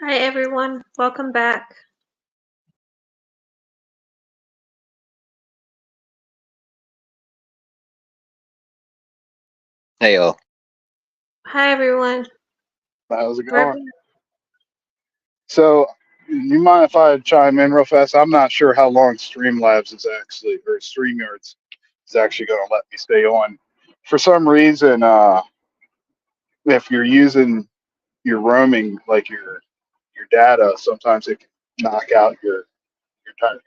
Hi everyone, welcome back. Hey, yo. Hi everyone. How's it We're going? So, you mind if I chime in real fast? I'm not sure how long Streamlabs is actually, or StreamYards is actually going to let me stay on. For some reason, if you're using your roaming, like your data, sometimes it can knock out your entire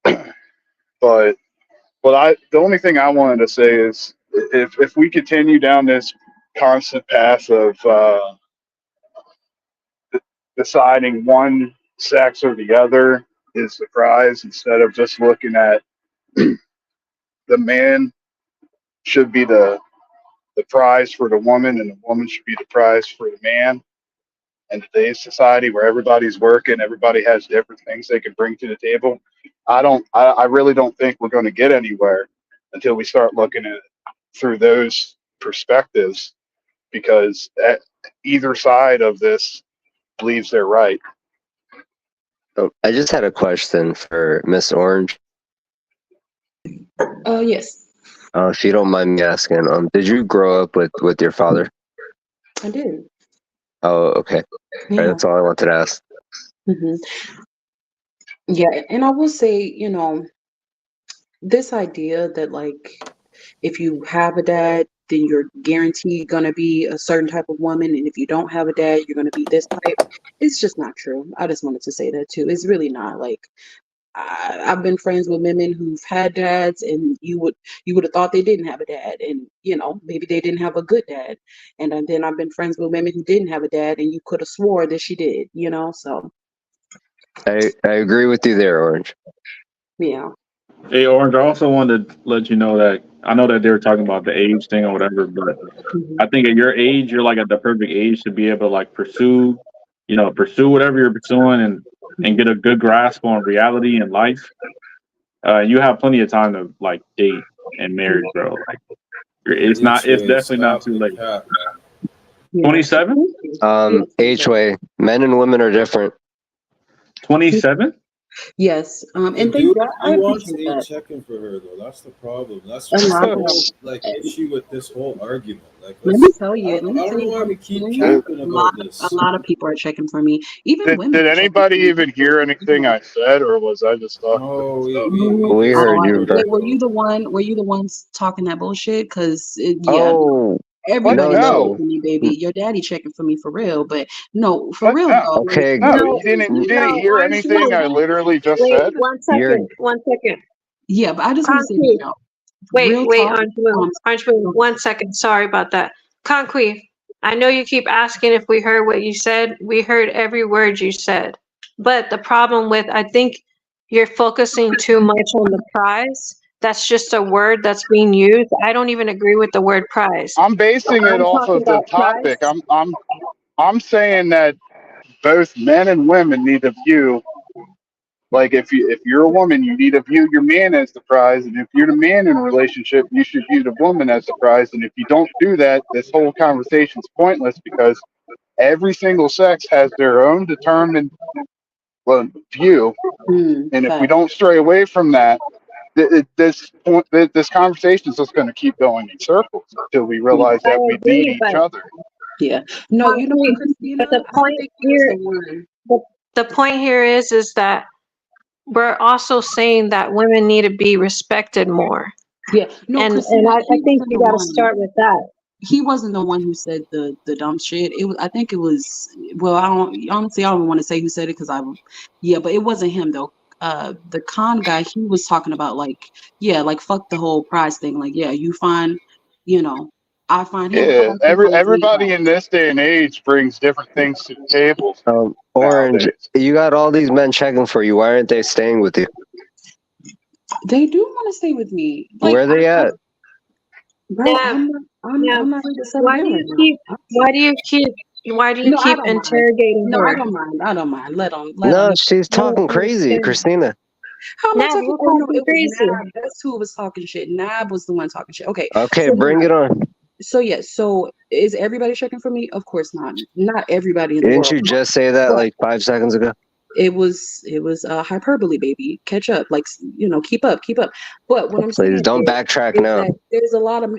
internet. But the only thing I wanted to say is, if we continue down this constant path of deciding one sex or the other is the prize instead of just looking at the man should be the prize for the woman and the woman should be the prize for the man. In today's society where everybody's working, everybody has different things they can bring to the table. I really don't think we're going to get anywhere until we start looking at it through those perspectives, because at either side of this believes they're right. Oh, I just had a question for Miss Orange. Yes, If you don't mind me asking, did you grow up with your father? I did. Oh, okay. All right, Yeah. that's all I wanted to ask. hmm Yeah, and I will say, this idea that like if you have a dad, then you're guaranteed gonna be a certain type of woman, and if you don't have a dad, you're gonna be this type. It's just not true. I just wanted to say that too. It's really not. Like I've been friends with women who've had dads, and you would have thought they didn't have a dad, and maybe they didn't have a good dad. And then I've been friends with women who didn't have a dad, and you could have swore that she did. So I agree with you there, Orange. yeah. Hey, Orange, I also wanted to let you know that I know that they were talking about the age thing or whatever, but Mhm. I think at your age, you're like at the perfect age to be able to like pursue whatever you're pursuing and get a good grasp on reality and life. You have plenty of time to like date and marry, bro. Like it's H-Way, definitely not stop too the late. cap, man. Yeah. 27? Yes. H-way, men and women are different. 27? Yes. The And thank dude, God. he I wants appreciate a that. checking for her though. That's the problem. That's A that's lot the of whole like issue with this whole argument. Like, let me I tell don't know you why one we keep thing. Did, capping A lot about a this. lot of people are checking for me. Even women did are checking for anybody me. even hear anything I said, or was I just talking to No, we myself? we, we We just heard you, heard bro. it, Wait, were bro. you the one? Were you the ones talking that bullshit? Because yeah, Oh, What? no, everybody's checking No. no. for me, baby. Your daddy checking for me for real. But no, for What? real No. though. Like Okay, No. no, You didn't no, hear Orange, anything I no. literally just Wait, said. one you're second, 1 second. yeah, but I just want to say this, Concrete. y'all. Wait, Real wait, talk. Orange Moon. Orange Moon, Go ahead. 1 second. Sorry about that. Concrete. I know you keep asking if we heard what you said. We heard every word you said. But the problem with, I think you're focusing too much on the prize. That's just a word that's being used. I don't even agree with the word prize. I'm basing it I'm off talking of the about topic. prize. I'm saying that both men and women need to view, like, if you're a woman, you need to view your man as the prize, and if you're the man in a relationship, you should view the woman as the prize. And if you don't do that, this whole conversation's pointless, because every single sex has their own determined, well, view. And if we Fact. don't stray away from that, this conversation is just going to keep going in circles until we Yeah. realize I that we need agree, each but other. Yeah. No, you know what, concrete. Christina? But the I point think you're here, the one. the point here is that we're also saying that women need to be respected more. Yeah. No, And Christina, I he think wasn't you the got to one. start with that. He wasn't the one who said the dumb shit. It was, I think it was, well, I don't, honestly, I don't want to say who said it because yeah, but it wasn't him though. The con guy, he was talking about like, yeah, like fuck the whole prize thing. Like, yeah, you find, you know, I find him Yeah, prize, he finds me everybody in prize. this day and age brings different things to the table Orange. nowadays. You got all these men checking for you. Why aren't they staying with you? They do want to stay with me. Like, Where they at? bro, Now, now, I'm not ready to settle why do down you right now. keep, why do you keep, why do you No, I keep don't mind. interrogating No, I her? don't mind. I don't mind. Let No, him. she's I don't talking crazy, understand. Christina. How am I Now talking? you're Oh no, talking it was crazy. Nab. That's who was talking shit. Nab was the one talking shit. Okay, Okay, so bring Nab. it on. So yeah, so Is everybody checking for me? Of course not. Not everybody in the Didn't world. you just say that But like 5 seconds ago? it was hyperbole, baby. Catch up, like keep up. But what I'm Please saying don't backtrack is now. that there's a lot of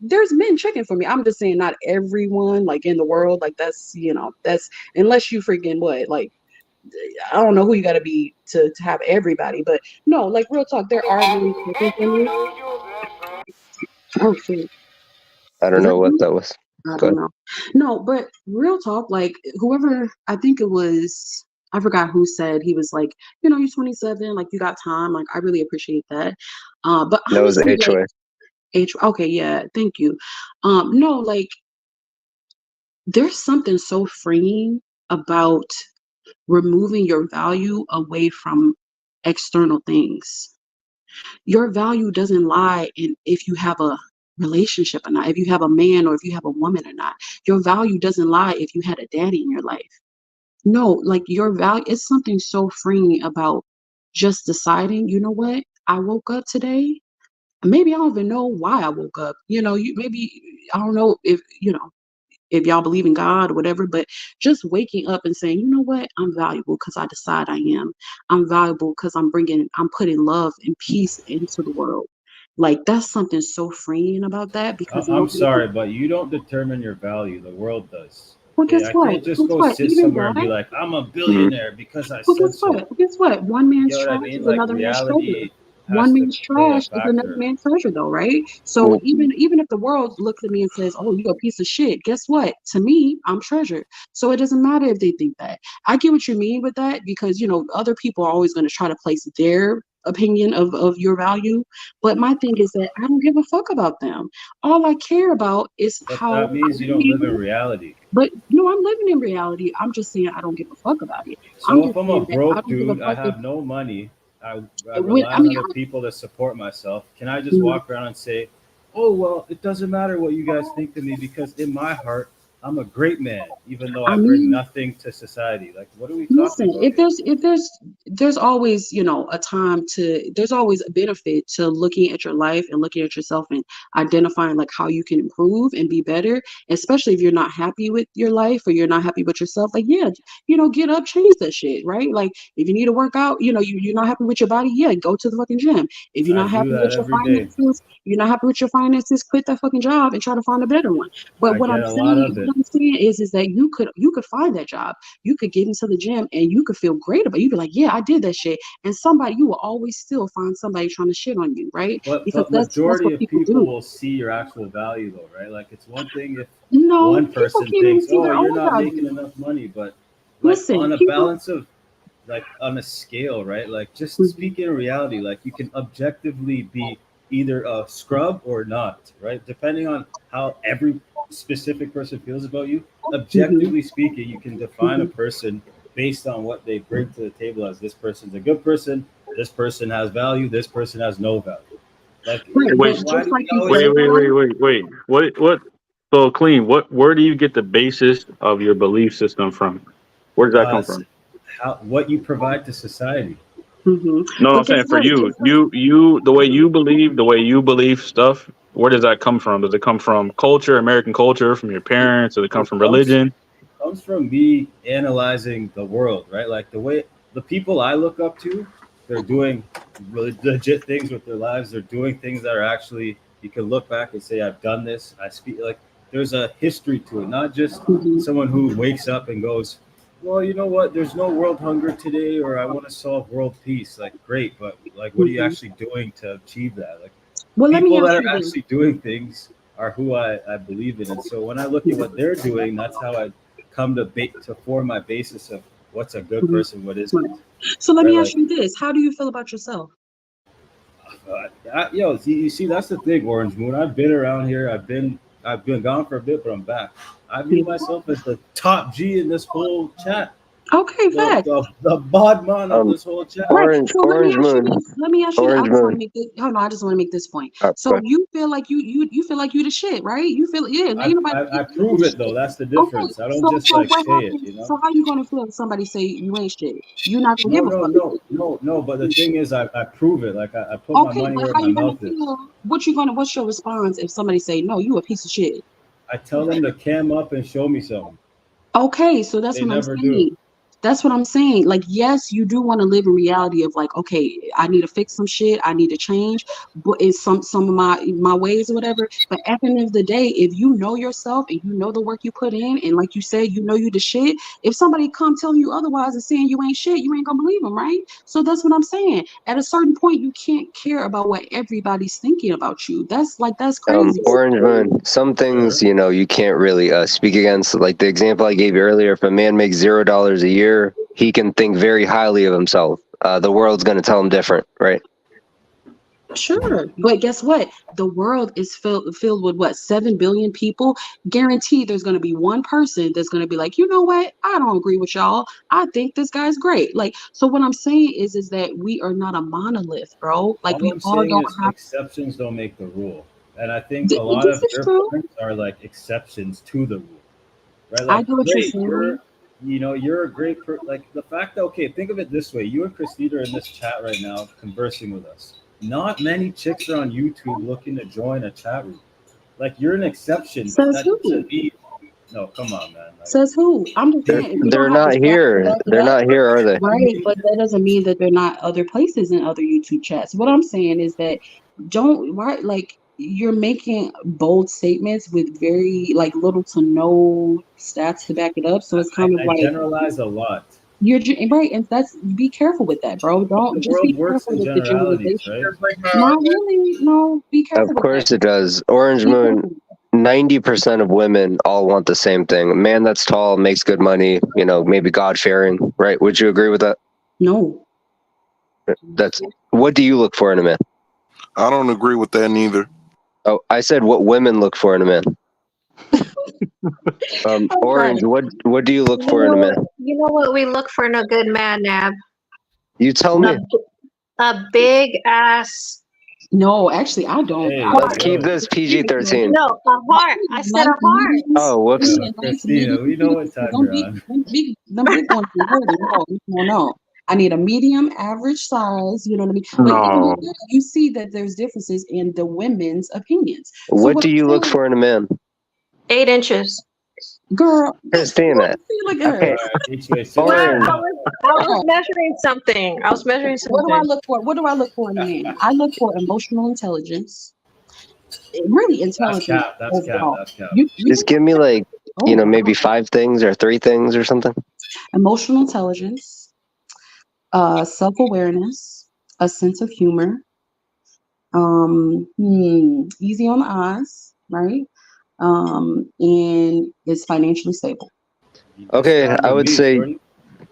there's men checking for me. I'm just saying not everyone like in the world, like that's unless you freaking what, like I don't know who you got to be to have everybody, but no, like real talk, there are men checking for me. Oh shit, I don't is that know what you? that was. I Go don't ahead. know. No, but real talk, like whoever, I think it was, I forgot who said, he was like, you're 27, like you got time. Like I really appreciate that. But That was honestly, like HOA. okay, yeah, thank you. No, like there's something so freeing about removing your value away from external things. Your value doesn't lie in if you have a relationship or not, if you have a man or if you have a woman or not. Your value doesn't lie if you had a daddy in your life. No, like your value is something so freeing about just deciding, you know what? I woke up today. Maybe I don't even know why I woke up. You maybe I don't know if y'all believe in God or whatever, but just waking up and saying, you know what, I'm valuable because I decide I am. I'm valuable because I'm putting love and peace into the world. Like that's something so freeing about that because I'm nobody can. sorry, but you don't determine your value. The world does. Well, Okay, guess I what? can't just Guess go what? sit Even somewhere and be that. like, I'm a Mhm. billionaire because I Well, said so. guess what? One You man's get what I trash mean? is Like another man's treasure. reality has One to man's play a trash is another factor. man's treasure, though, right? So Well, even if the world looks at me and says, "Oh, you a piece of shit," guess what? To me, I'm treasure. So it doesn't matter if they think that. I get what you mean with that because other people are always going to try to place their opinion of your value. But my thing is that I don't give a fuck about them. All I care about is But how that I means you don't live in feel. reality. But no, I'm living in reality. I'm just saying I don't give a fuck about it. I'm So if just I'm a saying that I broke don't give a dude, I fuck if have no money, I when rely I on mean other people to support myself. Can I just Mhm. walk around and say, oh, well, it doesn't matter what you guys think of me because in my heart, I'm a great man, even though I I bring mean, nothing to society? Like, what are we talking listen, about here? there's always, a time there's always a benefit to looking at your life and looking at yourself and identifying like how you can improve and be better, especially if you're not happy with your life or you're not happy with yourself. Like, yeah, get up, change that shit, right? Like if you need to work out, you're not happy with your body, yeah, go to the fucking gym. If you're I not do happy that with your every day. finances, quit that fucking job and try to find a better one. But I get a lot of it. what I'm saying is that you could find that job. You could get into the gym and you could feel great about it. You'd be like, yeah, I did that shit. And you will always still find somebody trying to shit on you, right? Because But that's majority what of people people do. will see your actual value though, right? Like it's one thing if No, one people person can't even thinks, see oh, their you're own not making value. enough money, but like Listen, on a people. balance of like on a scale, right? Like just Mhm, speaking in reality, like you can objectively be either a scrub or not, right? Depending on how every specific person feels about you. mhm, Objectively speaking, you can define a mhm. person based on what they bring to the table as this person's a good person, this person has value, this person has no value. Like, Right, but Wait, why just do like we you always? said, though. wait. What? So clean. Where do you get the basis of your belief system from? Where does that Uh, come from? how what you provide to society. No, I'm But guess saying for what? you, the way you believe stuff. Where does that come from? Does it come from culture, American culture, from your It, parents? Does it come it from comes religion? comes from me analyzing the world, right? Like the way the people I look up to, they're doing really legit things with their lives. They're doing things that are actually you can look back and say, I've done this. I speak like there's a history to it, not just Mhm, someone who wakes up and goes, well, you know what? There's no world hunger today, or I want to solve world peace. Like, great, but like, what are you mhm. actually doing to achieve that? Like, Well, let me people ask that are you this. actually doing things are who I believe in. And so when I look at what they're doing, that's how I come to form my basis of what's a good Mhm. person, what isn't, Right. So let right? me Like, ask you this. How do you feel about yourself? you see, that's the thing, Orange Moon. I've been around here. I've been gone for a bit, but I'm back. I view Mhm. myself as the top G in this whole chat, Okay, the fact. the bodman of Um, this whole chat. Right. Orange, So let me Orange ask you Moon, this. Let me ask you this. I Orange just want Moon. to make this. Hold on. I just want to make this point. Go So you feel like you feel like you the shit, right? You feel yeah. Ain't nobody. I You prove the it though. shit. That's the Okay. difference. I don't So just like what say it, happens? you know. So how you gonna feel if somebody say you ain't shit? You're not gonna No, give a no, fuck. no, no, no. But the thing is, I prove it. Like I put my Okay, money but where how my you gonna mouth is. feel? What's your response if somebody say no? You a piece of shit. I tell them to cam up and show me something. Okay, so that's They what I'm never saying. do. That's what I'm saying. Like, yes, you do want to live in reality of like, okay, I need to fix some shit, I need to change, but it's some of my ways or whatever. But at the end of the day, if you know yourself and you know the work you put in, and like you said, you know you the shit. If somebody come telling you otherwise and saying you ain't shit, you ain't gonna believe them, right? So that's what I'm saying. At a certain point, you can't care about what everybody's thinking about you. That's crazy. Orange Moon, some things, Sure. you can't really speak against. Like the example I gave you earlier, if a man makes $0 a year, he can think very highly of himself. The world's going to tell him different, right? Sure, but guess what? The world is filled with what, 7 billion people? Guaranteed there's going to be one person that's going to be like, you know what? I don't agree with y'all. I think this guy's great. Like, so what I'm saying is that we are not a monolith, bro. Like All we I'm all saying don't is have exceptions don't make the rule. And I think a lot this of is your true. points are like exceptions to the rule. Right? I Like, get what you're great, saying. you're a great like the fact that, okay, think of it this way. You and Christina are in this chat right now conversing with us. Not many chicks are on YouTube looking to join a chat room. Like, you're an exception, but Says that who? doesn't mean, no, come on, man. Like, Says who? I'm just They're, saying, if you they're don't have the not stats to here. back it They're up, not here, are they? right? But that doesn't mean that they're not other places in other YouTube chats. What I'm saying is that like you're making bold statements with very like little to no stats to back it up. So it's kind of I like generalize a lot. right, and that's be careful with that, bro. Don't The just be world works careful in with the generalities, generalization. right? Not really. No, be Of careful with that. course it does. Orange Be Moon, careful. 90% of women all want the same thing. A man that's tall, makes good money, maybe God-fearing, right? Would you agree with that? No. What do you look for in a man? I don't agree with that neither. Oh, I said what women look for in a man. Orange, Okay. what do you look for in a man? You know what we look for in a good man, Nab? You tell me. A big ass No, actually, I don't. Hey, Let's heart. keep yo, this PG-13. No, a heart. I said a heart. Oh, whoops. Nice Christina, we know what time you're on. them big ones be hurting. No. I need a medium, average size. You know what I mean? But even No. then, you see that there's differences in the women's opinions. So What what do I'm you look saying, for in a man? 8 inches. girl, Christina. look at her. Okay, All right, HOA, sit Well, Orange. down. I was measuring something. I was measuring What do I something. look for? What do I look for in a man? I look for emotional intelligence, really That's intelligence cap. That's cap. overall. That's cap. You Just give me oh wow. maybe 5 things or 3 things or something. Emotional intelligence, self-awareness, a sense of humor, easy on the eyes, right? And is financially stable. You Okay, I discounting would me, say, Jordan.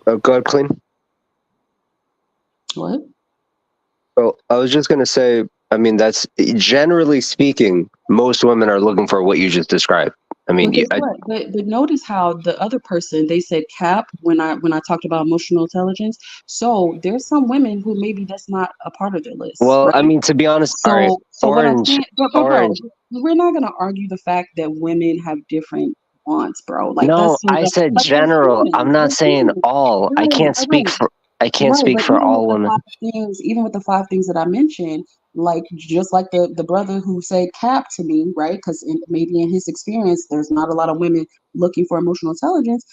go ahead, clean. What? Well, I was just going to say, I mean, that's generally speaking, most women are looking for what you just described. I mean, But guess what? But notice how the other person they said cap when I talked about emotional intelligence. So there's some women who maybe that's not a part of their list, well, right? I mean, to be honest, all right, So what I'm orange, saying, bro, orange. we're not gonna argue the fact that women have different wants, bro. Like No, that's so I said like they're general. I'm human. not They're saying human. all. I can't speak Right. for. I can't Right, speak but for all women. even with the 5 things that I mentioned, like just like the brother who said cap to me, right? Because maybe in his experience, there's not a lot of women looking for emotional intelligence.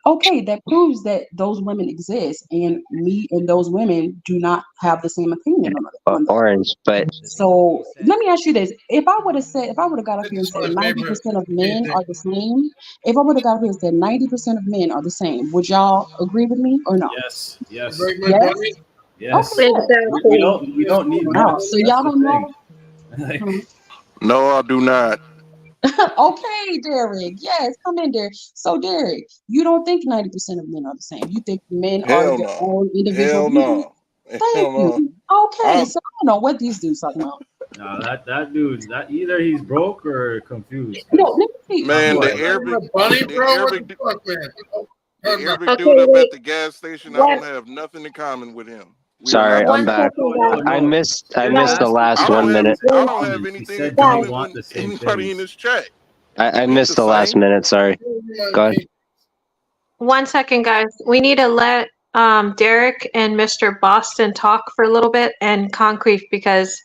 Okay, that proves that those women exist, and me and those women do not have the same opinion on that. Orange, but So let me ask you this: if I would have got up here and said 90% of men are the same, if I would have got up here and said 90% of men are the same, would y'all agree with me or no? Yes. Yes. Yes. Yes. Okay. Exactly. We don't need Wow. math. So That's y'all the don't thing. know. Like, No, I do not. Okay, Derek. Yes, come in there. So, Derek, you don't think 90% of men are the same. You think men are Hell their no. own individual Hell beings. no. Thank Hell no. you. Okay, I'm so I don't know what these dudes talking about. no, that dude, that either he's broke or confused. No, Because let me see. man. The otherwise, Arabic, Bunny, the bro, what Arabic, the fuck, man? the Arabic Okay, dude up at wait. the gas station. I One, don't have nothing in common with him. We are sorry, not the I'm one same. back. second, no, no, guys. I no. missed. I Derek missed the asked last I you don't 1 have. minute. I in don't have comments. He anything in said, "Do we common want with the same anybody in things?" this chat. I We ain't missed the the last same. minute. Sorry. Go ahead. 1 second, guys. We need to let Derek and Mr. Boston talk for a little bit and Concrete because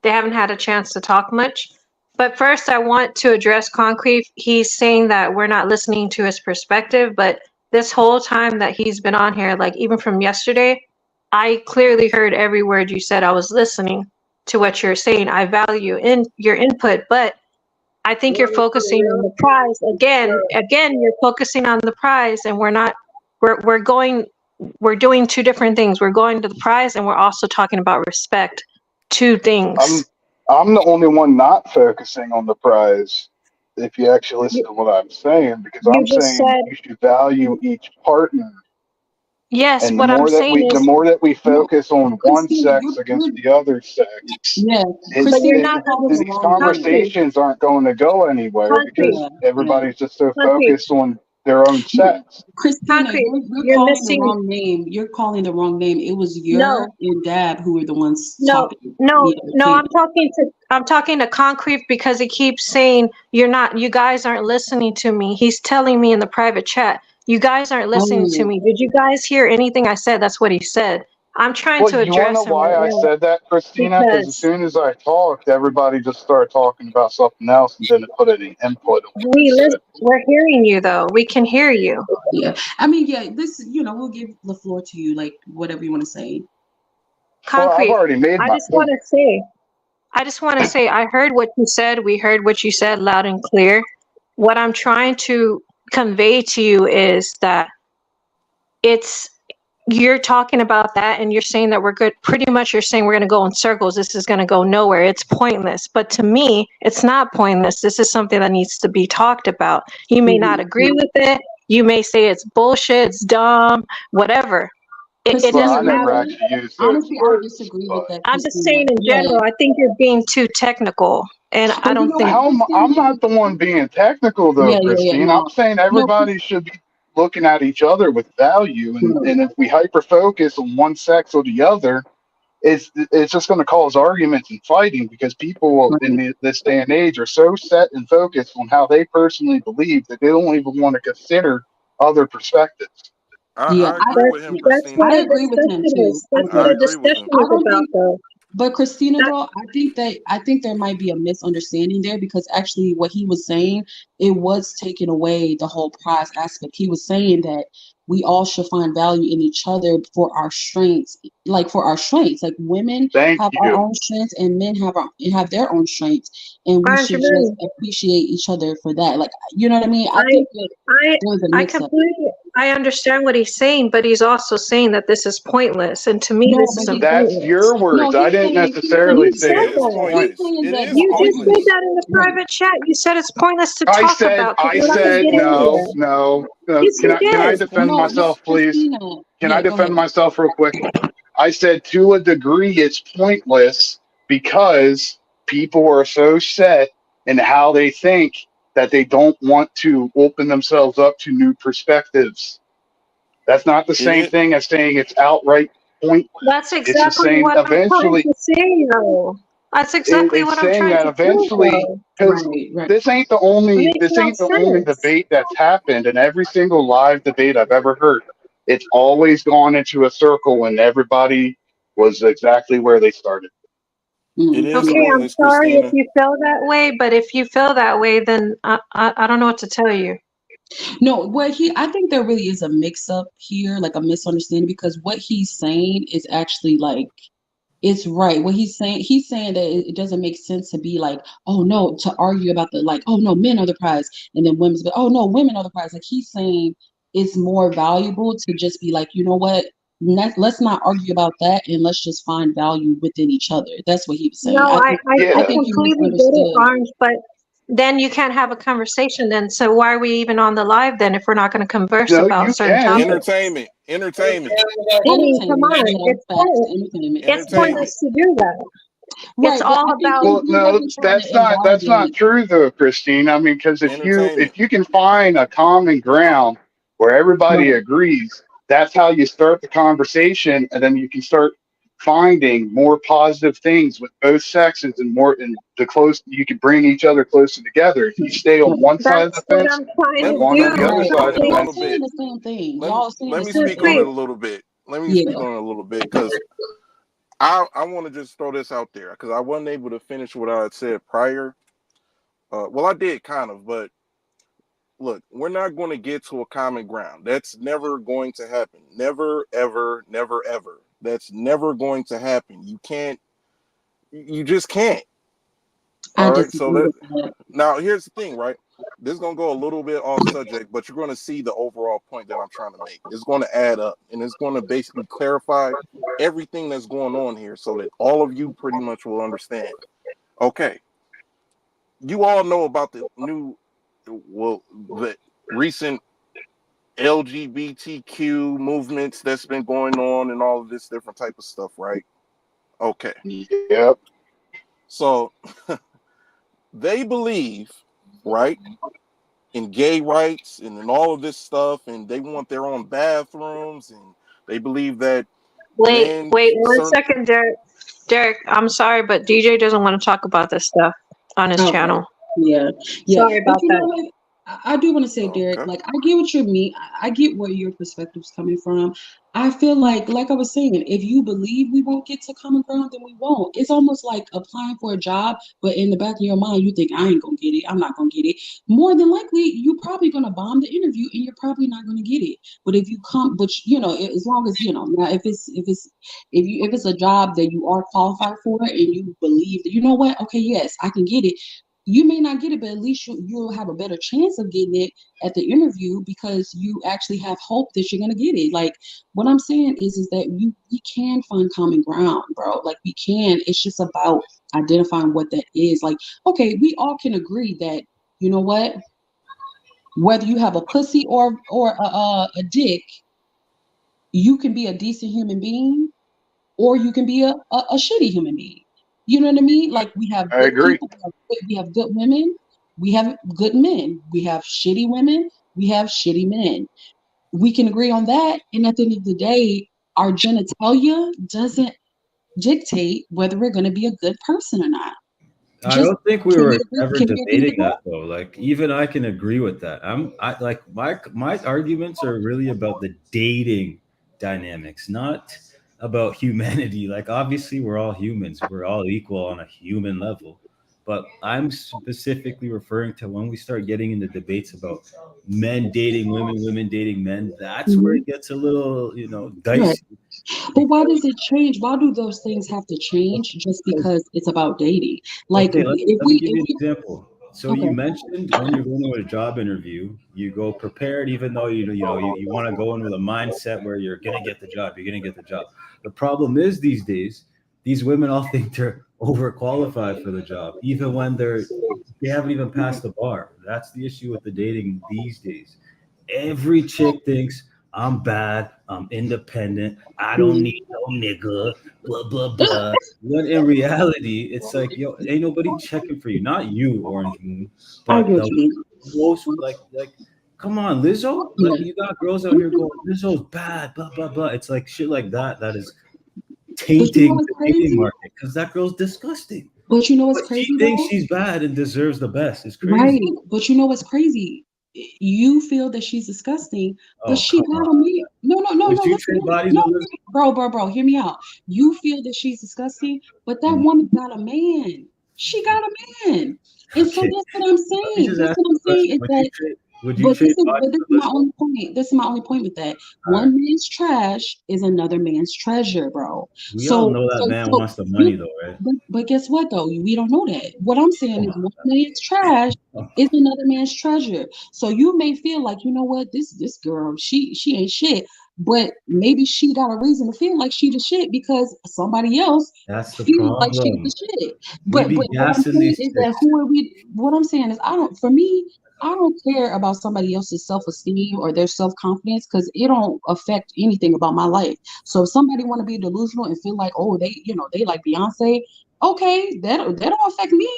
they haven't had a chance to talk much. But first, I want to address Concrete. He's saying that we're not listening to his perspective, but this whole time that he's been on here, like even from yesterday, I clearly heard every word you said. I was listening to what you're saying. I value in your input, but I think you're focusing on the prize again. Again, you're focusing on the prize, and we're not. We're going. We're doing two different things. We're going to the prize, and we're also talking about respect. Two things. I'm the only one not focusing on the prize. If you actually listen to what I'm saying, because You I'm just saying said you should value each partner, yes. and What I'm saying the is, more that we No, focus on one Christina, sex against the other sex, yeah, but you're Christina, not you're calling the these wrong name. concrete. conversations aren't going to go anywhere Concrete. because Yeah, yeah. everybody's just so Concrete. focused on their own sex. Christina, Concrete. you're You're calling the missing. wrong name. You're calling the wrong name. It was No. Yer and Dab who were the ones No, talking. no, Yeah, no. can't. I'm talking to Concrete because he keeps saying you guys aren't listening to me. He's telling me in the private chat, you guys aren't listening to Oh, me. Did you guys hear anything I said? That's what he said. I'm trying Well, to you want to know address him why right I now said that, Christina? Because as because soon as I talked, everybody just started talking about something else and didn't put any input on what you said. we're hearing you though. We can hear you. yeah. I mean, yeah, this, we'll give the floor to you, like whatever you want to say. Well, I've Concrete. already made I my just want point. to say, I heard what you said. We heard what you said loud and clear. What I'm trying to convey to you is that it's you're talking about that and you're saying that we're good. Pretty much you're saying we're going to go in circles. This is going to go nowhere. It's pointless. But to me, it's not pointless. This is something that needs to be talked about. You may not agree with it. You may say it's bullshit, it's dumb, whatever. It Well, Christina, I doesn't never matter. actually used those honestly, I words, disagree with but that, I'm just Christina. saying in Yeah, general, I think you're being too technical. And I but don't think I'm Christina, not the one being technical, though, yeah, Christine. I'm no, saying no, everybody should be looking at each other with value, no, and if we hyper focus on one sex or the other, it's just going to cause arguments and fighting because people in right. this day and age are so set and focused on how they personally believe that they don't even want to consider other perspectives. Yeah, I agree with him, that's Christina. what I a agree with him discussion too. is. That's what I a agree with him. discussion I is don't about think, though. but Christina, That, though, I think there might be a misunderstanding there because actually what he was saying, it was taking away the whole prize aspect. He was saying that we all should find value in each other for our strengths, like for our strengths. Like women Thank have our you. own strengths and men have their own strengths, and we should just Benjamin, appreciate each other for that. Like, you know what I mean? I I think that I there was a I mix up. completely I understand what he's saying, but he's also saying that this is pointless. And to me No, this but isn't That's pointless. your no, words. I didn't he's necessarily You saying say It said it is was that. he's pointless. pointless. saying It that is the You just said pointless. argument, that in the right? private chat. You said it's pointless to I talk said, about because we're not gonna get no, anywhere. no. Yes, Can you I did. defend No, no, myself, please? Christina. Can I Yeah, go defend ahead. myself real quick? I said to a degree it's pointless because people are so set in how they think that they don't want to open themselves up to new perspectives. That's not the It same is. thing as saying it's outright pointless. That's It's just exactly saying what I'm trying eventually to say though. That's exactly it's what I'm saying trying that to prove eventually though. because Right, right. It makes this no ain't the only sense. debate that's happened in every single live debate I've ever heard. It's always gone into a circle and everybody was exactly where they started. It is Okay, Yeah. I'm pointless, sorry if Christina. you feel that way, but if you feel that way, then I don't know what to tell you. No, I think there really is a mix up here, like a misunderstanding, because what he's saying is actually like it's right. What he's saying that it doesn't make sense to be like, oh no, to argue about the like, oh no, men are the prize, and then women's, but oh no, women are the prize. Like he's saying it's more valuable to just be like, you know what? Let's not argue about that, and let's just find value within each other. That's what he was saying. No, I I Yeah. think you completely get it, misunderstood. Orange, but then you can't have a conversation then. So why are we even on the live then if we're not going to converse No, about you certain can. topics? Entertainment. Entertainment. I mean, come Entertainment, on. yeah, facts, entertainment. It's Entertainment. pointless to do that. It's Right, but all I think about Well, he no, wasn't trying to that's not invalidate. true though, Christine. I mean, because Entertainment. if you can find a common ground where everybody Right. agrees, that's how you start the conversation, and then you can start finding more positive things with both sexes and the close you can bring each other closer together. If you stay on one side of the that's what fence I'm trying and to Let one let on me the do. other speak Right. side on of it the a Y'all little fence. saying bit. the same thing. Let me Y'all saying let the me same speak on it Concrete. a thing. little bit. Let me speak Yeah. on it a little bit because I want to just throw this out there because I wasn't able to finish what I had said prior. Well, I did kind of, but look, we're not going to get to a common ground. That's never going to happen. Never, ever, never, ever. That's never going to happen. You can't. You just can't. I All right. disagree So with that. now here's the thing, right? This is gonna go a little bit off subject, but you're gonna see the overall point that I'm trying to make. It's going to add up, and it's going to basically clarify everything that's going on here, so that all of you pretty much will understand. Okay, you all know about the recent LGBTQ movements that's been going on and all of this different type of stuff, right? Okay, Yep. so they believe, right, in gay rights and in all of this stuff, and they want their own bathrooms, and they believe that Wait, men wait one certain second, Derek. Derek, I'm sorry, but DJ doesn't want to talk about this stuff on his Okay. channel. Yeah. Sorry But about you know that. what? I do want to say, Derek, okay. like I get what you mean. I get where your perspective's coming from. I feel like I was saying, if you believe we won't get to common ground, then we won't. It's almost like applying for a job, but in the back of your mind, you think, I ain't gonna get it. I'm not gonna get it. More than likely, you're probably gonna bomb the interview and you're probably not gonna get it. But if you come, but you know, as long as, you know, now if it's a job that you are qualified for and you believe that, you know what, okay, yes, I can get it. You may not get it, but at least you'll have a better chance of getting it at the interview because you actually have hope that you're gonna get it. Like what I'm saying is that we can find common ground, bro. Like we can. It's just about identifying what that is. Like, okay, we all can agree that, you know what, whether you have a pussy or a dick, you can be a decent human being or you can be a shitty human being. You know what I mean? Like we have I good agree. people, we have good women, we have good men, we have shitty women, we have shitty men. We can agree on that. And at the end of the day, our genitalia doesn't dictate whether we're going to be a good person or not. I Just don't think we can we were agree, ever can we agree debating with that? that though. Like even I can agree with that. I like my arguments are really about the dating dynamics, not about humanity. Like obviously we're all humans. We're all equal on a human level. But I'm specifically referring to when we start getting into debates about men dating women, women dating men, that's where Mhm. it gets a little, you know, Right. dicey. But why does it change? Why do those things have to change just because it's about dating? Like Okay, if let me we give if you an we example. So okay. you mentioned when you're going to a job interview, you go prepared, even though you want to go in with a mindset where you're gonna get the job, you're gonna get the job. The problem is these days, these women all think they're overqualified for the job, even when they haven't even passed the bar. That's the issue with the dating these days. Every chick thinks I'm bad, I'm independent, I don't Mhm. need no nigga, blah blah blah. When in reality, it's like yo, ain't nobody checking for you. Not you, Orange Moon, I but get the you. most come on, Lizzo. Yeah. Like you got girls out here going, Lizzo's bad, blah blah blah. It's like shit like that that is But you know tainting what's the dating crazy? market because that girl's disgusting. But you know what's But she crazy thinks though? she's bad and deserves the best. It's Right. crazy. But you know what's crazy? You feel that she's disgusting, but Oh she come got on. a man. No, Would you listen, trade bodies no, with Lizzo? bro, hear me out. You feel that she's disgusting, but that Mhm. woman got a man. She got a man. And so Okay. that's what I'm Let me saying. just That's ask what you I'm a question. saying is that, Would you trade bodies this is with my Lizzo? only point. This is my only point with that. All right. One man's trash is another man's treasure, bro. We all So know that so man so wants the money you though, right? but guess what though? We don't know that. What I'm saying Come is one man's trash on. is another man's treasure. So you may feel like, you know what, this girl, she ain't shit, but maybe she got a reason to feel like she the shit because somebody else That's the feels like she's problem. the shit. We But be what I'm gassing saying these is that chicks. who are we? What I'm saying is, I don't. For me, I don't care about somebody else's self-esteem or their self-confidence because it don't affect anything about my life. So if somebody want to be delusional and feel like, oh, they like Beyonce, okay, that don't affect me.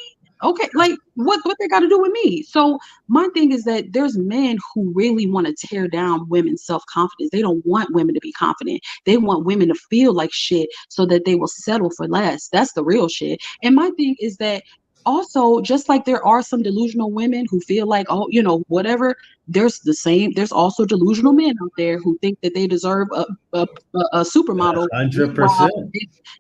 Okay, like what they got to do with me? So my thing is that there's men who really want to tear down women's self-confidence. They don't want women to be confident. They want women to feel like shit so that they will settle for less. That's the real shit. And my thing is that also, just like there are some delusional women who feel like, oh, whatever, there's also delusional men out there who think that they deserve a supermodel. 100%. Meanwhile,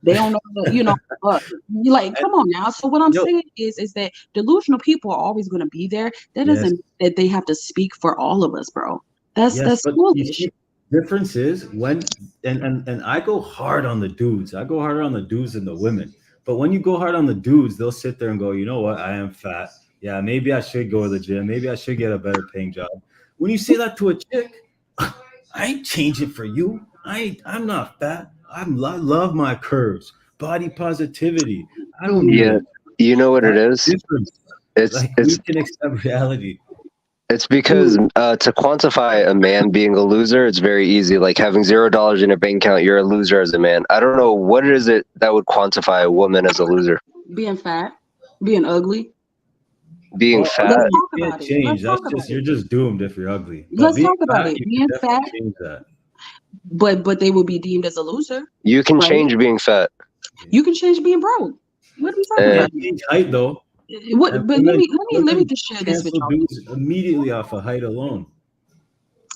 they don't know, you're like, come on now. So what I'm Yo. saying is that delusional people are always going to be there. That Yes. doesn't mean that they have to speak for all of us, bro. That's Yes, but you foolish. see, difference is when and I go hard on the dudes. I go harder on the dudes than the women. But when you go hard on the dudes, they'll sit there and go, you know what? I am fat. Yeah, maybe I should go to the gym. Maybe I should get a better paying job. When you say that to a chick, I ain't changing for you. I'm not fat. I love my curves, body positivity. I don't need Yeah, it. you know what it That's is? different. It's Like we it's can accept reality. it's because to quantify a man being a loser, it's very easy. Like having $0 in your bank account, you're a loser as a man. I don't know what is it that would quantify a woman as a loser. Being fat, being ugly. Being Well, Let's fat. ugly you talk can't about it. change. Let's That's talk about just you're it. just doomed if you're ugly. But Let's being talk about fat, it. you can Being fat, definitely change that. but they will be deemed as a loser, You can right? change being fat. You can change being broke. What are we talking You And about can't here? change height though. And But let me women just share this with cancel y'all. dudes immediately off of height alone.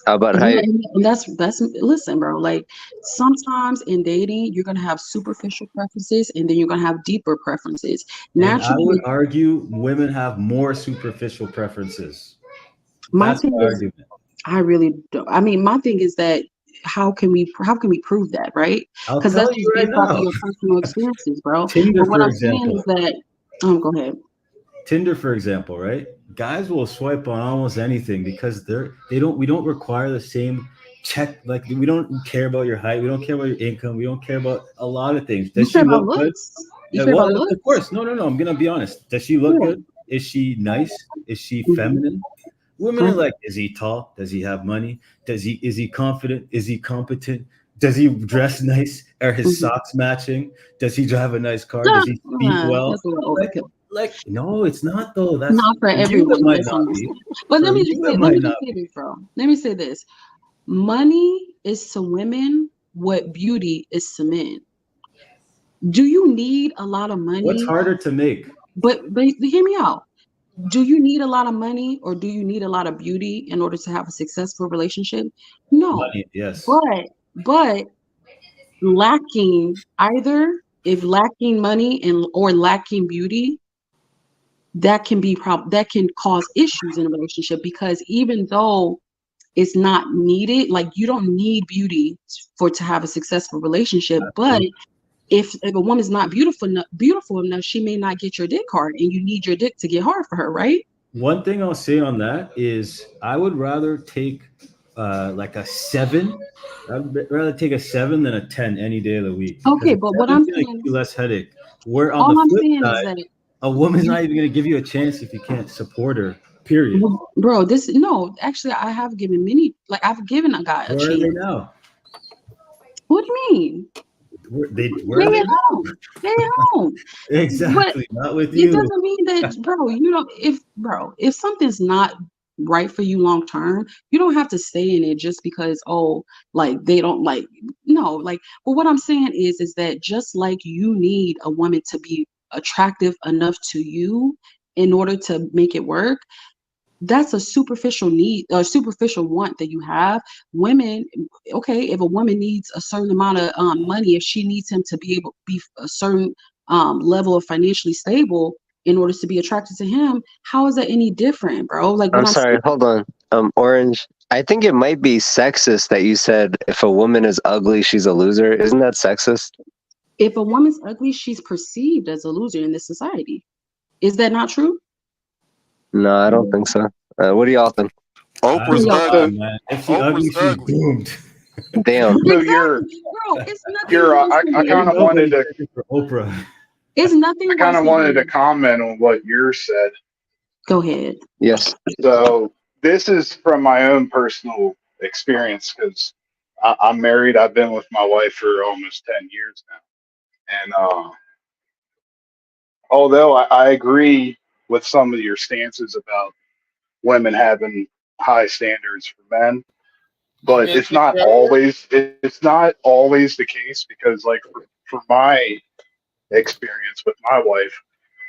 how about Yeah, height? and that's listen, bro. Like sometimes in dating, you're gonna have superficial preferences, and then you're gonna have deeper preferences. And I Naturally, would argue women have more superficial preferences. my That's thing my is, argument. I really don't. I mean, my thing is that how can we prove that, right? I'll Because that's tell you just right based off of now. your personal experiences, bro. Tinder, But what for I'm saying is example. that, go ahead. Tinder, for example, right? Guys will swipe on almost anything because we don't require the same check. Like we don't care about your height, we don't care about your income, we don't care about a lot of things. You Does care she about look good? looks. You Yeah, care well, about of looks. course. No. I'm gonna be honest. Does she look Yeah. good? Is she nice? Is she Mhm. feminine? Women are Mhm. like, is he tall? Does he have money? Is he confident? Is he competent? Does he dress nice? Are his Mhm. socks matching? Does he drive a nice car? Does he speak well? That's a little Like, overkill. no, it's not though. That's Not for for you. It everyone. might Let's not be. understand. But For you, it let might me not just say be. this, bro. Let me say this. Money is to women what beauty is to men. Do you need a lot of What's money? harder to make? But hear me out. Do you need a lot of money or do you need a lot of beauty in order to have a successful relationship? No. Money, yes. But lacking either, if lacking money and or lacking beauty, that can cause issues in a relationship, because even though it's not needed, like you don't need beauty for to have a successful relationship, but Absolutely. if a woman's not beautiful enough, she may not get your dick hard, and you need your dick to get hard for her, right? One thing I'll say on that is I would rather take like a 7. I'd rather take a 7 than a 10 any day of the week because Okay, a but what 7's I'm gonna give saying, you less headache. Where on the all I'm flip saying is side, that a woman's you, not even gonna give you a chance if you can't support her. Period. bro, this no, actually, I have given I've given a guy a Where are chance. they now? What do you mean? Where They are they at now? home. They at home. But Exactly. Not with it you. doesn't mean that, bro, if something's not right for you long term, you don't have to stay in it just because, oh, like they don't like, no, like, but what I'm saying is that just like you need a woman to be attractive enough to you in order to make it work, that's a superficial need, a superficial want that you have. Women, okay, if a woman needs a certain amount of money, if she needs him to be able to be a certain level of financially stable in order to be attracted to him, how is that any different, bro? Like what I'm I'm sorry, saying, hold on. Orange. I think it might be sexist that you said if a woman is ugly, she's a loser. Isn't that sexist? if a woman's ugly, she's perceived as a loser in this society. Is that not true? No, I don't think so. What do y'all think? I ain't Oprah's gonna lie, ugly. So, man. If she ugly, Oprah's she's ugly. doomed. Damn. so you're Exactly, bro. It's nothing you're worse than I Ain't kind of wanted nobody to checking for Oprah. it's I nothing kind worse of than wanted to being. comment on what yours said. Go ahead. Yes. So this is from my own personal experience because I'm married. I've been with my wife for almost 10 years now, and although I agree with some of your stances about women having high standards for men, but it's not always the case because like for my experience with my wife,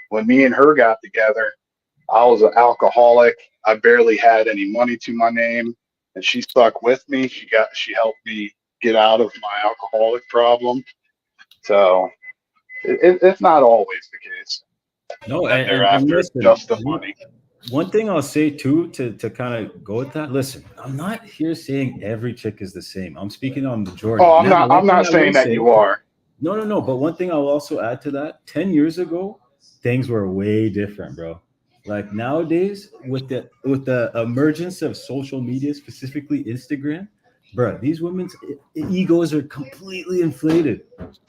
when me and her got together, I was an alcoholic. I barely had any money to my name, and she stuck with me. She helped me get out of my alcoholic problem. So it's not always the case No, that they're and after listen, just the money. one thing I'll say too to kind of go with that. Listen, I'm not here saying every chick is the same. I'm speaking on majority. Oh, Now, one I'm thing not I will saying that say, you are. no. But one thing I'll also add to that: 10 years ago, things were way different, bro. Like nowadays, with the emergence of social media, specifically Instagram, bro, these women's egos are completely inflated.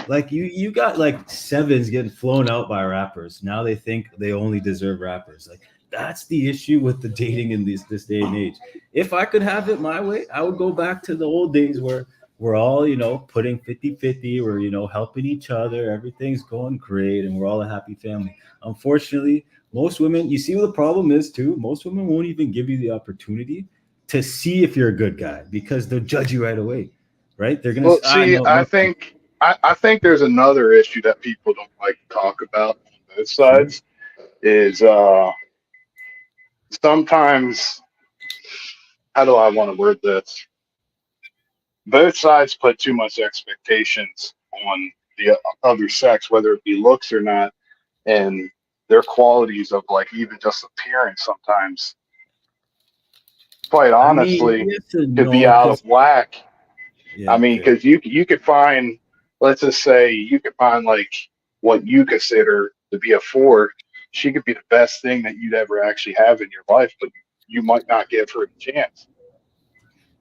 Like you got like sevens getting flown out by rappers. Now they think they only deserve rappers. Like that's the issue with the dating in this day and age. If I could have it my way, I would go back to the old days where we're all, putting 50-50, we're, helping each other, everything's going great, and we're all a happy family. Unfortunately, most women, you see what the problem is too, most women won't even give you the opportunity to see if you're a good guy because they'll judge you right away, right? They're gonna Well, say, see, no, I no. think I think there's another issue that people don't like to talk about on both Sure. sides is sometimes, how do I want to word this? Both sides put too much expectations on the other sex, whether it be looks or not, and their qualities of like even just appearance sometimes, quite I mean, honestly, yes and could be no, out of because whack. I yeah, mean, okay. because you could find, let's just say, you could find like what you consider to be a four. She could be the best thing that you'd ever actually have in your life, but you might not give her a chance.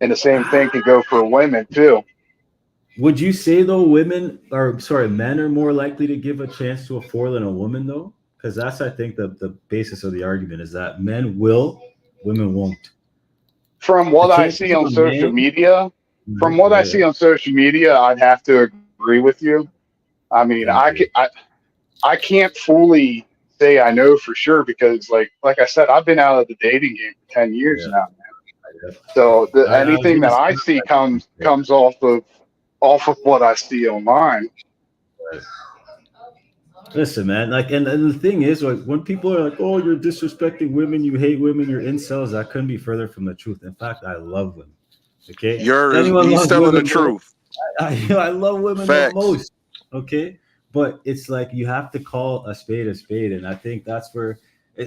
And the same thing can go for women too. Would you say though men are more likely to give a chance to a four than a woman though? Because that's I think the basis of the argument is that men will, women won't. From The what I chances see of on a social man, media, from mhm, what I yeah, see on social media, I'd have to agree with you. I mean, thank you. I can't fully say I know for sure because like I said, I've been out of the dating game for 10 years Yeah, now. yeah. So I was anything gonna that say I see comes off of what I see online. that. Listen, man, like, and the thing is, like, when people are like, "Oh, you're disrespecting women, you hate women, you're incels," that couldn't be further from the truth. In fact, I love women. Okay, if anyone He's loves telling the women more, truth. I love women the Facts. most. Okay, but it's like you have to call a spade, and I think that's where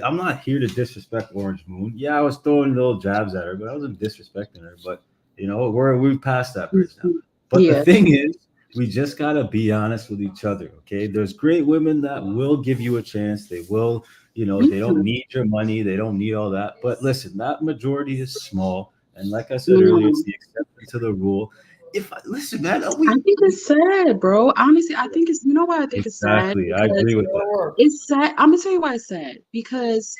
I'm not here to disrespect Orange Moon. Yeah, I was throwing little jabs at her, but I wasn't disrespecting her. But we've passed that bridge now. But the Yeah. thing is, we just gotta be honest with each other. Okay, there's great women that will give you a chance. They will, they don't need your money, they don't need all that. But listen, that majority is small, and like I said earlier, it's Mm. the exception to the rule. If listen, man, I think it's sad, bro. Honestly, I think it's, you know why I think it's sad? exactly, I Because agree with that. it's sad. I'm gonna tell you why it's sad. Because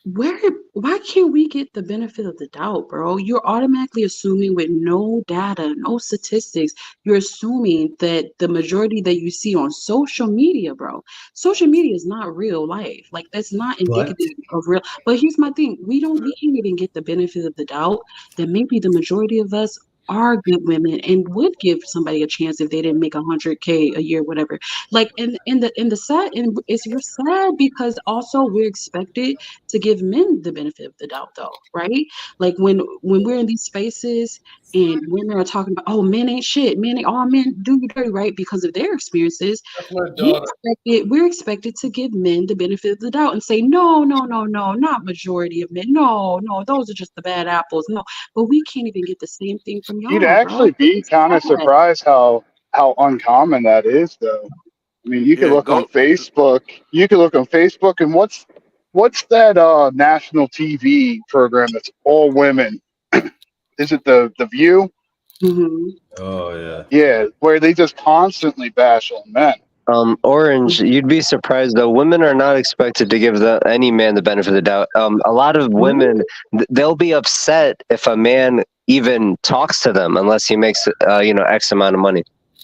where why can't we get the benefit of the doubt, bro? You're automatically assuming with no data, no statistics, you're assuming that the majority that you see on social media, bro, social media is not real life. Like that's not But indicative of real. But here's my thing. We can't even get the benefit of the doubt that maybe the majority of us are good women and would give somebody a chance if they didn't make 100K a year, whatever. Like in the sad and it's we're sad because also we're expected to give men the benefit of the doubt though, right? Like when we're in these spaces and women are talking about, oh, men ain't shit, men ain't all men do you dirty, right? Because of their experiences, we're expected to give men the benefit of the doubt and say, no, no, no, no, not majority of men. No, no, those are just the bad apples. No, but we can't even get the same thing from You'd y'all, bro. actually be It's kind of sad. surprised how uncommon that is, though. I mean, you could Yeah, look on go. Facebook. You could look on Facebook, and what's that national TV program that's all women? Is it the View? Mhm. oh yeah, Yeah, where they just constantly bash on men. Orange, you'd be surprised though. Women are not expected to give any man the benefit of the doubt. A lot of women, Really? they'll be upset if a man even talks to them unless he makes, X amount of money.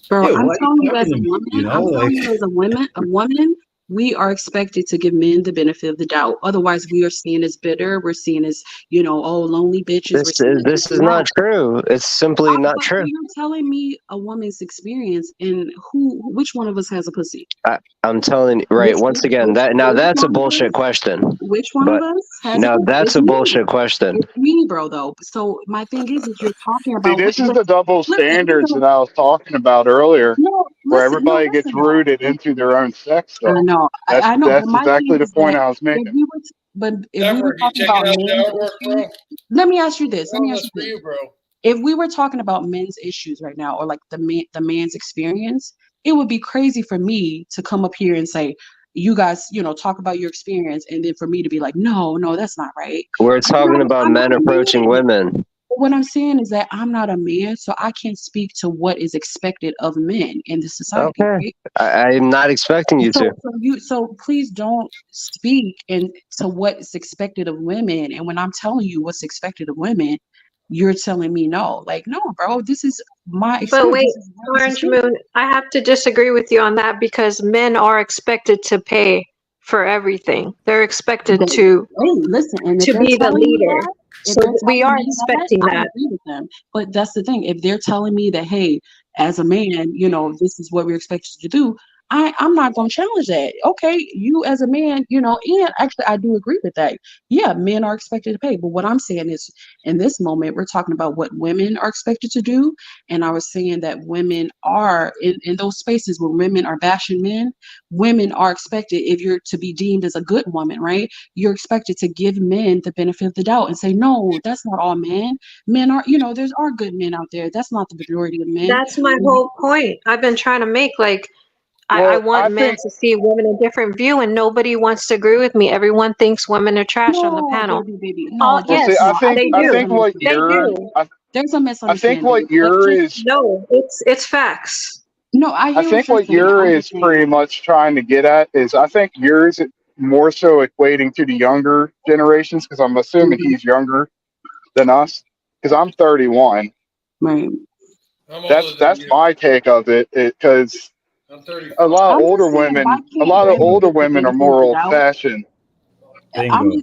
Bro, yeah. I'm Why are you telling you talking as to a me? woman, You know, I'm telling like you as a woman, we are expected to give men the benefit of the doubt. Otherwise, we are seen as bitter. We're seen as, oh, lonely bitches. We're seen as This is mad. not true. It's simply not But true. you're telling me a woman's experience, and which one of us has a pussy? I'm telling you, right? Once again, that's a bullshit question. Which one But of us has now a pussy? that's It's a me. bullshit question. It's me, bro, though. So my thing is you're talking See, about this is the listen, double standards that I was talking about earlier, no, where listen, no, everybody gets listen, though. rooted into their own sex I stuff. know, That's I know, but that's my thing exactly the is point that I was if making. we were, if we were Edward, you talking taking about out the men's artwork, bro? issues, let me ask you this. Let me ask That's you for this. you, bro. If we were talking about men's issues right now, or like the man's experience, it would be crazy for me to come up here and say, you guys, talk about your experience, and then for me to be like, no, that's not right. We're talking about I'm not men a approaching man. women. What I'm saying is that I'm not a man, so I can't speak to what is expected of men in this society. Okay, Right? I'm not expecting you to. So please don't speak to what is expected of women. And when I'm telling you what's expected of women, you're telling me no. Like, no, bro, this is my But experience. wait, This is what this is Orange saying. Moon, I have to disagree with you on that because men are expected to pay for everything. They're expected Hey, listen, and if to they're be the telling me leader. that, if So they're we telling are me that, expecting I that. agree with them. But that's the thing. If they're telling me that, hey, as a man, this is what we're expected to do, I'm not going to challenge that. Okay, you as a man, and actually I do agree with that. Yeah, men are expected to pay. But what I'm saying is, in this moment, we're talking about what women are expected to do. And I was saying that women are in those spaces where women are bashing men, women are expected, if you're to be deemed as a good woman, right? You're expected to give men the benefit of the doubt and say, no, that's not all men. Men are, there's are good men out there. That's not the majority of men. That's my whole point. I've been trying to make like I Well, want I men think to see women a different view, and nobody wants to agree with me. Everyone thinks women are trash on the No, panel. baby. Oh, No, well. See, yes, I I think they think I there's do. think a what They you're do. there's a I think what misunderstanding. But you're just is No, it's facts. no, I I hear what think you're what saying. you're I'm is just saying, pretty much trying to get at is I think yours more so equating to the younger generations because I'm assuming mhm, he's younger than us because I'm 31. right. I'm That's older than that's you. my take of it because I'm a 34. lot of I'm older just saying, why women, a can't lot of women older get the women are benefit of more the old doubt? fashioned. Bingo.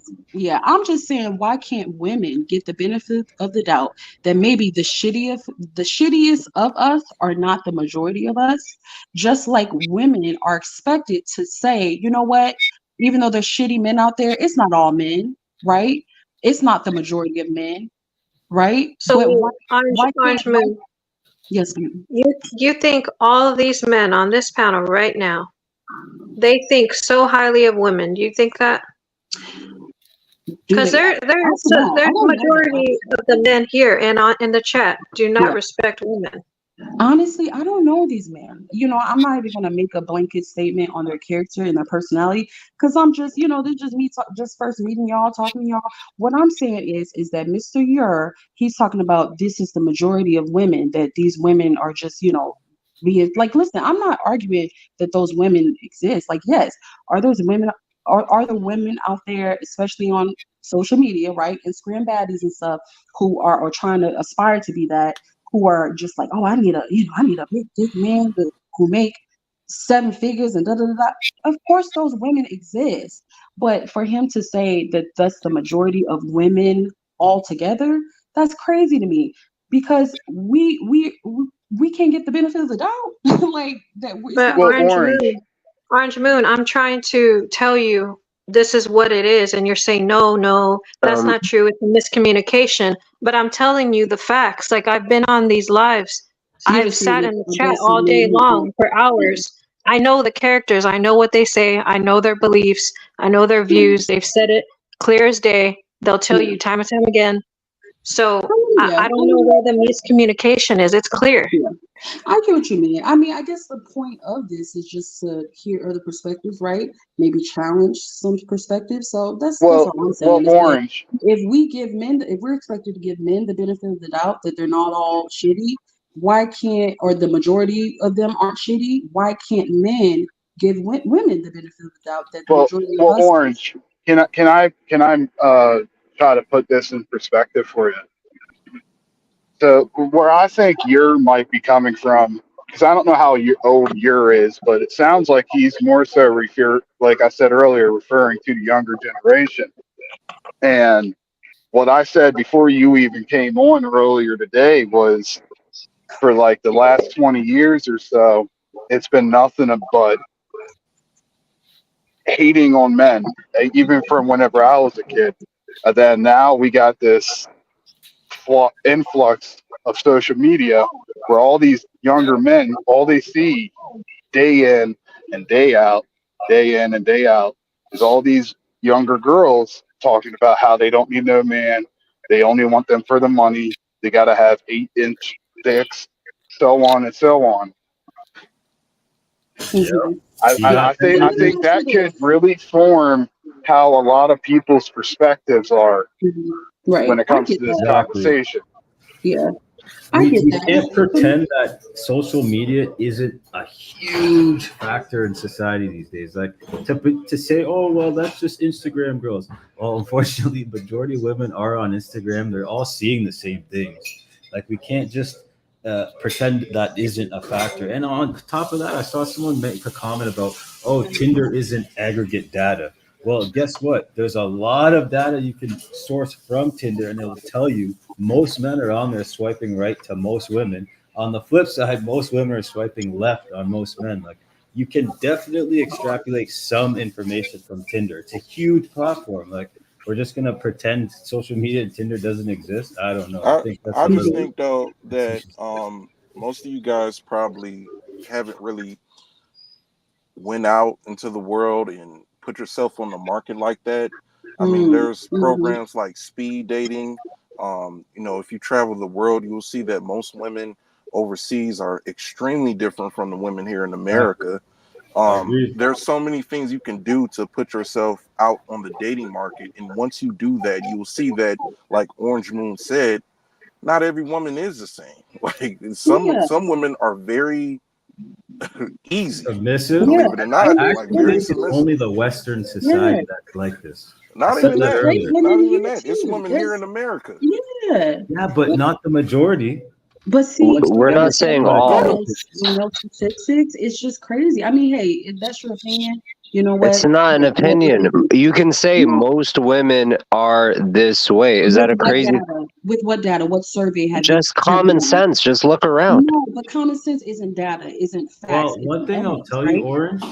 I'm just saying, why can't women get the benefit of the doubt that maybe the shittiest of us are not the majority of us, just like women are expected to say, you know what, even though there's shitty men out there, it's not all men, right? It's not the majority of men, right? So But wait, Orange why Moon, yes, ma'am. you think all of these men on this panel right now, they think so highly of women? Do you think that? Do Because they? I don't know. I there's don't know that, majority honestly. of the men here and on in the chat do not Yeah. respect women. Honestly, I don't know these men. I'm not even gonna make a blanket statement on their character and their personality because I'm just, this is just me just first meeting y'all, talking to y'all. What I'm saying is that Mr. Ure, he's talking about this is the majority of women, that these women are just, being like, listen, I'm not arguing that those women exist. Like, yes, are those women are the women out there, especially on social media, right? Instagram baddies and stuff, who are trying to aspire to be that, who are just like, oh, I need a big dick man who make 7 figures and da da da da. Of course, those women exist, but for him to say that that's the majority of women altogether, that's crazy to me because we can't get the benefit of the doubt. Like that, it's But not. Well, Orange, Orange Moon, I'm trying to tell you this is what it is, and you're saying no, no, that's Um, not true. It's a miscommunication. But I'm telling you the facts. Like I've been on these lives. So you're I've just saying sat that in the I chat guess all day men are. long for hours. I know the characters. I know what they say. I know their beliefs. I know their views. They've said it clear as day. They'll tell Yeah, you time and time again. So yeah. I don't know where the miscommunication is. It's clear. Yeah. I get what you mean. I mean, I guess the point of this is just to hear other perspectives, right? Maybe challenge some perspectives. So that's well, all I'm well, saying is that Orange. if we're expected to give men the benefit of the doubt that they're not all shitty, why can't, or the majority of them aren't shitty? Why can't men give women the benefit of the doubt that the majority of Well, us is? Orange. Can I try to put this in perspective for you? So where I think you might be coming from because I don't know how old Ur is, but it sounds like he's more so like I said earlier, referring to the younger generation. And what I said before you even came on earlier today was, for like the last 20 years or so, it's been nothing but hating on men, even from whenever I was a kid. And then now we got this influx of social media where all these younger men, all they see day in and day out, day in and day out, is all these younger girls talking about how they don't need no man. They only want them for the money. They got to have 8-inch dicks, so on and so on. Mhm. I think that could really form how a lot of people's perspectives are Mhm. Right. when it I comes get to this that. conversation. Yeah. I We, get we that. can't pretend that social media isn't a huge factor in society these days. Like to say, oh well, that's just Instagram girls. Well, unfortunately, majority of women are on Instagram. They're all seeing the same things. Like we can't just pretend that isn't a factor. And on top of that, I saw someone make a comment about, oh, Tinder isn't aggregate data. Well, guess what? There's a lot of data you can source from Tinder, and it will tell you most men are on there swiping right to most women. On the flip side, most women are swiping left on most men. Like you can definitely extrapolate some information from Tinder. It's a huge platform. Like we're just gonna pretend social media and Tinder doesn't exist. I don't know. I think that's I a just little. think though that most of you guys probably haven't really went out into the world and put yourself on the market like that. I mean, there's programs like speed dating. If you travel the world, you'll see that most women overseas are extremely different from the women here in America. There's so many things you can do to put yourself out on the dating market, and once you do that, you will see that, like Orange Moon said, not every woman is the same. Like some women are very easy, Submissive. believe it or not, I like actually very think it's submissive. only the Western society that's like this. Not I said even that that. earlier. Not even that. It's women here in America. Yeah. Yeah, but not the majority. But see, We're when not you saying talk all. about those statistics, it's just crazy. I mean, hey, if that's your opinion, you know what? It's not an opinion. You can say No. most women are this way. Is that a With what crazy? data? With what data? What survey have you Just common done? sense. Just look around. No, but common sense isn't data, isn't facts, Well, one isn't thing I'll evidence, tell you, right? Orange,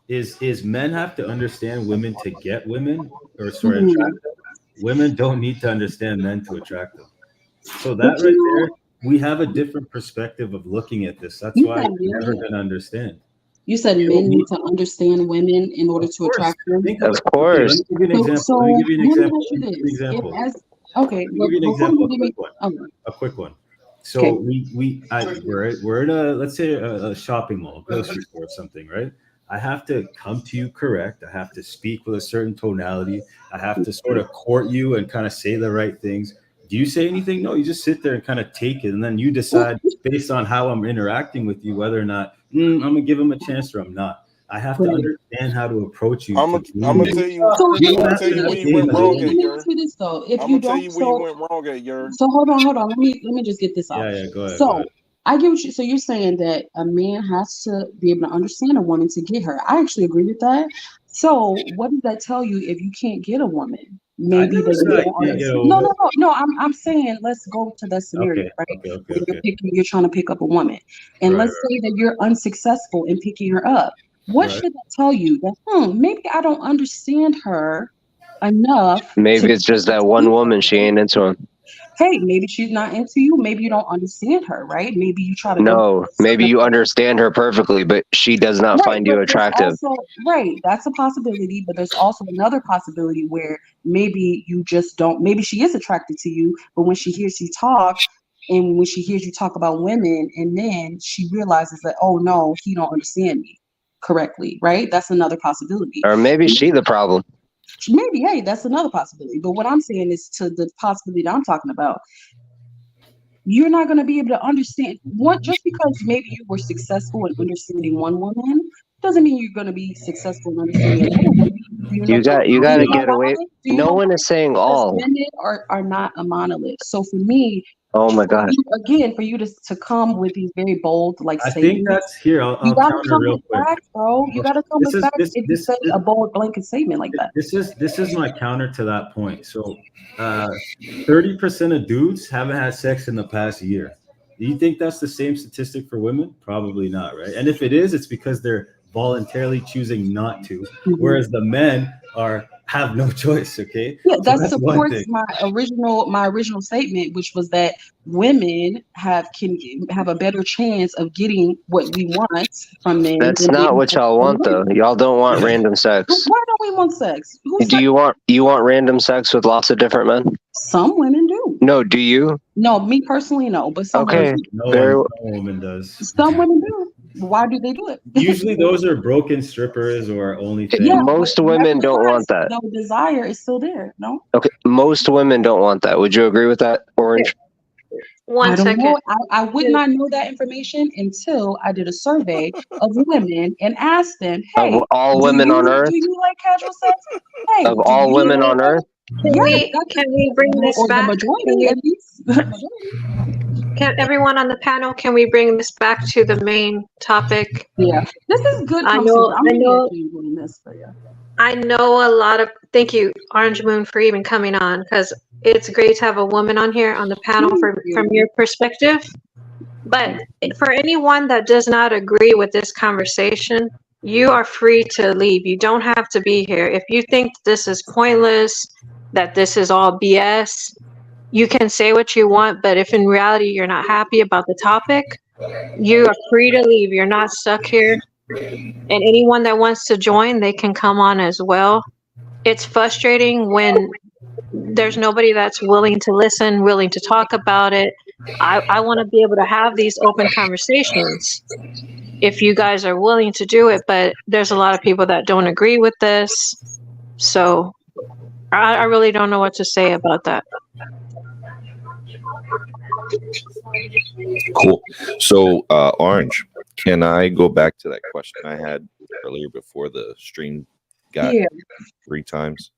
is men have to understand women to get women, or sorry, Mhm. attract them. Women don't need to understand men to attract them. So that But right you there, know, we have a different perspective of looking at this. That's you why said you're never men. gonna understand. You said You don't men need need, to understand women in order of to course. attract them. Think Of about okay, let course. me give you an So, example. so Let me give you an let me example. ask you Let me give you this: an if example. as okay, Let me but give you an before example, you a give me, quick one. okay, A quick one. okay, So we're in a, let's say a shopping mall, grocery store or something, right? I have to come to you correct. I have to speak with a certain tonality. I have to sort of court you and kind of say the right things. Do you say anything? No, you just sit there and kind of take it, and then you decide based on how I'm interacting with you whether or not I'm gonna give him a chance or I'm not. I have to right. understand how to approach you I'm to gonna I'm gonna communicate. tell you. So You I'm let don't me gonna have ask tell to you you know where the you this. game went of the Let me wrong let at, game. me ask Yer. you this though. If I'm you gonna tell don't, you where you went wrong at, Yer. hold on. Let me just get this out. Yeah, yeah, go ahead, go So ahead. I get what you. So you're saying that a man has to be able to understand a woman to get her. I actually agree with that. So what does that tell you if you can't get a woman? I Maybe never that said you I don't can't get understand. a No, woman. no, no, no. I'm saying let's go to that scenario, Okay, right? okay, okay, Where okay. you're trying to pick up a woman, and Right, let's say that you're unsuccessful in picking her up. What right. should that tell you? That maybe I don't understand her enough to Maybe be it's just able that to one get her, woman. She right? ain't into him. Hey, maybe she's not into you. Maybe you don't understand her, right? Maybe you try to go No, a maybe certain you approach. understand her perfectly, but she does not Right, find but you there's attractive. also right, that's a possibility, but there's also another possibility where maybe you just don't, maybe she is attracted to you, but when she hears you talk and when she hears you talk about women and men, she realizes that, oh no, he don't understand me correctly, right? That's another possibility. Or maybe she the problem. Maybe, hey, that's another possibility. But what I'm saying is to the possibility that I'm talking about, you're not going to be able to understand one just because maybe you were successful in understanding one woman doesn't mean you're going to be successful in understanding another woman. You got Do to you know get why? away. Do you No know one why? is saying Because all. women are not a monolith. So for me, Oh my God. Again, for you to come with these very bold like I think statements, that's here. you I'll gotta counter come real with quick. facts, bro. You gotta come This with is facts this if you this say a bold blanket statement like that. this is my counter to that point. So, 30% of dudes haven't had sex in the past year. Do you think that's the same statistic for women? Probably not, right? And if it is, it's because they're voluntarily choosing not to, whereas the men have no choice. Okay, Yeah, so that that's one supports thing. my original statement, which was that women can have a better chance of getting what we want from men. That's than not they what have y'all from want though. women. Y'all don't want random Why sex. don't we want sex? Who Do said you want random sex with lots of different men? some women do? No, do you? No, me personally, no, but some women Okay. do. No woman does. Some women do. Why do they do it? Usually, those are broken strippers or OnlyFans. Yeah, Most but women don't want nevertheless, that. the desire is still there. No, Okay. Most women don't want that. Would you agree with that, Orange? One I don't second. know. I would not know that information until I did a survey of women and asked them, Of "Hey, all do women on you earth? do you like casual sex? Hey, Of do all you women like on earth? yes, that's Can we bring this or the back? majority at least. The majority. Can everyone on the panel, can we bring this back to the main topic? Yeah, this is good I conversation. know, I'm I really know, actually enjoying this. But yeah. I know a lot of, thank you, Orange Moon, for even coming on, because it's great to have a woman on here on the panel Thank from you. your perspective. But for anyone that does not agree with this conversation, you are free to leave. You don't have to be here. If you think this is pointless, that this is all BS, you can say what you want, but if in reality you're not happy about the topic, you are free to leave. You're not stuck here. And anyone that wants to join, they can come on as well. It's frustrating when there's nobody that's willing to listen, willing to talk about it. I want to be able to have these open conversations if you guys are willing to do it, but there's a lot of people that don't agree with this. So I really don't know what to say about that. Cool. So, Orange, can I go back to that question I had earlier before the stream got Yeah. 3 times?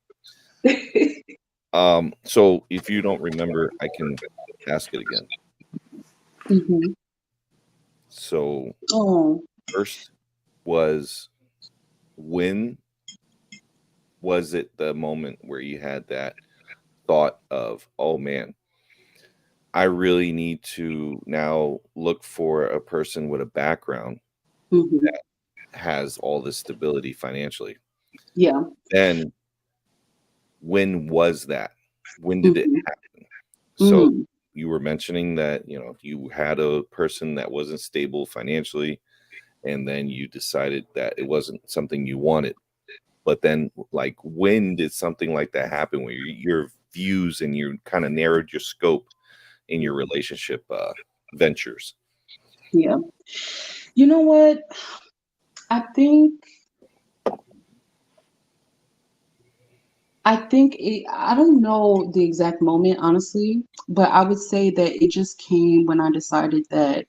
So if you don't remember, I can ask it again. Mhm. So Oh. first was, when was it the moment where you had that thought of, oh man, I really need to now look for a person with a background Mhm. that has all this stability financially? Yeah. Then when was that? When did it Mhm. happen? So Mm. you were mentioning that, you had a person that wasn't stable financially, and then you decided that it wasn't something you wanted. But then, like, when did something like that happen where your views and you kind of narrowed your scope in your relationship ventures? Yeah. You know what? I think I don't know the exact moment, honestly, but I would say that it just came when I decided that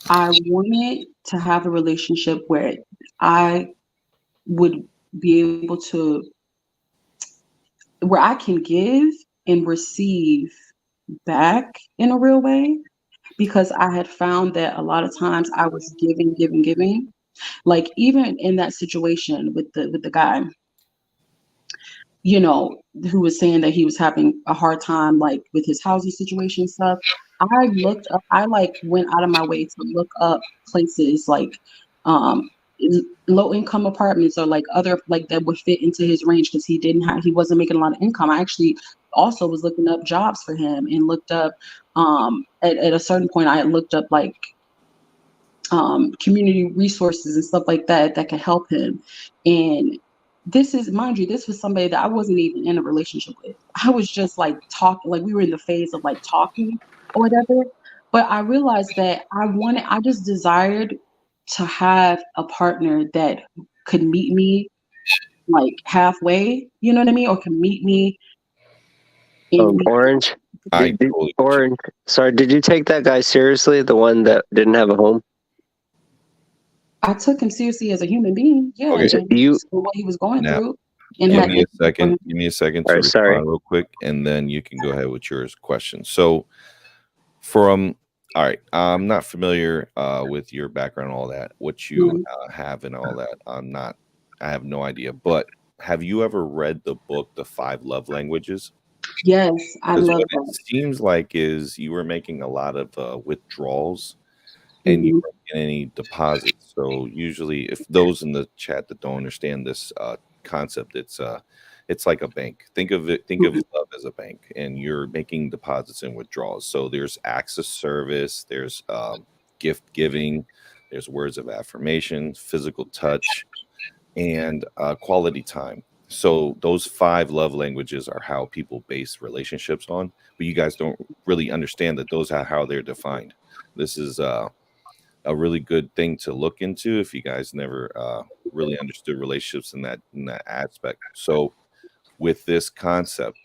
I wanted to have a relationship where I would be able to, where I can give and receive back in a real way, because I had found that a lot of times I was giving. Like even in that situation with the guy, who was saying that he was having a hard time like with his housing situation and stuff. I like went out of my way to look up places like um low income apartments or like other like that would fit into his range because he wasn't making a lot of income. I actually also was looking up jobs for him and looked up at a certain point I had looked up like community resources and stuff like that that could help him. And this is, mind you, this was somebody that I wasn't even in a relationship with. I was just like talking, like we were in the phase of like talking or whatever. But I realized that I just desired to have a partner that could meet me like halfway, you know what I mean? Or can meet me in Orange? I totally get you. Orange. Sorry, did you take that guy seriously? The one that didn't have a home? I took him seriously as a human being, yeah, Okay. and what he was going Now, through. And give had me a second. Give me a second to Sorry. respond real quick, and then you can go ahead with your question. So, From all right, I'm not familiar with your background and all that, what you Mhm. have and all that. I have no idea. But have you ever read the book, The Five Love Languages? Yes, I Because love what it that. seems like is you were making a lot of withdrawals and you Hmm. weren't getting any deposits. So usually, if those in the chat that don't understand this concept, it's like a bank. Think of love as a bank, and you're making deposits and withdrawals. So there's acts of service, there's gift giving, there's words of affirmation, physical touch, and quality time. So those five love languages are how people base relationships on, but you guys don't really understand that those are how they're defined. This is a really good thing to look into if you guys never really understood relationships in that aspect. So with this concept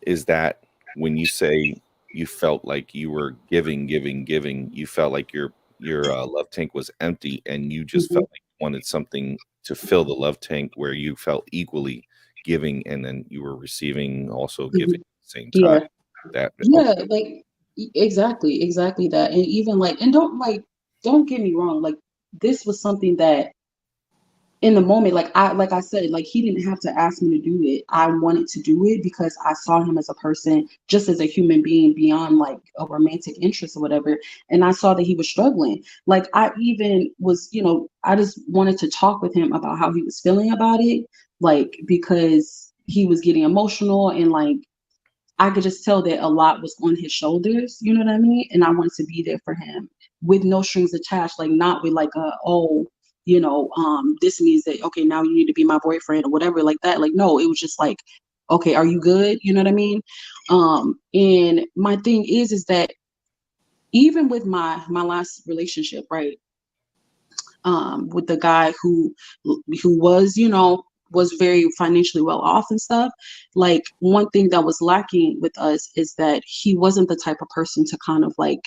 is that when you say you felt like you were giving, you felt like your love tank was empty, and you just Hmm. felt like you wanted something to fill the love tank where you felt equally giving, and then you were receiving, also Hmm. giving at the same time. Yeah, That yeah, okay, like exactly that. And even like, and don't get me wrong, like this was something that in the moment, like I said, like he didn't have to ask me to do it. I wanted to do it because I saw him as a person, just as a human being beyond like a romantic interest or whatever. And I saw that he was struggling. Like I even was, I just wanted to talk with him about how he was feeling about it, like because he was getting emotional and like I could just tell that a lot was on his shoulders, you know what I mean? And I wanted to be there for him with no strings attached, like not with like this means that okay, now you need to be my boyfriend or whatever like that. Like no, it was just like, okay, are you good? You know what I mean? And my thing is that even with my last relationship, right? With the guy who was, was very financially well off and stuff. Like one thing that was lacking with us is that he wasn't the type of person to kind of like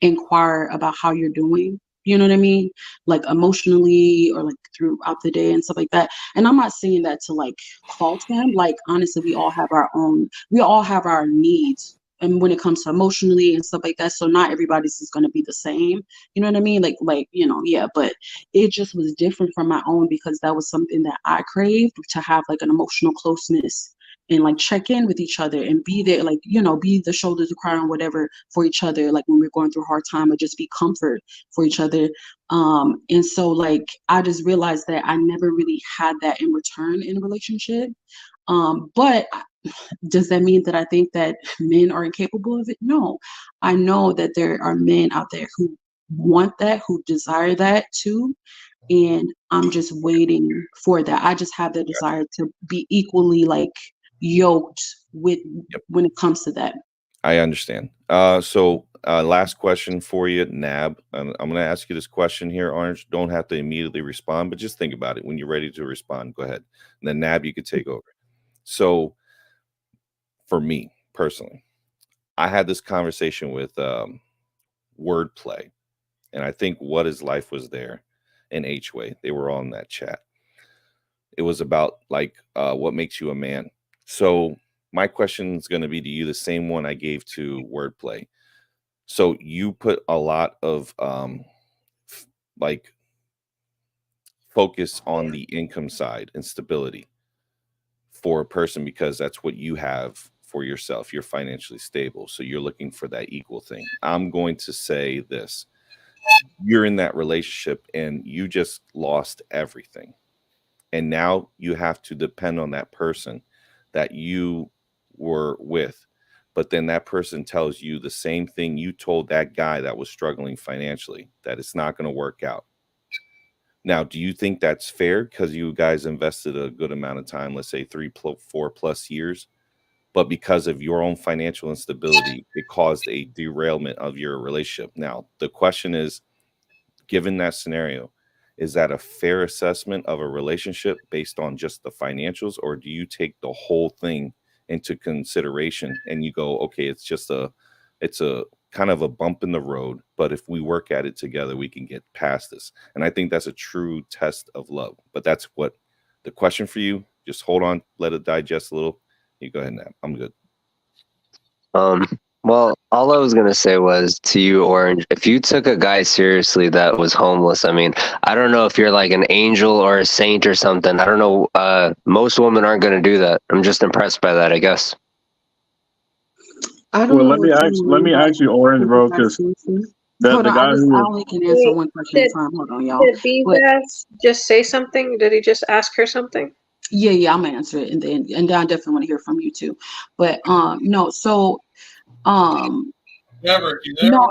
inquire about how you're doing. You know what I mean? Like emotionally or like throughout the day and stuff like that. And I'm not saying that to like fault him. Like honestly, we all have our needs. And when it comes to emotionally and stuff like that, so not everybody's is going to be the same. You know what I mean? Yeah, but it just was different from my own because that was something that I craved to have like an emotional closeness and like check in with each other and be there, like, be the shoulder to cry on whatever for each other, like when we're going through a hard time or just be comfort for each other. And so like I just realized that I never really had that in return in a relationship. But does that mean that I think that men are incapable of it? No. I know that there are men out there who want that, who desire that too. And I'm just waiting for that. I just have the gotcha. desire to be equally like yoked with Yep, when it comes to that. I understand. So last question for you, Nab. I'm going to ask you this question here, Orange. Don't have to immediately respond, but just think about it. When you're ready to respond, go ahead. And then Nab, you could take over. So for me personally, I had this conversation with Wordplay, and I think What Is Life was there, and H-Way. They were all in that chat. It was about like what makes you a man. So my question is going to be to you the same one I gave to Wordplay. So you put a lot of like focus on the income side and stability for a person because that's what you have for yourself. You're financially stable, so you're looking for that equal thing. I'm going to say this: you're in that relationship and you just lost everything, and now you have to depend on that person that you were with, but then that person tells you the same thing you told that guy that was struggling financially, that it's not going to work out. Now, do you think that's fair because you guys invested a good amount of time, let's say 4+ years, but because of your own financial instability it caused a derailment of your relationship? Now the question is, given that scenario, is that a fair assessment of a relationship based on just the financials, or do you take the whole thing into consideration and you go, okay, it's a kind of a bump in the road, but if we work at it together, we can get past this? And I think that's a true test of love. But that's what the question for you. Just hold on, let it digest a little. You go ahead now. I'm good. Well, all I was gonna say was to you, Orange, if you took a guy seriously that was homeless, I mean, I don't know if you're like an angel or a saint or something. I don't know. Most women aren't gonna do that. I'm just impressed by that, I guess. I don't Well, know what you let mean me by ask you, Orange, take a bro, guy because seriously. the Hold the on, guy I who only can answer Wait, one question at did a time. Hold on, y'all. did But Bevas just say something? Did he just ask her something? yeah, I'm gonna answer it, and I definitely want to hear from you too. But no, so um, no,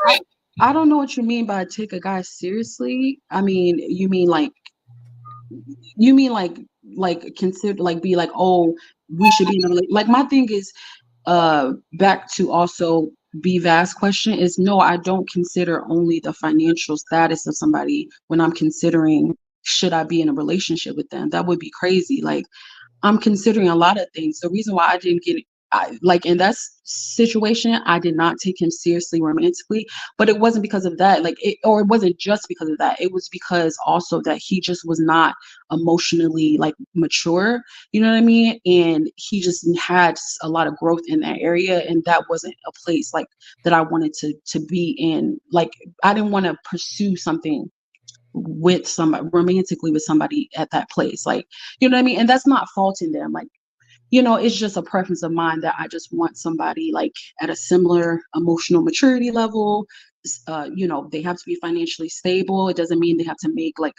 I don't know what you mean by take a guy seriously. I mean, you mean like consider like be like, oh, we should be in a like my thing is back to also be vast question is no, I don't consider only the financial status of somebody when I'm considering should I be in a relationship with them. That would be crazy. Like I'm considering a lot of things. The reason why I didn't get like in that situation, I did not take him seriously romantically, but it wasn't because of that. Like it, or it wasn't just because of that. It was because also that he just was not emotionally like mature. You know what I mean? And he just had a lot of growth in that area, and that wasn't a place like that I wanted to be in. Like I didn't want to pursue something with somebody romantically with somebody at that place, like you know what I mean. And that's not faulting them, like you know, it's just a preference of mine that I just want somebody like at a similar emotional maturity level. You know, they have to be financially stable. It doesn't mean they have to make like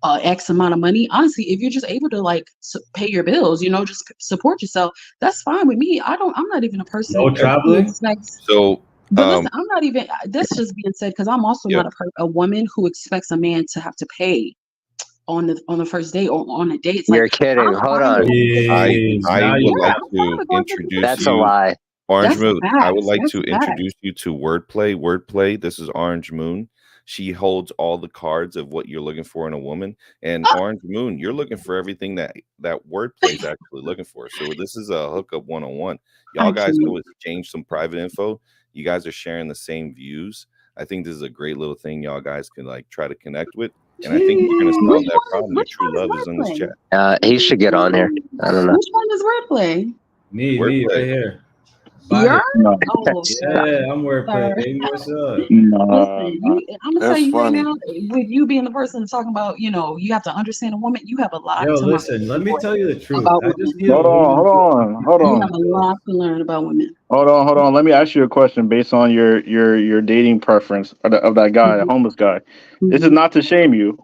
X amount of money. Honestly, if you're just able to like pay your bills, you know, just support yourself, that's fine with me. I'm not even a person No who traveling. expects. So, But listen, I'm not even. This just being said because I'm also yeah. not a woman who expects a man to have to pay on the first date or on a date. It's like You're kidding. I'm Hold fine with on. Jeez, I now would you yeah, like have. I'm fine to with going through the introduce That's a you, lie. Orange That's Moon. I would facts. like That's to facts. introduce you to Wordplay. Wordplay. This is Orange Moon. She holds all the cards of what you're looking for in a woman. And Oh, Orange Moon, you're looking for everything that Wordplay is actually looking for. So this is a hookup 101. I Y'all guys can't. go exchange some private info. You guys are sharing the same views. I think this is a great little thing y'all guys can like try to connect with. And I think you're gonna solve that problem. Your Which true one is love is in this wordplay? chat. He should get on here. I don't know. Which one is wordplay? Me right Wordplay. here. You're Body. no, oh Yeah, I'm sir. wordplay, baby. What's up? no, Listen, I'm gonna tell That's you right funny. now, with you being the person talking about, you know, you have to understand a woman, you have a lot Yo, to learn listen, let me tell you the truth. about I just women. need a hold on, woman hold to on, hold You pay have on, a the bills. lot to learn about women. hold on. Let me ask you a question based on your dating preference of that guy, the Mhm, homeless guy. This is mhm. not to shame you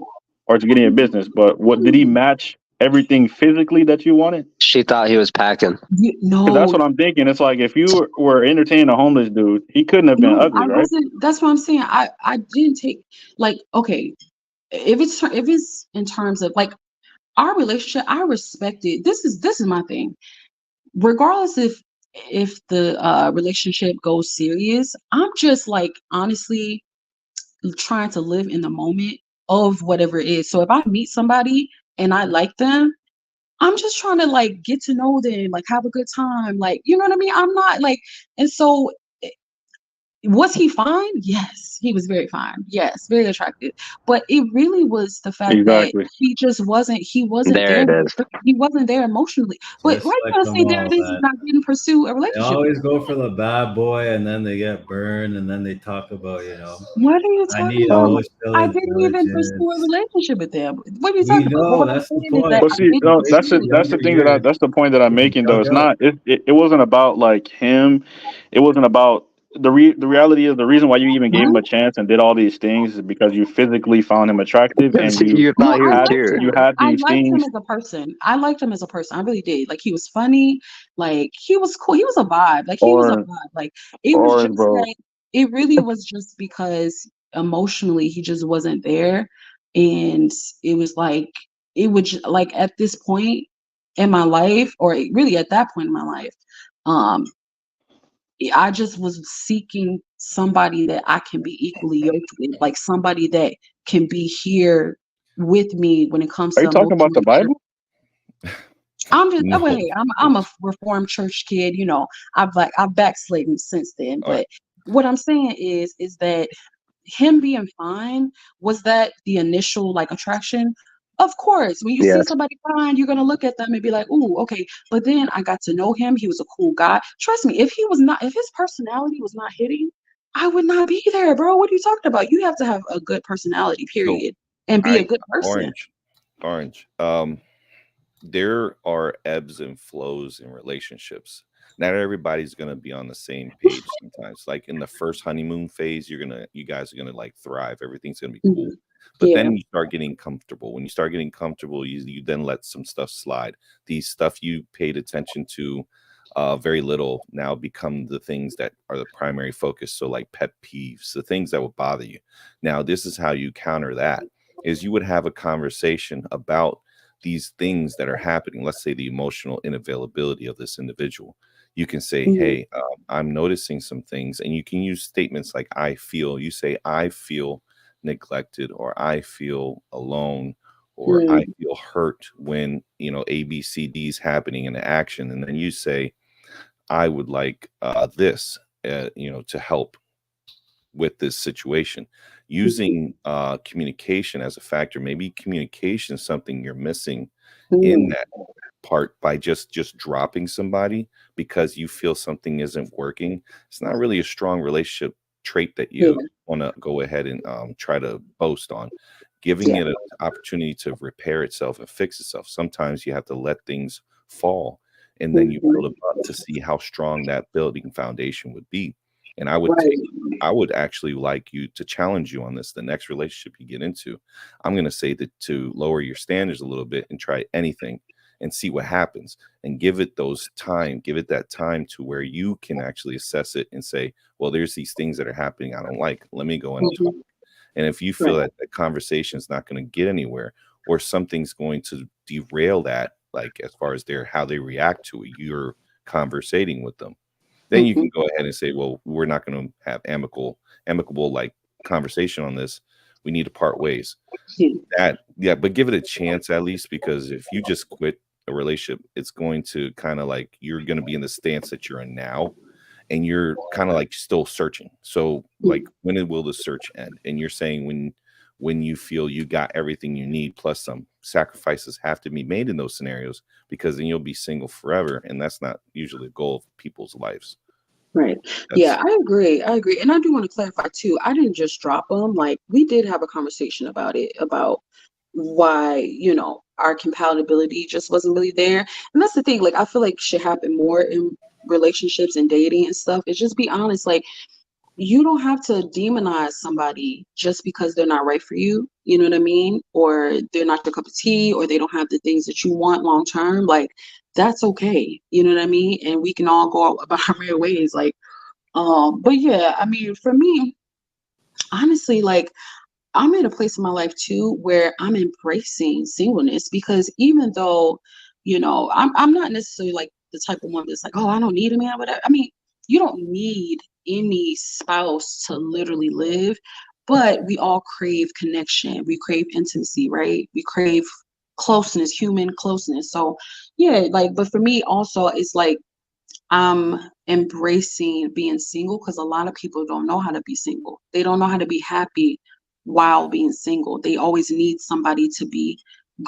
or to get in your business, but what did he match everything physically that you wanted? She thought he was packing. Because that's No, what I'm thinking. It's like if you were entertaining a homeless dude, he couldn't have been no, I ugly, right? wasn't. That's what I'm saying. I didn't take like okay, if it's in terms of like our relationship, I respect it. This is my thing. Regardless if the relationship goes serious, I'm just like honestly trying to live in the moment of whatever it is. So if I meet somebody and I like them, I'm just trying to like get to know them, like have a good time, like you know what I mean? I'm not like, and so was he fine? Yes, he was very fine. Yes, very attractive. But it really was the fact that Exactly. he wasn't There there. it is. He wasn't there emotionally. But why Just you like gonna them say there all, it is? He's man. not didn't pursue a They relationship with always you. go for the bad boy and then they get burned and then they talk about, What are you I talking need about? emotional I didn't even pursue a intelligence. relationship with them. What are you We talking about? But know what I'm that's the saying is that point. Well, I see, didn't no, Wait that's till it. pursue That's the younger thing that years that's the point that I'm to making, though. dug It's out. not. It wasn't about like him. It wasn't about the reality is the reason why you even gave him it. a chance and did all these things is because you physically found him attractive and You No, thought he was I liked cute. him. I these liked him things. as a person. I liked him as a person. I really did. Like he was funny. Like he was cool. He was a vibe. Like he was a Orange, vibe. Like it was orange, just bro. that it really was just because emotionally he just wasn't there. And it was like it would like at this point in my life, or really at that point in my life, um, I just was seeking somebody that I can be equally yoked with, like somebody that can be here with me when it comes Are to you talking about emotional the maturity. Bible? I'm just oh No. wait, I'm a reformed church kid, you know. I've backslidden since then. All right. But what I'm saying is that him being fine, was that the initial like attraction? Of course, when you Yeah. see somebody fine, you're gonna look at them and be like, "Ooh, okay." But then I got to know him. He was a cool guy. Trust me, if his personality was not hitting, I would not be there, bro. What are you talking about? You have to have a good personality, So, period, and all be a right, good person. orange. There are ebbs and flows in relationships. Not everybody's gonna be on the same page sometimes. Like in the first honeymoon phase, you guys are gonna like thrive. Everything's gonna be cool. Mhm. But Yeah. then you start getting comfortable. When you start getting comfortable, you then let some stuff slide. These stuff you paid attention to very little now become the things that are the primary focus. So like pet peeves, the things that will bother you. Now, this is how you counter that is you would have a conversation about these things that are happening. Let's say the emotional inavailability of this individual. You can say, Mhm. hey, I'm noticing some things, and you can use statements like I feel. You say I feel neglected, or I feel alone, or I Mm. feel hurt when A, B, C, D is happening in action. And then you say, I would like this to help with this situation, using communication as a factor. Maybe communication is something you're missing in Mm. that part by just dropping somebody because you feel something isn't working. It's not really a strong relationship trait that Yeah. you want to go ahead and try to boast on. Giving Yeah. it an opportunity to repair itself and fix itself. Sometimes you have to let things fall, and then you Mhm. build them up to see how strong that building foundation would be. And Right. I would actually like you to challenge you on this. The next relationship you get into, I'm going to say that to lower your standards a little bit and try anything and see what happens, and give it that time to where you can actually assess it and say, well, there's these things that are happening I don't like. Let me go and talk. Mhm. And if you feel Right. that the conversation is not going to get anywhere, or something's going to derail that, like as far as how they react to it, you're conversating with them, then you Mhm. can go ahead and say, well, we're not going to have amicable like conversation on this. We need to part ways. Yeah. But give it a chance at least, because if you just quit a relationship, it's going to kind of like you're going to be in the stance that you're in now, and you're kind of like still searching. So like, when will the search end? And you're saying when you feel you got everything you need, plus some sacrifices have to be made in those scenarios, because then you'll be single forever, and that's not usually the goal of people's lives. Right. That's Yeah, I agree. I agree. And I do want to clarify too. I didn't just drop them. Like we did have a conversation about it, about why, our compatibility just wasn't really there. And that's the thing, like I feel like should happen more in relationships and dating and stuff. Is just be honest. Like you don't have to demonize somebody just because they're not right for you. You know what I mean? Or they're not your cup of tea, or they don't have the things that you want long term. Like that's okay. You know what I mean? And we can all go about our merry ways. Like, but yeah, I mean, for me, honestly, like I'm in a place in my life too where I'm embracing singleness, because even though, I'm not necessarily like the type of woman that's like, oh, I don't need a man, whatever. I mean, you don't need any spouse to literally live, but we all crave connection. We crave intimacy, right? We crave closeness, human closeness. So yeah, like, but for me also, it's like I'm embracing being single, because a lot of people don't know how to be single. They don't know how to be happy while being single. They always need somebody to be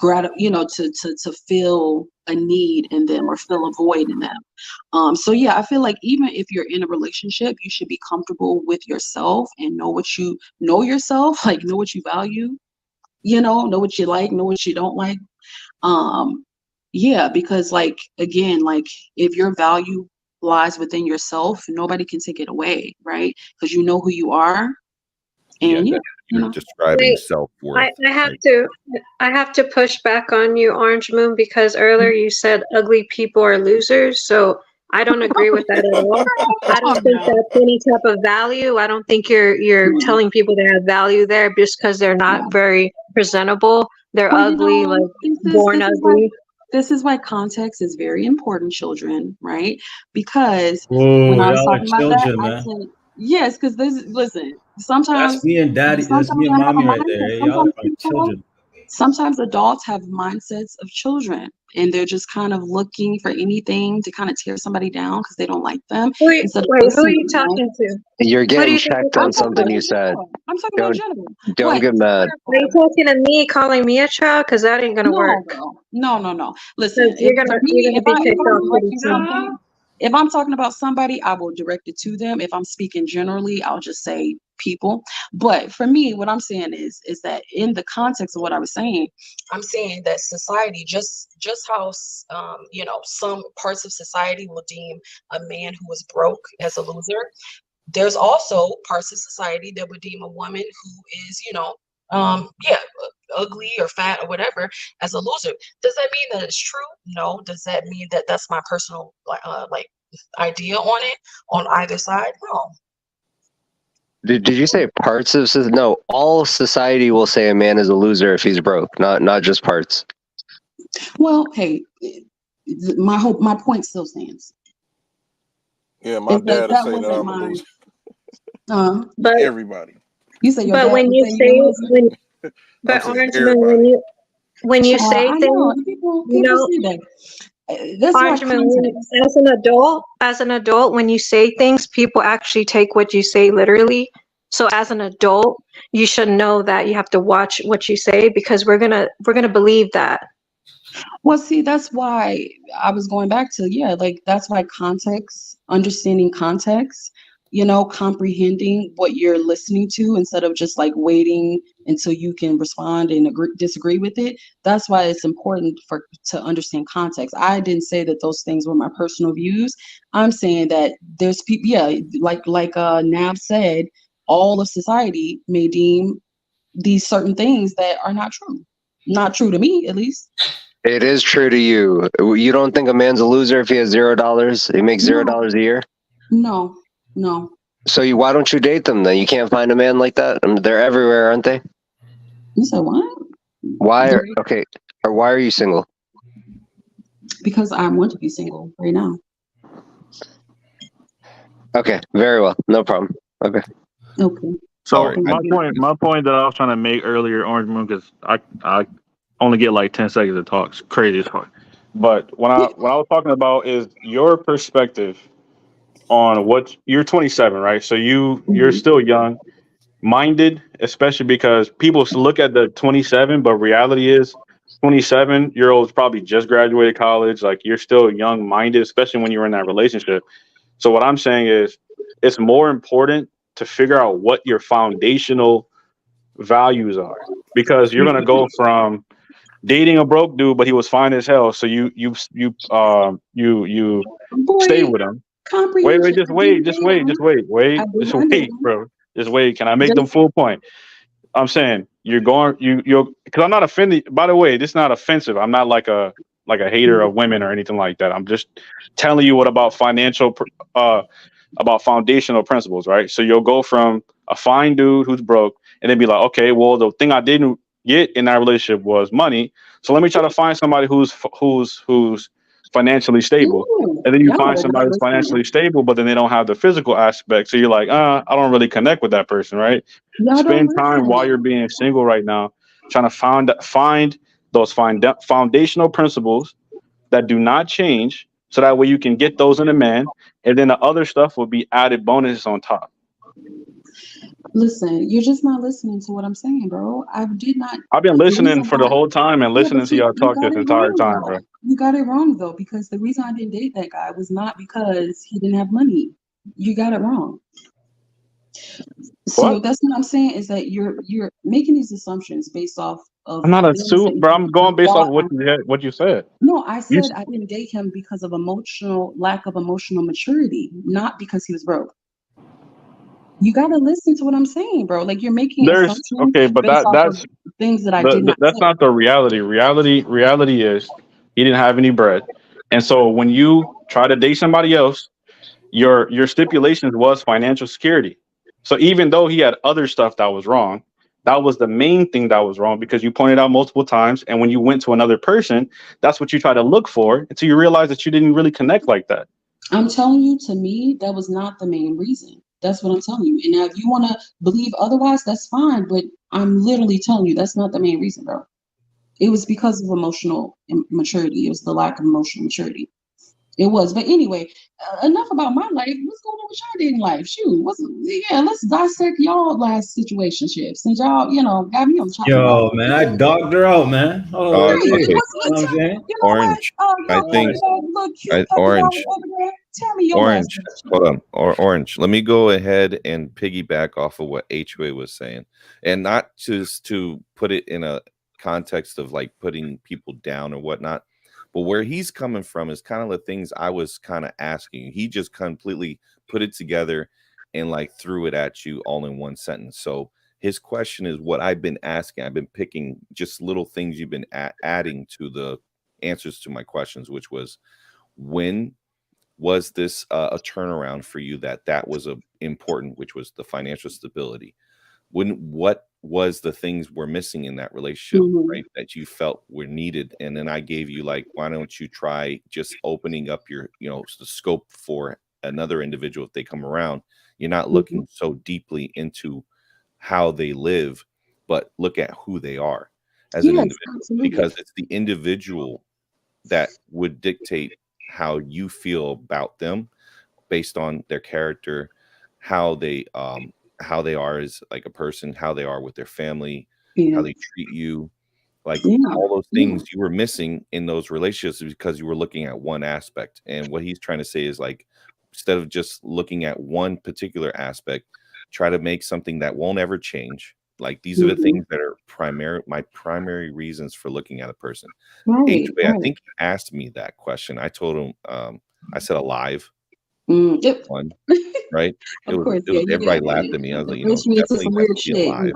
to fill a need in them or fill a void in them. So yeah, I feel like even if you're in a relationship, you should be comfortable with yourself and know what you know yourself, like know what you value, know what you like, know what you don't like. um yeah, because like again, like if your value lies within yourself, nobody can take it away, right? Because you know who you are. yeah, And yeah, that you you're know. describing Wait, self-worth, I have right? to push back on you, Orange Moon, because earlier you said ugly people are losers. So I don't agree with that at all. I don't think No. that's any type of value. I don't think you're telling people they have value there just because they're not very presentable. They're Well, ugly, like this is born this is why ugly. context is very important, children, right? Because when Whoa, I was y'all are talking about that, children, I man. said yes, because this listen, That's sometimes me and daddy. That's sometimes me you and have a mommy right mindset, there. Y'all sometimes are people children. Sometimes adults have mindsets of children and they're just kind of looking for anything to kind of tear somebody down because they don't like them instead of Wait, who are listening, you right? talking to? You're Who do getting you think you're checked on I'm talking talking about something to? you in said. general. I'm talking about Don't general. don't But get mad. Are you talking to me, calling me a child? Because that ain't gonna no, work. girl. No. Listen, Because you're for you're me, gonna be if kicked I'm off pretty directing soon. something, if I'm talking about somebody, I will direct it to them. If I'm speaking generally, I'll just say people. But for me, what I'm saying is that in the context of what I was saying, I'm saying that society, just how some parts of society will deem a man who is broke as a loser. There's also parts of society that would deem a woman who is, ugly or fat or whatever as a loser. Does that mean that it's true? No. Does that mean that that's my personal like idea on it on either side? No. Did you say parts of no? All society will say a man is a loser if he's broke, not just parts. Well, hey, my point still stands. Yeah, my If dad would that say that wasn't I'm a my, loser. But Everybody. you say your but dad when would you say you a say loser. I'm but saying Orange Moon, everybody. when you Child, say I know things, people you know, say that. That's why Orange Moon, context. as an adult, when you say things, people actually take what you say literally. So as an adult, you should know that you have to watch what you say because we're gonna believe that. Well, see, that's why I was going back to, yeah, like that's why context, understanding context, comprehending what you're listening to instead of just like waiting until you can respond and disagree with it. That's why it's important to understand context. I didn't say that those things were my personal views. I'm saying that there's people, yeah, like Nav said, all of society may deem these certain things that are not true. Not true to me, at least. It is true to you. You don't think a man's a loser if he has $0? He makes No, $0 a year. no. So why don't you date them then? You can't find a man like that. I mean, they're everywhere, aren't they? You said what? Okay? Or why are you single? Because I want to be single right now. Okay, very well, no problem. Okay. Okay. So All right, my point that I was trying to make earlier, Orange Moon, because I only get like 10 seconds to talk. It's crazy as fuck. But what I was talking about is your perspective on what you're 27, right? So you're Mhm. still young minded, especially because people look at the 27, but reality is 27-year-olds probably just graduated college. Like you're still young minded, especially when you're in that relationship. So what I'm saying is it's more important to figure out what your foundational values are because you're going to go from dating a broke dude, but he was fine as hell. So you stay Boy, with him. Wait, comprehension. I didn't date him. I did not date him. bro. Just wait. Can I make the Just full point? I'm saying you're because I'm not offended. By the way, this is not offensive. I'm not like a hater of women or anything like that. I'm just telling you what about foundational principles, right? So you'll go from a fine dude who's broke and then be like, okay, well, the thing I didn't get in that relationship was money. So let me try to find somebody who's financially stable. ooh, And then you y'all find over somebody here who's financially listening. stable, but then they don't have the physical aspect. So you're like, I don't really connect with that person, right? Y'all don't Spend time while you're listen. being single right now, trying to find those foundational principles that do not change, so that way you can get those in a man, and then the other stuff will be added bonuses on top. Listen, you're just not listening to what I'm saying, bro. I did not. I've been The listening reason for the why, whole time and yeah, listening but to you y'all you talk got this it entire wrong time, bro. though. You got it wrong though, because the reason I didn't date that guy was not because he didn't have money. You got it wrong. So What? that's what I'm saying is that you're making these assumptions based off of I'm not a things suit, that bro. I'm going you based off thought. what you said. No, I You said I didn't date him because of lack of emotional maturity, not because he was broke. You gotta listen to what I'm saying, bro. Like you're making there's assumptions okay, but based off of that's things that I did not that's say. not the reality. Reality is he didn't have any bread, and so when you try to date somebody else, your stipulations was financial security. So even though he had other stuff that was wrong, that was the main thing that was wrong because you pointed out multiple times. And when you went to another person, that's what you try to look for until you realize that you didn't really connect like that. I'm telling you, to me, that was not the main reason. That's what I'm telling you. And now if you wanna believe otherwise, that's fine. But I'm literally telling you that's not the main reason, bro. It was because of emotional maturity. It was the lack of emotional maturity. It was. But anyway, enough about my life. What's going on with your dating life? Shoot, let's dissect y'all last situationship. Since y'all, got me on the chopping block. Yo, man, I dogged her out, man. Oh, Right. yeah. Okay, You know what I'm saying? You know what? Orange. I think Little cute puppy dog Orange. over there. Tell me your last Orange. question. Hold on. Or Orange. Let me go ahead and piggyback off of what HWA was saying, and not just to put it in a context of like putting people down or whatnot, but where he's coming from is kind of the things I was kind of asking. He just completely put it together and like threw it at you all in one sentence. So his question is what I've been asking. I've been picking just little things you've been adding to the answers to my questions, which was, when was this a turnaround for you that was important, which was the financial stability? What was the things were missing in that relationship, right, that you felt were needed? And then I gave you like, why don't you try just opening up your, the scope for another individual if they come around. You're not looking so deeply into how they live, but look at who they are as an individual, absolutely. because it's the individual that would dictate how you feel about them based on their character, how they are as like a person, how they are with their family, how they treat you, like all those things you were missing in those relationships because you were looking at one aspect. And what he's trying to say is like, instead of just looking at one particular aspect, try to make something that won't ever change. Like these are the things that are my primary reasons for looking at a person. Right, I think he asked me that question. I told him, I said alive. Yep. One, right? Of course, yeah, you Everybody did. laughed at me. I was like, Push me into definitely some has weird to be shit. alive.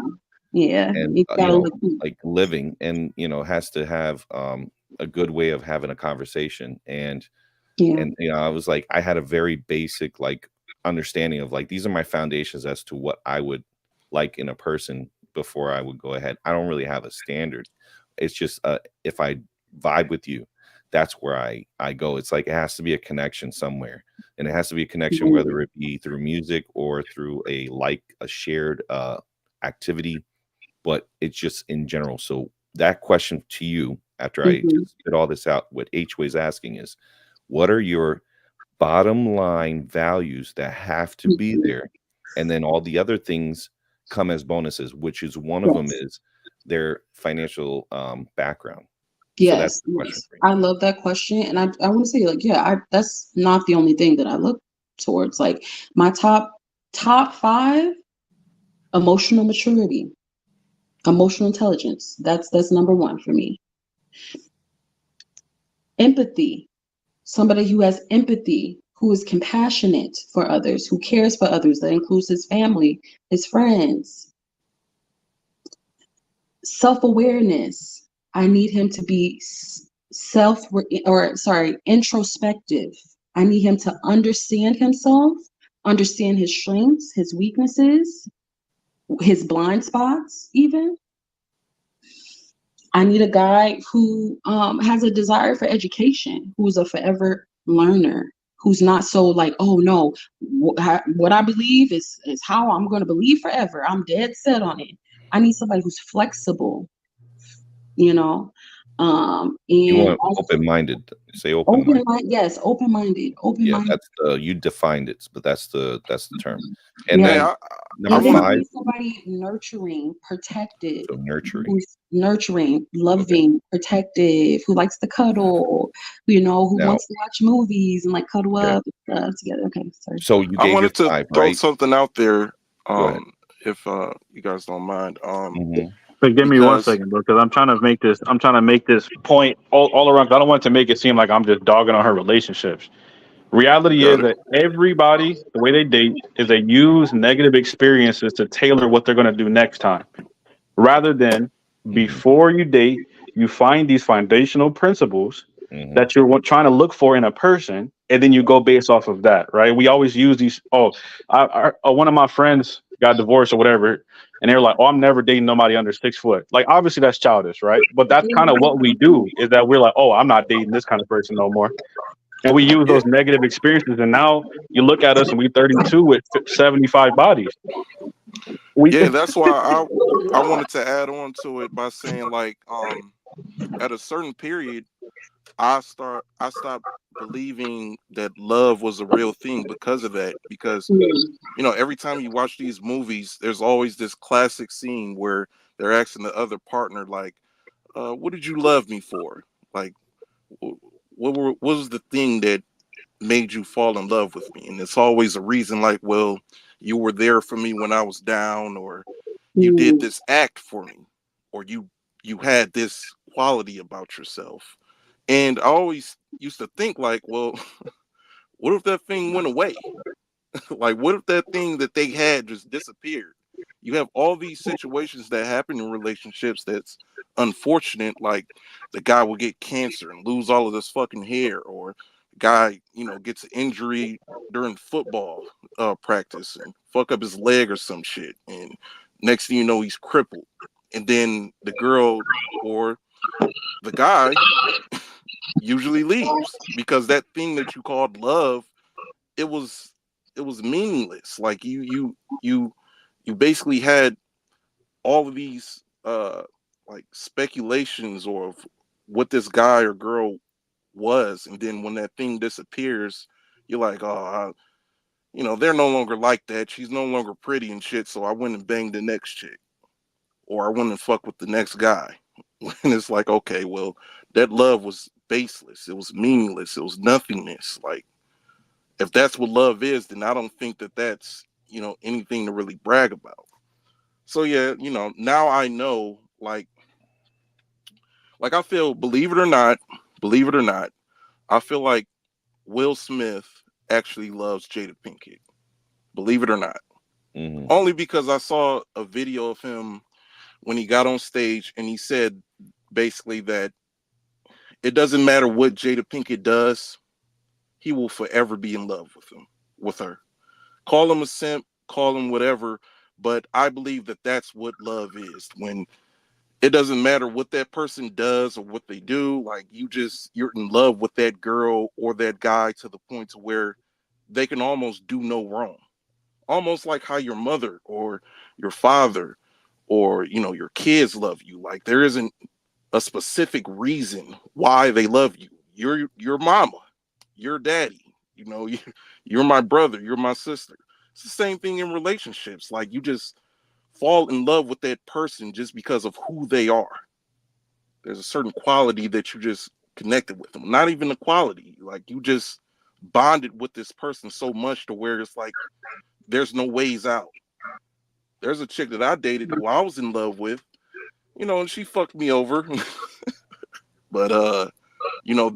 Yeah, And you gotta look. like living, and has to have a good way of having a conversation. And I was like, I had a very basic like understanding of like, these are my foundations as to what I would like in a person before I would go ahead. I don't really have a standard. It's just if I vibe with you, that's where I go. It's like it has to be a connection somewhere, and it has to be a connection whether it be through music or through a shared activity, but it's just in general. So that question to you, after I just spit all this out, what HWA is asking is, what are your bottom line values that have to be there? And then all the other things come as bonuses, which is one of them is their financial background. So that's the question for you. I love that question. And I want to say, like, that's not the only thing that I look towards. Like my top 5, emotional maturity, emotional intelligence. That's number 1 for me. Empathy, somebody who has empathy, who is compassionate for others, who cares for others. That includes his family, his friends. Self-awareness. I need him to be introspective. I need him to understand himself, understand his strengths, his weaknesses, his blind spots, even. I need a guy who has a desire for education, who's a forever learner, who's not so like, oh no, what I believe is how I'm going to believe forever. I'm dead set on it. I need somebody who's flexible, and You want open-minded. Say open-minded. Yes, open-minded. Yeah, that's you defined it, but that's the term. And then number 5, somebody nurturing, protective. so nurturing. Who's nurturing, loving, protective, who likes to cuddle, who wants to watch movies and like cuddle up and stuff together. Okay, sorry. So you gave I wanted to 5, throw right? something out there, if you guys don't mind. But give me 1 second, bro, because I'm trying to make this point all around. 'Cause I don't want to make it seem like I'm just dogging on her relationships. Reality is that everybody, the way they date, is they use negative experiences to tailor what they're going to do next time. Rather than before you date, you find these foundational principles that you're trying to look for in a person, and then you go based off of that, right? We always use these. One of my friends got divorced or whatever, and they're like, "Oh, I'm never dating nobody under 6 foot." Like, obviously that's childish, right? But that's kind of what we do. Is that we're like, "Oh, I'm not dating this kind of person no more." And we use those negative experiences, and now you look at us, and we 32 with 75 bodies. That's why I wanted to add on to it by saying like at a certain period, I stopped believing that love was a real thing because of that. Because every time you watch these movies, there's always this classic scene where they're asking the other partner, like, "What did you love me for? Like, what was the thing that made you fall in love with me?" And it's always a reason, like, "Well, you were there for me when I was down," or "You did this act for me," or you had this quality about yourself. And I always used to think, like, well, what if that thing went away? Like, what if that thing that they had just disappeared? You have all these situations that happen in relationships that's unfortunate, like the guy will get cancer and lose all of this fucking hair, or the guy, gets an injury during football practice and fuck up his leg or some shit, and next thing you know, he's crippled. And then the girl or the guy usually leaves because that thing that you called love, it was it was meaningless. Like you basically had all of these like speculations or of what this guy or girl was, and then when that thing disappears, you're like, oh, they're no longer like that. She's no longer pretty and shit, so I went and banged the next chick, or I went and fuck with the next guy. And it's like, okay, well, that love was baseless. It was meaningless. It was nothingness. Like, if that's what love is, then I don't think that that's, anything to really brag about. So yeah, now I know, like I feel, believe it or not, I feel like Will Smith actually loves Jada Pinkett. Believe it or not. Mm-hmm. Only because I saw a video of him when he got on stage and he said basically that it doesn't matter what Jada Pinkett does, he will forever be in love with her. Call him a simp, call him whatever, but I believe that that's what love is. When it doesn't matter what that person does or what they do, like you're in love with that girl or that guy to the point to where they can almost do no wrong. Almost like how your mother or your father or your kids love you. Like, there isn't a specific reason why they love you. You're your mama, your daddy, you're my brother, you're my sister. It's the same thing in relationships. Like, you just fall in love with that person just because of who they are. There's a certain quality that you just connected with them. Not even the quality. Like, you just bonded with this person so much to where it's like there's no ways out. There's a chick that I dated who I was in love with, and she fucked me over. But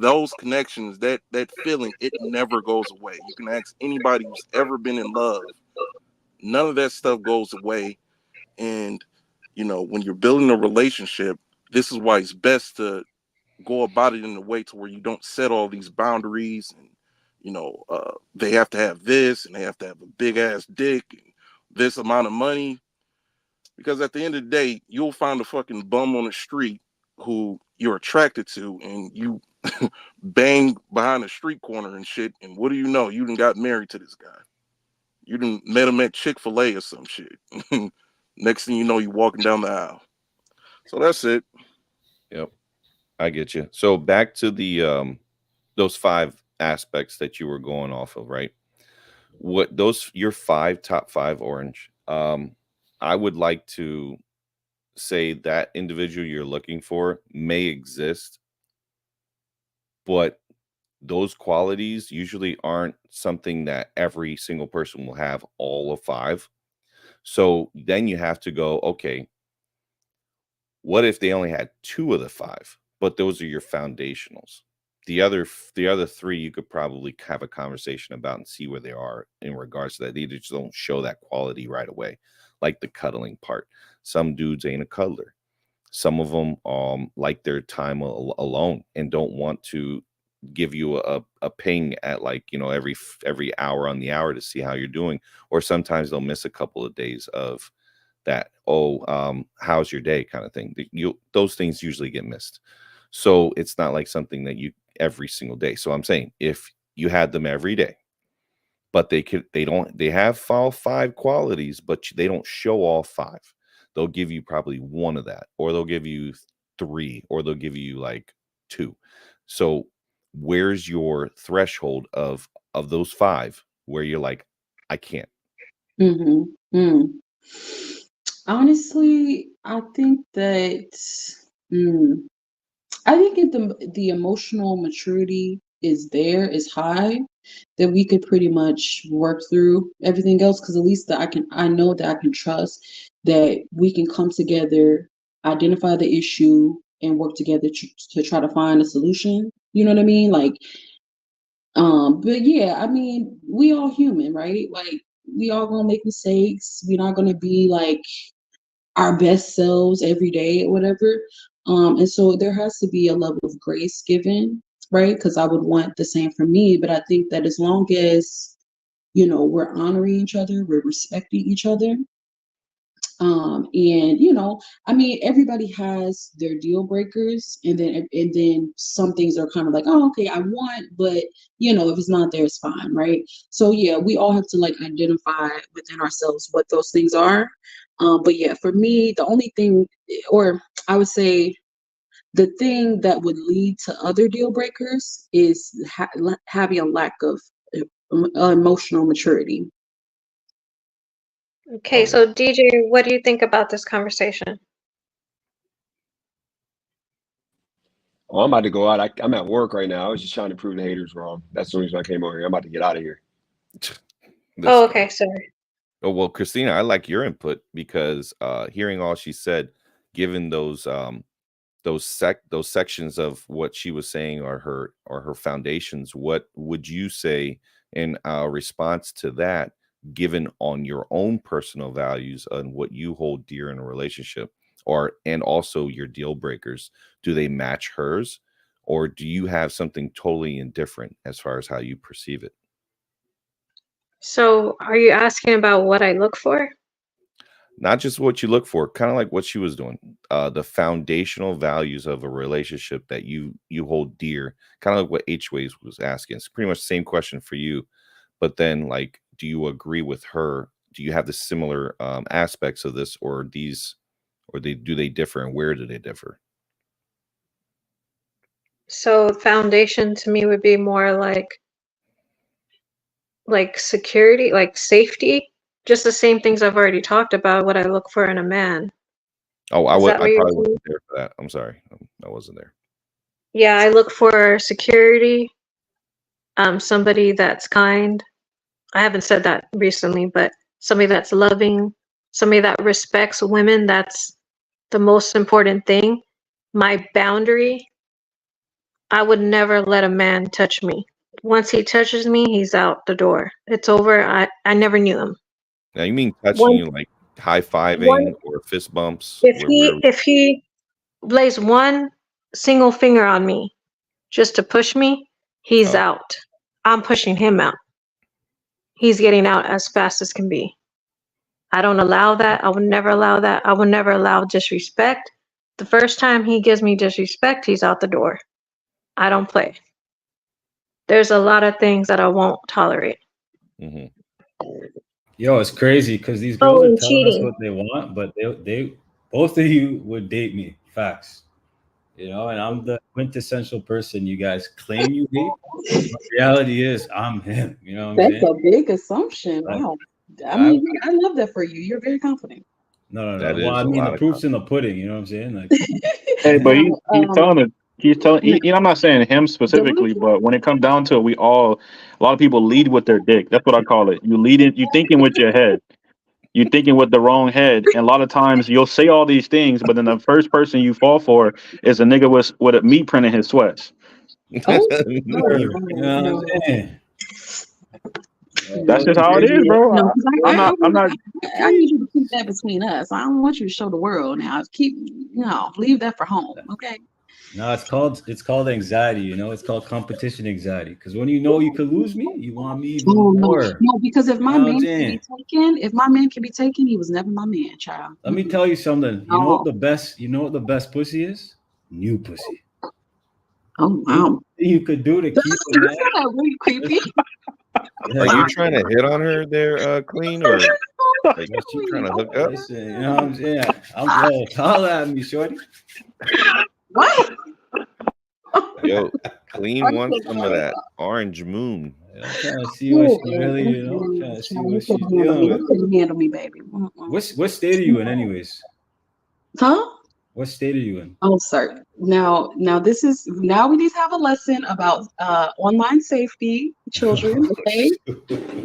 those connections, that feeling, it never goes away. You can ask anybody who's ever been in love. None of that stuff goes away. And when you're building a relationship, this is why it's best to go about it in a way to where you don't set all these boundaries and they have to have this and they have to have a big ass dick and this amount of money. Because at the end of the day, you'll find a fucking bum on the street who you're attracted to, and you bang behind a street corner and shit. And what do you know? You done got married to this guy. You done met him at Chick-fil-A or some shit. Next thing you know, you're walking down the aisle. So that's it. Yep, I get you. So back to the those 5 aspects that you were going off of, right? What those your top 5 orange. I would like to say that individual you're looking for may exist, but those qualities usually aren't something that every single person will have all of 5. So then you have to go, okay, what if they only had 2 of the 5, but those are your foundationals? The other 3 you could probably have a conversation about and see where they are in regards to that. They just don't show that quality right away, like the cuddling part. Some dudes ain't a cuddler. Some of them like their time alone and don't want to give you a ping at, like, every hour on the hour to see how you're doing. Or sometimes they'll miss a couple of days of that, how's your day kind of thing. Those things usually get missed. So it's not like something that you every single day. So I'm saying, if you had them every day, but they have all 5 qualities, but they don't show all 5. They'll give you probably 1 of that, or they'll give you 3, or they'll give you like 2. So where's your threshold of those 5 where you're like, I can't? Honestly, I think that I think if the emotional maturity is high, that we could pretty much work through everything else, because at least I know that I can trust that we can come together, identify the issue, and work together to try to find a solution. You know what I mean? Like, but yeah, I mean, we all human, right? Like, we all gonna make mistakes. We're not gonna be like our best selves every day or whatever. And so there has to be a level of grace given, right? Because I would want the same for me. But I think that as long as, we're honoring each other, we're respecting each other. And I mean, everybody has their deal breakers, and then some things are kind of like, oh, okay, I want, but if it's not there, it's fine, right? So yeah, we all have to like identify within ourselves what those things are. But yeah, for me, the only thing, or I would say, the thing that would lead to other deal breakers is having a lack of emotional maturity. Okay, so DJ, what do you think about this conversation? Oh, I'm about to go out. I'm at work right now. I was just trying to prove the haters wrong. That's the reason I came over here. I'm about to get out of here. Oh, okay, sorry. Oh, well, Christina, I like your input, because hearing all she said, given those sections of what she was saying are her foundations, what would you say in response to that, given on your own personal values and what you hold dear in a relationship, and also your deal breakers? Do they match hers, or do you have something totally indifferent as far as how you perceive it? So are you asking about what I look for? Not just what you look for, kind of like what she was doing, the foundational values of a relationship that you hold dear, kind of like what H-Ways was asking. It's pretty much the same question for you, but then, like, do you agree with her? Do you have the similar aspects of this, or do they differ, and where do they differ? So foundation to me would be more like security, like safety, just the same things I've already talked about, what I look for in a man. Oh, Is that what I you're probably saying? wasn't there for that. I'm sorry. I wasn't there. Yeah, I look for security, somebody that's kind. I haven't said that recently, but somebody that's loving, somebody that respects women. That's the most important thing. My boundary, I would never let a man touch me. Once he touches me, he's out the door. It's over. I never knew him. Now, you mean touching One, you like high-fiving one, or fist bumps? if he lays one single finger on me just to push me, he's Oh, out. I'm pushing him out. He's getting out as fast as can be. I don't allow that. I would never allow that. I would never allow disrespect. The first time he gives me disrespect, he's out the door. I don't play. There's a lot of things that I won't tolerate. mm-hmm. Yo, it's crazy because these Oh, girls are and telling us cheating. what they want, but they both of you would date me. Facts. And I'm the quintessential person you guys claim you hate. But reality is I'm him. You know what I'm That's saying? a big assumption. Like, Wow. I I mean, I love that for you. You're very confident. no. That Well, I is a mean, the lot of proof's in the pudding. You know what I'm saying? Like, Hey, but Now, he's telling. now, I'm not saying him the one specifically, thing, but when it comes down to it, a lot of people lead with their dick. That's what I call it. You thinking with your head. You thinking with the wrong head, and a lot of times you'll say all these things, but then the first person you fall for is a nigga with a meat print in his sweats. oh, you know what I'm no. saying? That's No, just how it is, Crazy. bro. no, because I'm not. I'm not. I need you to keep that between us. I don't want you to show the world now. Leave that for home, okay? No, it's called anxiety. It's called competition anxiety. Because when you know you could lose me, you want me even Oh no, more. no, because You know what I'm saying? if my man can be taken, he was never my man, child. Let me tell you something. You know what Oh, the best pussy is? New pussy. oh Anything wow. you could do to keep a You man. feel that really creepy. Are Yeah, you trying to hit on her there, Clean, or like is she trying to hook up? listen, you know what I'm saying? Holla at me, shorty. What? Yo, Clean wants some of that orange moon. I'm trying to see what she really, trying to see what she's dealing with. You couldn't handle me, baby. What state are you in, anyways? Huh? What state are you in? Oh, sir. Now we need to have a lesson about online safety, children. Okay,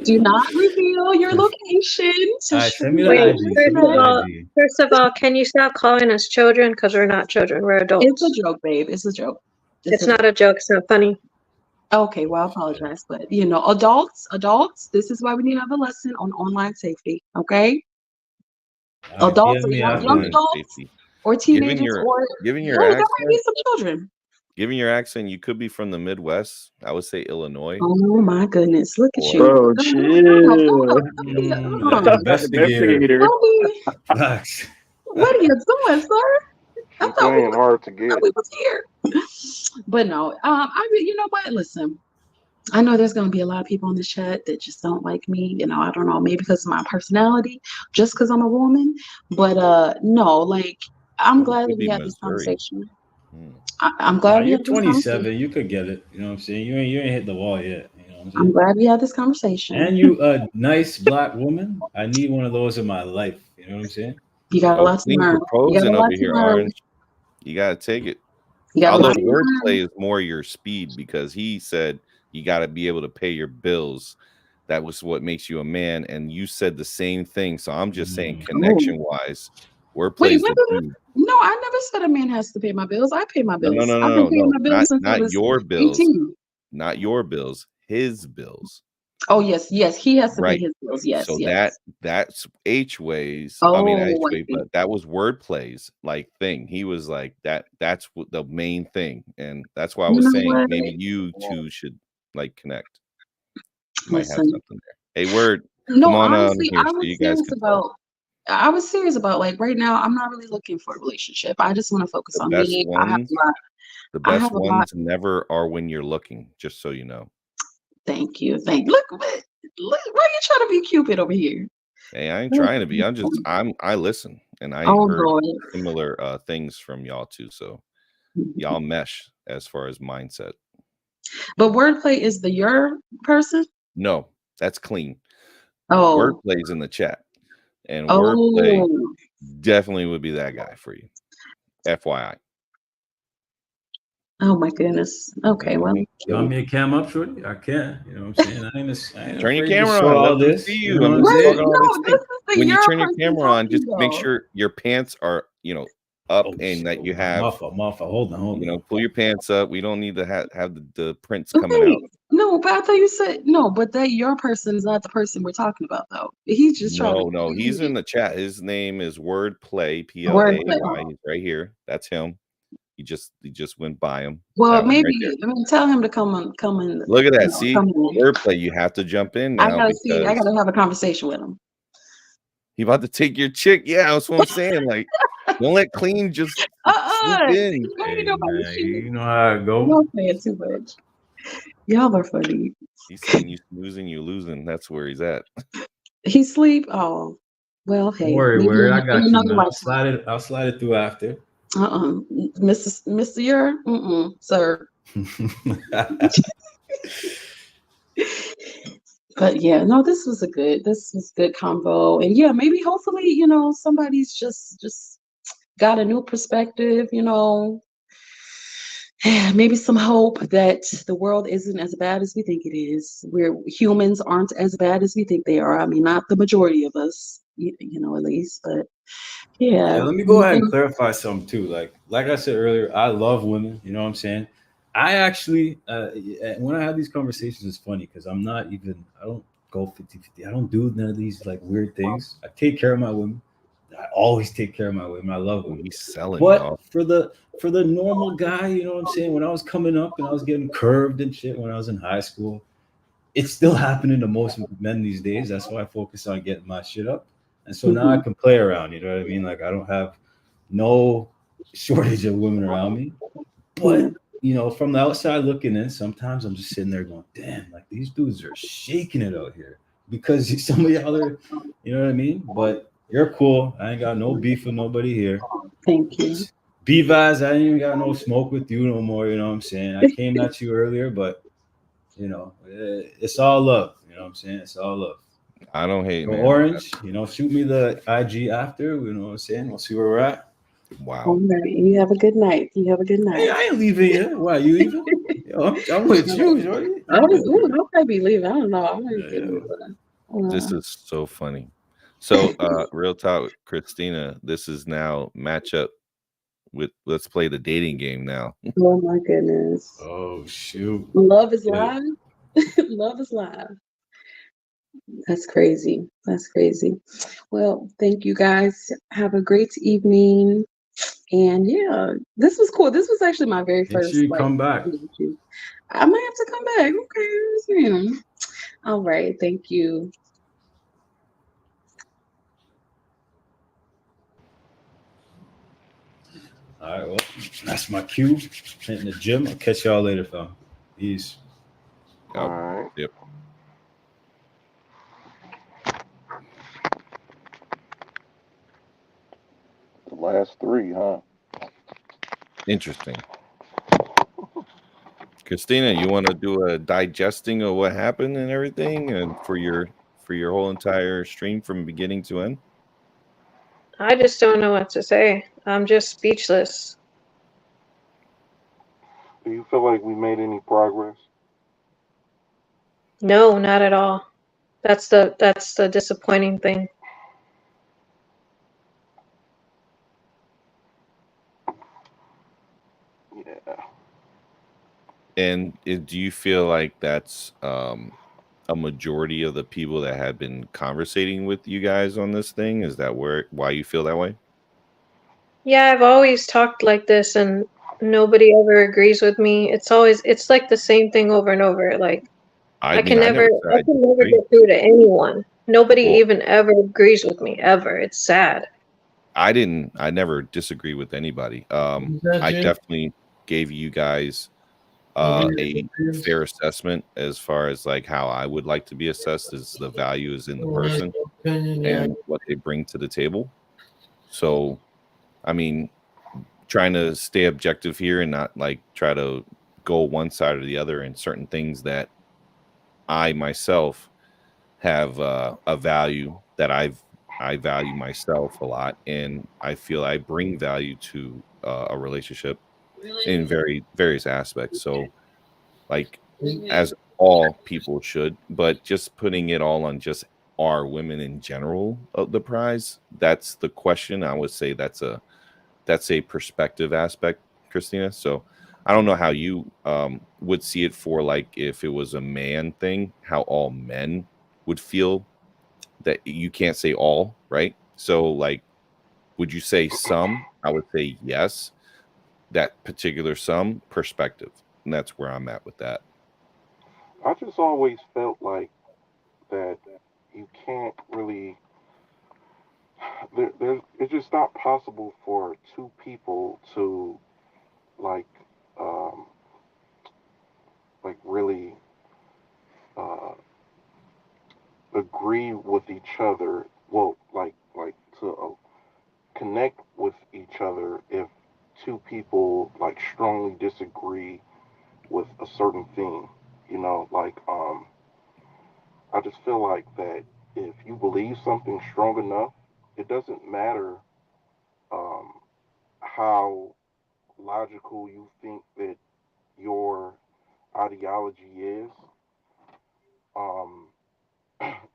do not reveal your location to All right, send me the Wait, IG. Send me the IG. first of all, can you stop calling us children? Because we're not children. We're adults. It's a joke, babe. It's a joke. It's not a joke. It's not funny. Okay, well, I apologize, but adults, this is why we need to have a lesson on online safety. Okay, All right, adults, DM me young after. Online adults, safety. or teenagers, Given your there might be accent, some children. given your accent, you could be from the Midwest. I would say Illinois. Oh my goodness, look at Or- you! Bro, chill. Investigator. Facts. What are you doing, sir? I You're thought we playing hard to get. was here. But no, you know what? Listen, I know there's going to be a lot of people in the chat that just don't like me. You know, I don't know, maybe because of my personality, just because I'm a woman. But no, like, I'm glad that we had this conversation. I'm glad we You're had this 27. conversation. You could get it. You know what I'm saying? You ain't hit the wall yet. You know what I'm saying? I'm glad we had this conversation. And you a nice black woman. I need one of those in my life. You know what I'm saying? You got a lot to learn. Proposing over here, Orange. You gotta take it. Although wordplay is more your speed, because he said you got to be able to pay your bills. That was what makes you a man, and you said the same thing. So I'm just saying, connection wise, wordplay is the key. No, I never said a man has to pay my bills. I pay my bills. No, I've been paying my bills since I was your bills. 18. Not your bills, his bills. Oh yes, he has to pay his bills. Yes, so yes. that's H ways. Oh, I mean H way, but that was wordplays like thing. He was like that. That's what the main thing, and that's why I was saying maybe you two should like connect. Might have something there. Hey, Word. No, come on honestly, here so you guys can talk. I was serious about, like, right now. I'm not really looking for a relationship. I just want to focus on me. The best ones never are when you're looking. Just so you know. Thank you. Look, why are you trying to be Cupid over here? Hey, I ain't trying to be. I listen, and I heard similar things from y'all too. So y'all mesh as far as mindset. But wordplay is your person? No, that's clean. Oh, wordplay's in the chat, and wordplay definitely would be that guy for you. FYI. Oh my goodness. Okay, well, you want me to cam up, shorty? I can. You know what I'm saying? I ain't turn your afraid camera to show on. all this. See you. You know what I'm saying? When you turn your camera on, just make sure your pants are, up and that you have. Hold on. Pull your pants up. We don't need to have the prints coming out. No, but I thought you said no. But that your person is not the person we're talking about, though. He's just trying. No, he's in the chat. His name is Wordplay. PLAY. He's right here. That's him. He just went by him. Well, maybe tell him to come in. Look at that. See, Wordplay. You have to jump in now. I gotta have a conversation with him. He about to take your chick. Yeah, that's what I'm saying. Like, don't let clean just slip in. You know how I go. Don't say it too much. Y'all are funny. He's saying you snoozing, you losing. That's where he's at. He sleep. Oh, well, hey. Don't worry, I got you. I'll slide it through after. Mr. Sir. But yeah, no, this was good combo, and yeah, maybe hopefully somebody's just got a new perspective, maybe some hope that the world isn't as bad as we think it is. Humans aren't as bad as we think they are. I mean, not the majority of us, at least, but yeah. Let me go ahead and clarify something too. Like I said earlier, I love women. You know what I'm saying? I actually, when I have these conversations, it's funny because I don't go 50-50. I don't do none of these like weird things. I take care of my women. I always take care of my women. I love women. He's selling. But for the normal guy, you know what I'm saying? When I was coming up and I was getting curved and shit when I was in high school, it's still happening to most men these days. That's why I focus on getting my shit up. And so now I can play around. You know what I mean? Like I don't have no shortage of women around me. But from the outside looking in, sometimes I'm just sitting there going, damn, like these dudes are shaking it out here because some of y'all are, you know what I mean? But you're cool. I ain't got no beef with nobody here. Thank you. B-Vaz, I ain't even got no smoke with you no more. You know what I'm saying? I came at you earlier, but it's all love. You know what I'm saying? It's all love. I don't hate, So man. Orange, shoot me the IG after. You know what I'm saying? We'll see where we're at. Wow. All right. You have a good night. You have a good night. Hey, I ain't leaving yet. Why you leaving? I'm with you, Jordy. I'll probably be leaving. I don't know. I'm gonna get This is so funny. So, real talk, Christina. This is now matchup with. Let's play the dating game now. Oh my goodness. Oh shoot. Love is live. Love is live. That's crazy. That's crazy. Well, thank you guys. Have a great evening. And yeah, this was cool. This was actually my very Make first. sure you come back. I might have to come back. Okay. All right. Thank you. All right. Well, that's my cue. Hitting the gym. I'll catch y'all later, fam. Peace. All right. Yep. The last three, huh? Interesting. Christina, you want to do a digesting of what happened and everything, and for your whole entire stream from beginning to end? I just don't know what to say. I'm just speechless. Do you feel like we made any progress? No, not at all. That's the disappointing thing. Yeah. And do you feel like that's a majority of the people that have been conversating with you guys on this thing? Is that why you feel that way? Yeah, I've always talked like this and nobody ever agrees with me. It's like the same thing over and over. Like I can never get through to anyone. Nobody even ever agrees with me ever. It's sad. I never disagree with anybody. I definitely gave you guys a fair assessment as far as like how I would like to be assessed, is the value is in the person and what they bring to the table. So, I mean, trying to stay objective here and not like try to go one side or the other in certain things that I myself have a value that I value myself a lot, and I feel I bring value to a relationship in various aspects. So, like, as all people should, but just putting it all on just are women in general of the prize, that's the question. I would say that's a perspective aspect, Christina. So I don't know how you would see it for like if it was a man thing, how all men would feel. That you can't say all, right? So like, would you say some? I would say yes. That particular some perspective, and that's where I'm at with that. I just always felt like that you can't really. It's just not possible for two people to like, um, like really uh, agree with each other. Well, like to connect with each other if two people like strongly disagree with a certain thing. I just feel like that if you believe something strong enough, it doesn't matter um, how logical you think that your ideology is. Um,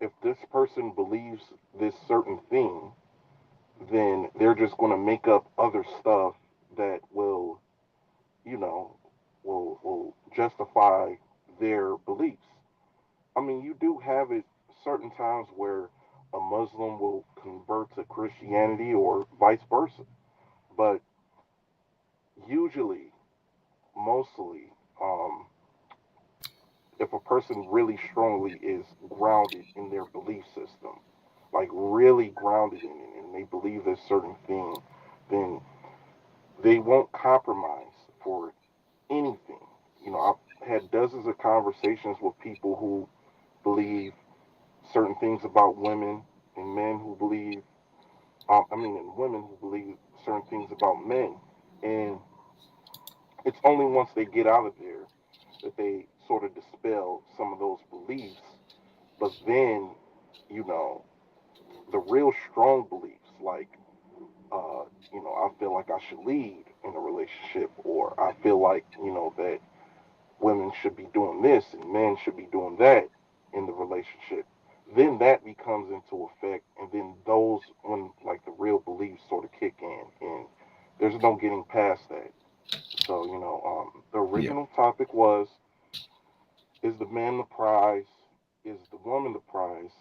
if this person believes this certain thing, then they're just going to make up other stuff that will, you know, will justify their beliefs. I mean, you do have it certain times where a Muslim will convert to Christianity or vice versa, but usually, mostly, if a person really strongly is grounded in their belief system, like really grounded in it, and they believe this certain thing, then they won't compromise for anything. I've had dozens of conversations with people who believe certain things about women, and men who believe, and women who believe certain things about men. And it's only once they get out of there that they sort of dispel some of those beliefs. But then, you know, the real strong beliefs, like, I feel like I should lead in a relationship, or I feel like, that women should be doing this and men should be doing that in the relationship. Then that becomes into effect, and then those, when like the real beliefs sort of kick in, and there's no getting past that. So, the Yeah. original topic was, is the man the prize? Is the woman the prize?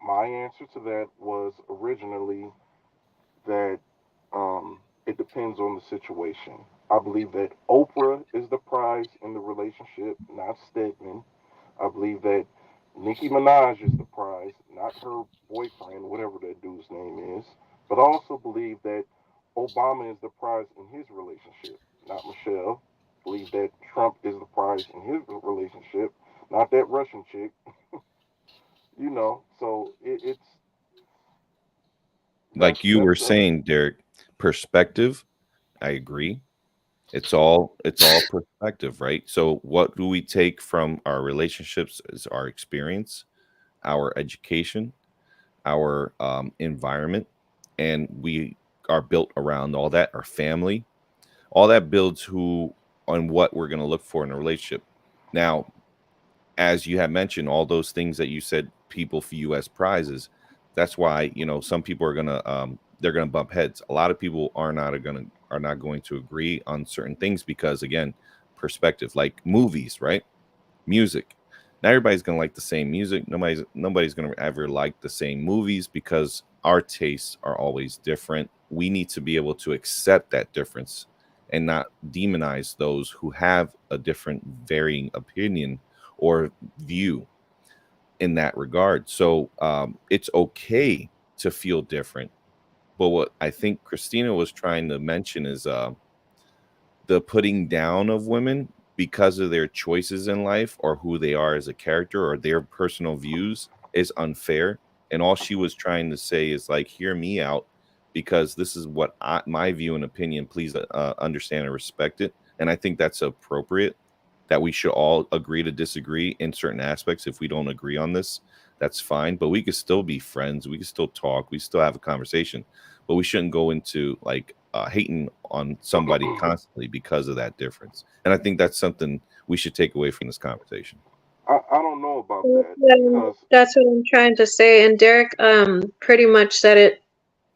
My answer to that was originally that it depends on the situation. I believe that Oprah is the prize in the relationship, not Stedman. I believe that Nicki Minaj is the prize, not her boyfriend, whatever that dude's name is. But I also believe that Obama is the prize in his relationship, not Michelle. I believe that Trump is the prize in his relationship, not that Russian chick. So it's Like you were that's saying, Derek, perspective, I agree. It's all perspective, right? So what do we take from our relationships is our experience, our education, our environment, and we are built around all that, our family, all that builds who on what we're going to look for in a relationship. Now, as you have mentioned, all those things that you said people view as prizes, that's why, some people are gonna they're gonna bump heads. A lot of people are not going to agree on certain things because, again, perspective, like movies, right? Music. Not everybody's gonna like the same music. Nobody's gonna ever like the same movies because our tastes are always different. We need to be able to accept that difference and not demonize those who have a different varying opinion or view in that regard. So it's okay to feel different. But what I think Christina was trying to mention is the putting down of women because of their choices in life or who they are as a character or their personal views is unfair. And all she was trying to say is like, hear me out because this is what my view and opinion. Please understand and respect it. And I think that's appropriate that we should all agree to disagree in certain aspects. If we don't agree on this, that's fine. But we could still be friends. We could still talk. We still have a conversation. But we shouldn't go into like hating on somebody constantly because of that difference. And I think that's something we should take away from this conversation. I don't know about that Um, because that's what I'm trying to say. And Derek pretty much said it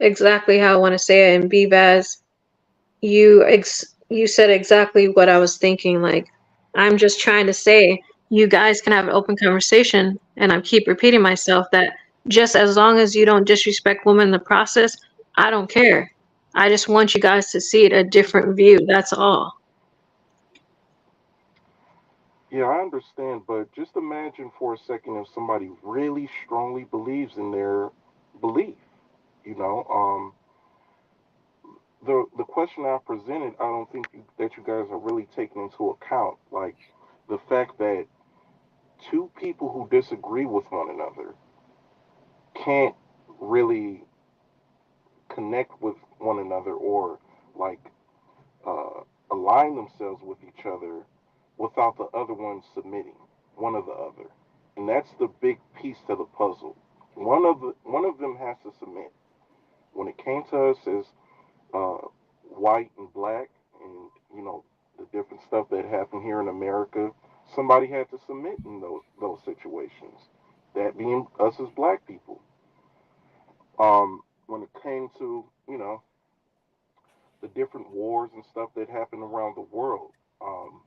exactly how I want to say it. And Bvaz, you said exactly what I was thinking. Like, I'm just trying to say you guys can have an open conversation, and I keep repeating myself that just as long as you don't disrespect women in the process, I don't care. I just want you guys to see it a different view. That's all. yeah, I understand, but just imagine for a second if somebody really strongly believes in their belief. You know, the question I presented, I don't think that you guys are really taking into account, like the fact that two people who disagree with one another can't really connect with one another or like uh, align themselves with each other without the other one submitting one or the other, and that's the big piece to the puzzle. One of them has to submit. When it came to us as uh, white and black, and the different stuff that happened here in America, somebody had to submit in those situations. That being us as black people. When it came to the different wars and stuff that happen around the world.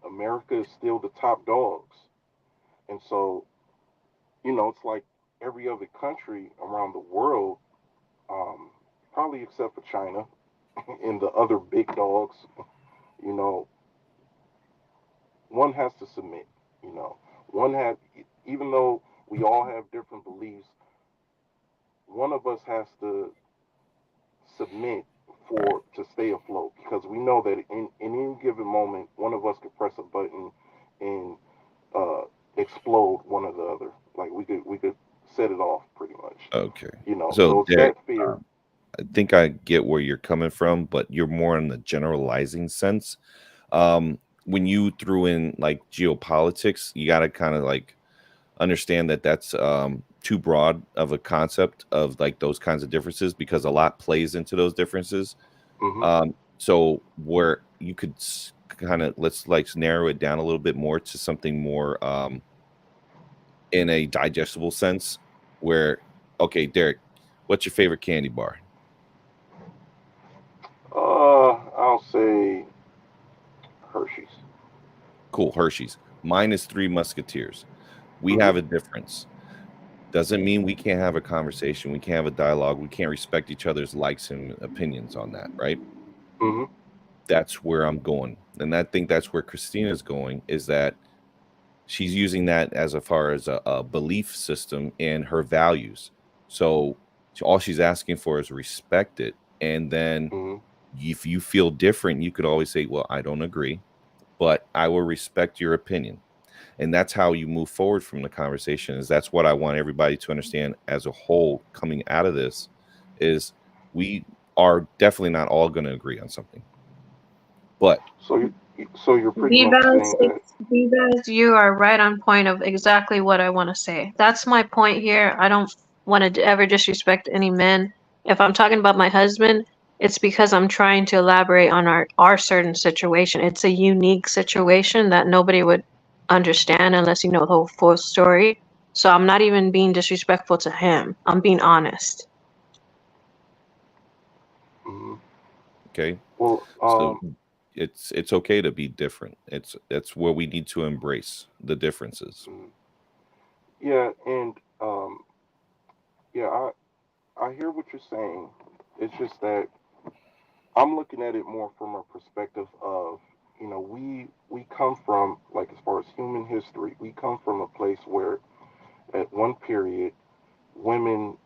America is still the top dogs. And so, it's like every other country around the world, um, probably except for China and the other big dogs, you know, one has to submit, you know. One has, even though we all have different beliefs, one of us has to submit for to stay afloat because we know that in any given moment one of us could press a button and uh, explode one or the other. Like we could set it off pretty much. Okay. You know, So so it's Derek, that fear. think I get where you're coming from, but you're more in the generalizing sense. When you threw in like geopolitics, you got to kind of like understand that that's too broad of a concept of like those kinds of differences, because a lot plays into those differences. So where you could kind of, let's like narrow it down a little bit more to something more in a digestible sense, where, okay, Derek, what's your favorite candy bar? I'll say Hershey's. Cool, Hershey's. Mine is Three Musketeers. We have a difference. Doesn't mean we can't have a conversation. We can't have a dialogue. We can't respect each other's likes and opinions on that, right? That's where I'm going. And I think that's where Christina's going, is that she's using that as far as a belief system and her values. So all she's asking for is respect it. And then if you feel different, you could always say, well, I don't agree, but I will respect your opinion. And that's how you move forward from the conversation. Is that's what I want everybody to understand as a whole coming out of this, is we are definitely not all going to agree on something. But so you're pretty much saying that. Bebas, you are right on point of exactly what I want to say. That's my point here. I don't want to ever disrespect any men. If I'm talking about my husband, it's because I'm trying to elaborate on our certain situation. It's a unique situation that nobody would understand unless you know the whole full story. So I'm not even being disrespectful to him. I'm being honest. okay, Well, so it's okay to be different. That's where we need to embrace the differences. yeah, and yeah, I hear what you're saying. It's just that I'm looking at it more from a perspective of, we come from, like, as far as human history, we come from a place where at one period women,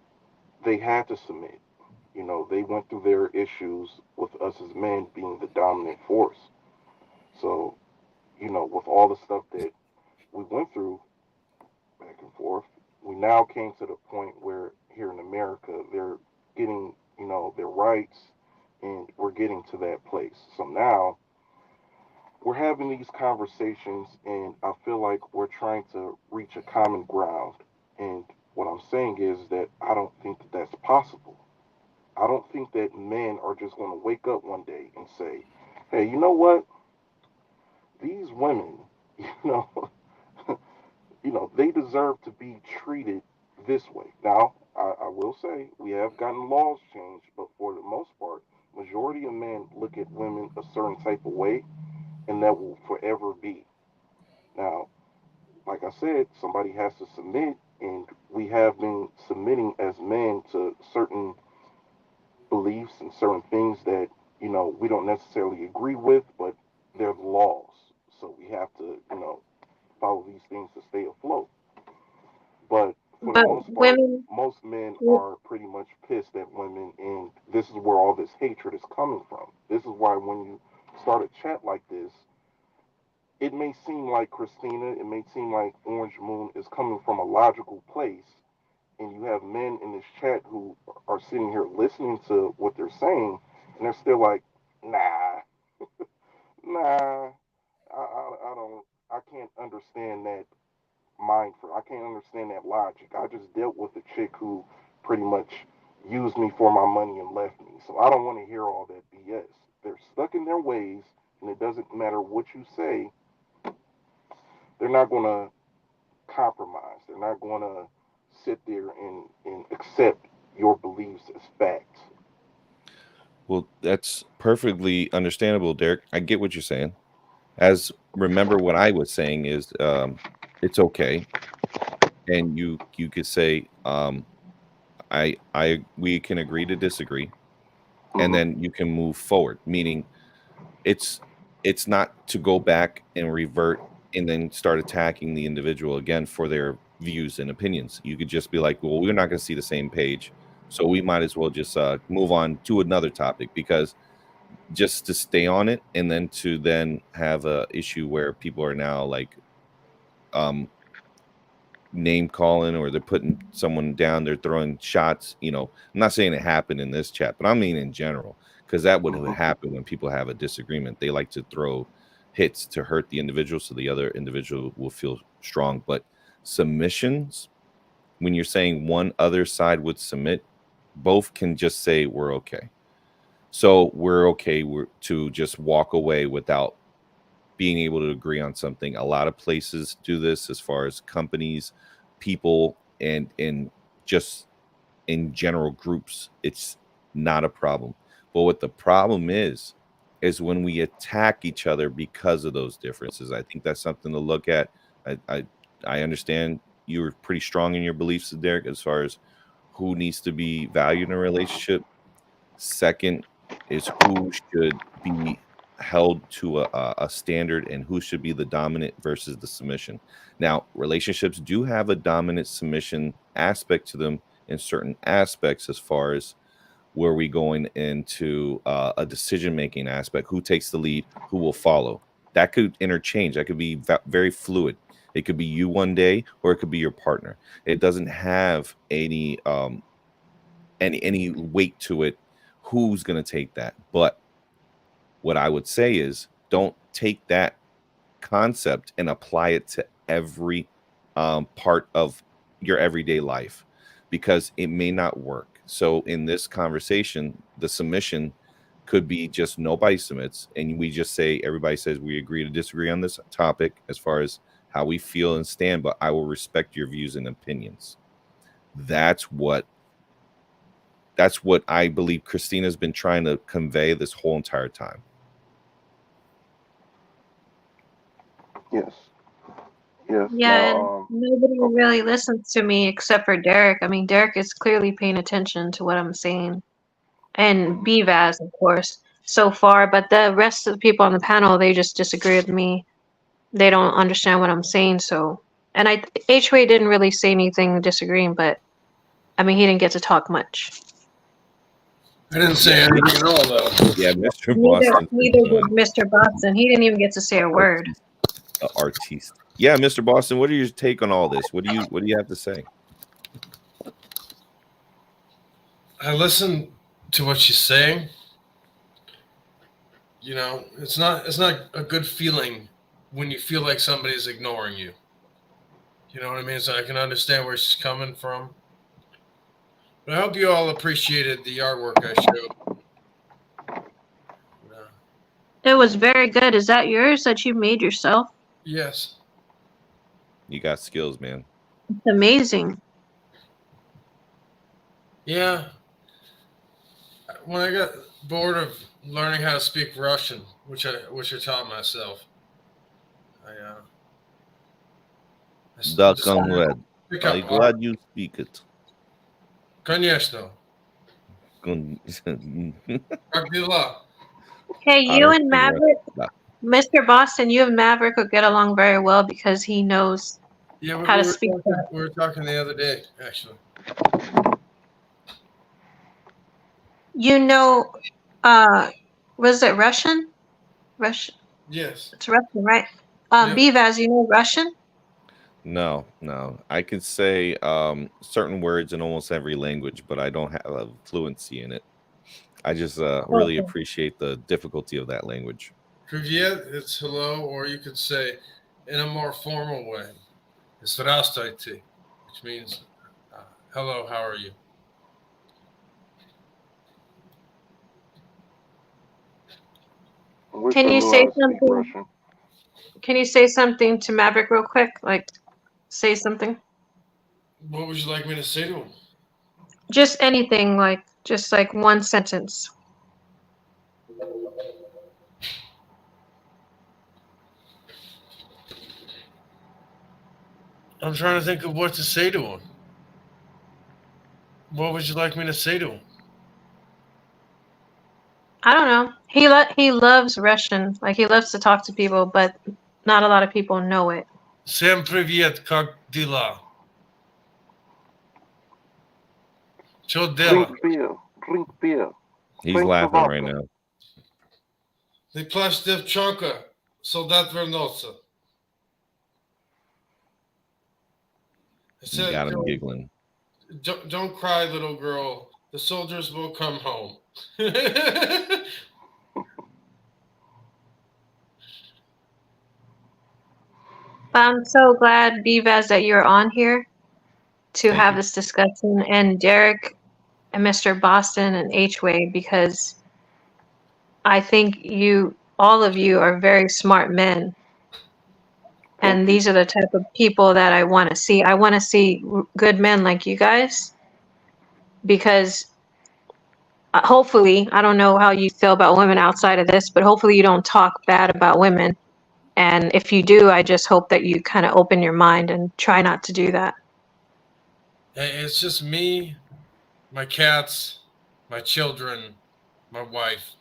they had to submit. They went through their issues with us as men being the dominant force. So, with all the stuff that we went through back and forth, we now came to the point where here in America they're getting, their rights, and we're getting to that place. So now we're having these conversations, and I feel like we're trying to reach a common ground. And what I'm saying is that I don't think that that's possible. I don't think that men are just going to wake up one day and say, hey, you know what? These women, you know, they deserve to be treated this way. Now, I will say we have gotten laws changed, but for the most part, majority of men look at women a certain type of way, and that will forever be. Now, like I said, somebody has to submit, and we have been submitting as men to certain beliefs and certain things that we don't necessarily agree with, but they're the laws, so we have to follow these things to stay afloat. But for the But most part, women, most men are pretty much pissed at women, and this is where all this hatred is coming from. This is why when you start a chat like this, it may seem like Christina, it may seem like Orange Moon is coming from a logical place, and you have men in this chat who are sitting here listening to what they're saying, and they're still like, nah, nah, I don't, I can't understand that I can't understand that logic. I just dealt with a chick who pretty much used me for my money and left me. So I don't want to hear all that BS. They're stuck in their ways, and it doesn't matter what you say, they're not going to compromise. They're not going to sit there and accept your beliefs as facts. Well, that's perfectly understandable, Derek. I get what you're saying. As remember, what I was saying is, it's okay, and you could say, we can agree to disagree, and Mm-hmm. then you can move forward. Meaning, it's not to go back and revert and then start attacking the individual again for their views and opinions. You could just be like, well, we're not going to see the same page, so we might as well just move on to another topic, because just to stay on it and then to then have a issue where people are now like name calling or they're putting someone down, they're throwing shots. You know, I'm not saying it happened in this chat, but I mean in general, because that would happen when people have a disagreement. They like to throw hits to hurt the individual so the other individual will feel strong. But submissions, when you're saying one other side would submit, both can just say we're okay. So we're okay to just walk away without being able to agree on something. A lot of places do this as far as companies, people, and just in general groups. It's not a problem. But what the problem is when we attack each other because of those differences. I think that's something to look at. I understand you were pretty strong in your beliefs, Derek, as far as who needs to be valued in a relationship. Second is who should be held to a standard and who should be the dominant versus the submission. Now, relationships do have a dominant submission aspect to them in certain aspects, as far as where we going into a decision-making aspect, who takes the lead, who will follow. That could interchange. That could be very fluid. It could be you one day, or it could be your partner. It doesn't have any weight to it. Who's going to take that? But what I would say is, don't take that concept and apply it to every part of your everyday life, because it may not work. So in this conversation, the submission could be just nobody submits, and we just say, everybody says we agree to disagree on this topic as far as how we feel and stand, but I will respect your views and opinions. That's what I believe Christina's been trying to convey this whole entire time. Yes. Yes. Yeah, Now, and nobody okay. really listens to me except for Derek. I mean, Derek is clearly paying attention to what I'm saying, and BVAS, of course, so far. But the rest of the people on the panel, they just disagree with me. They don't understand what I'm saying. So, and HWA didn't really say anything disagreeing, but I mean, he didn't get to talk much. I didn't say anything at all, though. Yeah, Mr. Neither Boston. did Mr. Boston. He didn't even get to say a word. Artiste. Yeah, Mr. Boston, what are your take on all this? What do you have to say? I listened to what she's saying. You know, it's not a good feeling when you feel like somebody's ignoring you. You know what I mean? So I can understand where she's coming from. But I hope you all appreciated the artwork I showed. It was very good. Is that yours that you made yourself? Yes. You got skills, man. It's amazing. Yeah. When I got bored of learning how to speak Russian, which I taught myself, Da, comrade. I'm glad you speak it. Конечно. Как дела? Hey, you and Maverick, Mr. Boston, you and Maverick will get along very well because he knows how to speak. We were talking the other day, actually. You know, was it Russian? Russian. Yes. It's Russian, right? Bivaz, you know Russian? No. I could say certain words in almost every language, but I don't have a fluency in it. I just really appreciate the difficulty of that language. Привет, it's hello, or you could say in a more formal way, Здравствуйте, which means hello, how are you? Can you say something? Can you say something to Maverick real quick? Like, say something. What would you like me to say to him? Just anything, just like one sentence. I'm trying to think of what to say to him. What would you like me to say to him? I don't know. He loves Russian. Like, he loves to talk to people, but not a lot of people know it. Всем привет, как дела? Что делать? Drink beer. He's laughing right now. Ты плачь, девчонка, солдат вернулся. said, Got him giggling. Don't cry, little girl. The soldiers will come home. I'm so glad, Bivaz, that you're on here to Thank have you. this discussion, and Derek and Mr. Boston and H-Way, because I think all of you are very smart men. Thank And you. these are the type of people that I want to see. I want to see good men like you guys, because hopefully, I don't know how you feel about women outside of this, but hopefully you don't talk bad about women. And if you do, I just hope that you kind of open your mind and try not to do that. It's just me, my cats, my children, my wife.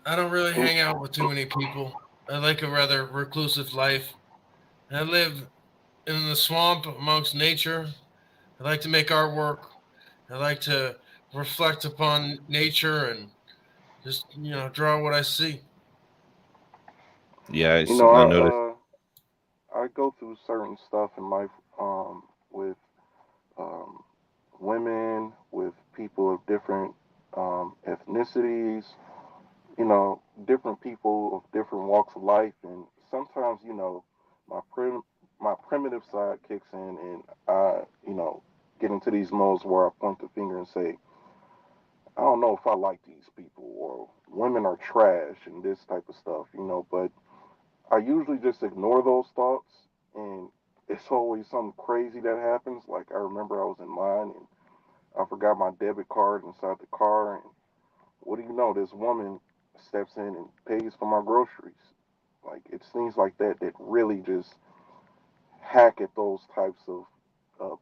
I don't really hang out with too many people. I like a rather reclusive life. I live in the swamp amongst nature. I like to make artwork. I like to reflect upon nature and just, draw what I see. Yeah, You know, I noticed. I go through certain stuff in life with um, women, with people of different ethnicities, different people of different walks of life, and sometimes, my my primitive side kicks in, and I, get into these modes where I point the finger and say, I don't know if I like these people, or women are trash, and this type of stuff, but I usually just ignore those thoughts, and it's always something crazy that happens. Like, I remember I was in line and I forgot my debit card inside the car, and what do you know? This woman steps in and pays for my groceries. Like, it's things like that that really just hack at those types of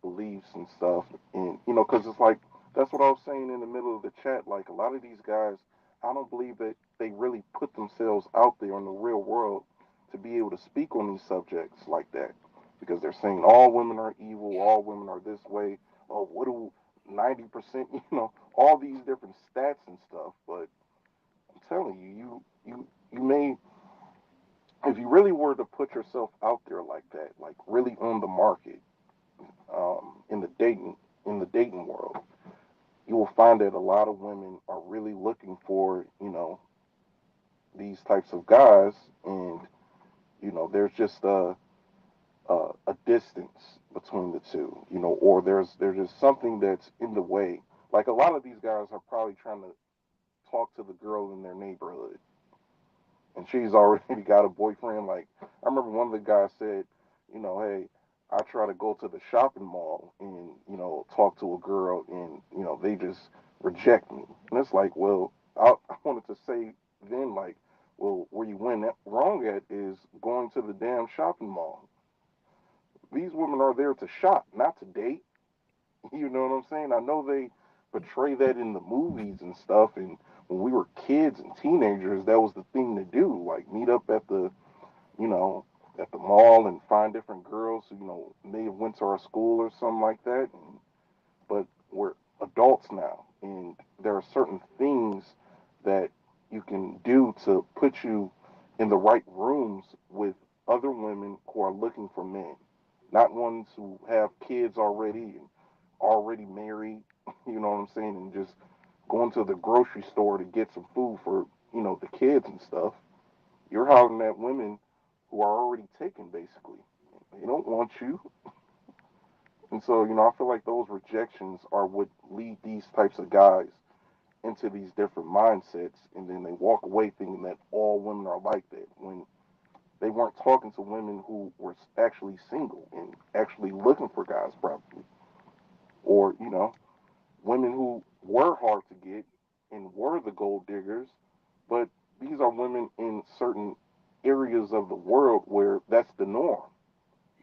beliefs and stuff. And, because it's like, that's what I was saying in the middle of the chat. Like, a lot of these guys, I don't believe that they really put themselves out there in the real world to be able to speak on these subjects like that. Because they're saying all women are evil, all women are this way. Oh, what do 90%, all these different stats and stuff. But I'm telling you, you may, if you really were to put yourself out there like that, like really on the market, in the dating world, you will find that a lot of women are really looking for, these types of guys, and there's just a distance between the two, or there's just something that's in the way. Like, a lot of these guys are probably trying to talk to the girl in their neighborhood, and she's already got a boyfriend. Like, I remember one of the guys said, hey, I try to go to the shopping mall and, talk to a girl, and, they just reject me. And it's like, well, I wanted to say then, like, well, where you went wrong at is going to the damn shopping mall. These women are there to shop, not to date. You know what I'm saying? I know they portray that in the movies and stuff, and when we were kids and teenagers, that was the thing to do. Like, meet up you know, at the mall and find different girls who, may have went to our school or something like that. But we're adults now, and there are certain things that you can do to put you in the right rooms with other women who are looking for men, not ones who have kids already and already married, you know what I'm saying, and just going to the grocery store to get some food for, the kids and stuff. You're hollering at women who are already taken, basically. They don't want you. And so, I feel like those rejections are what lead these types of guys into these different mindsets. And then they walk away thinking that all women are like that when they weren't talking to women who were actually single and actually looking for guys properly. Or, women who were hard to get and were the gold diggers, but these are women in certain areas of the world where that's the norm.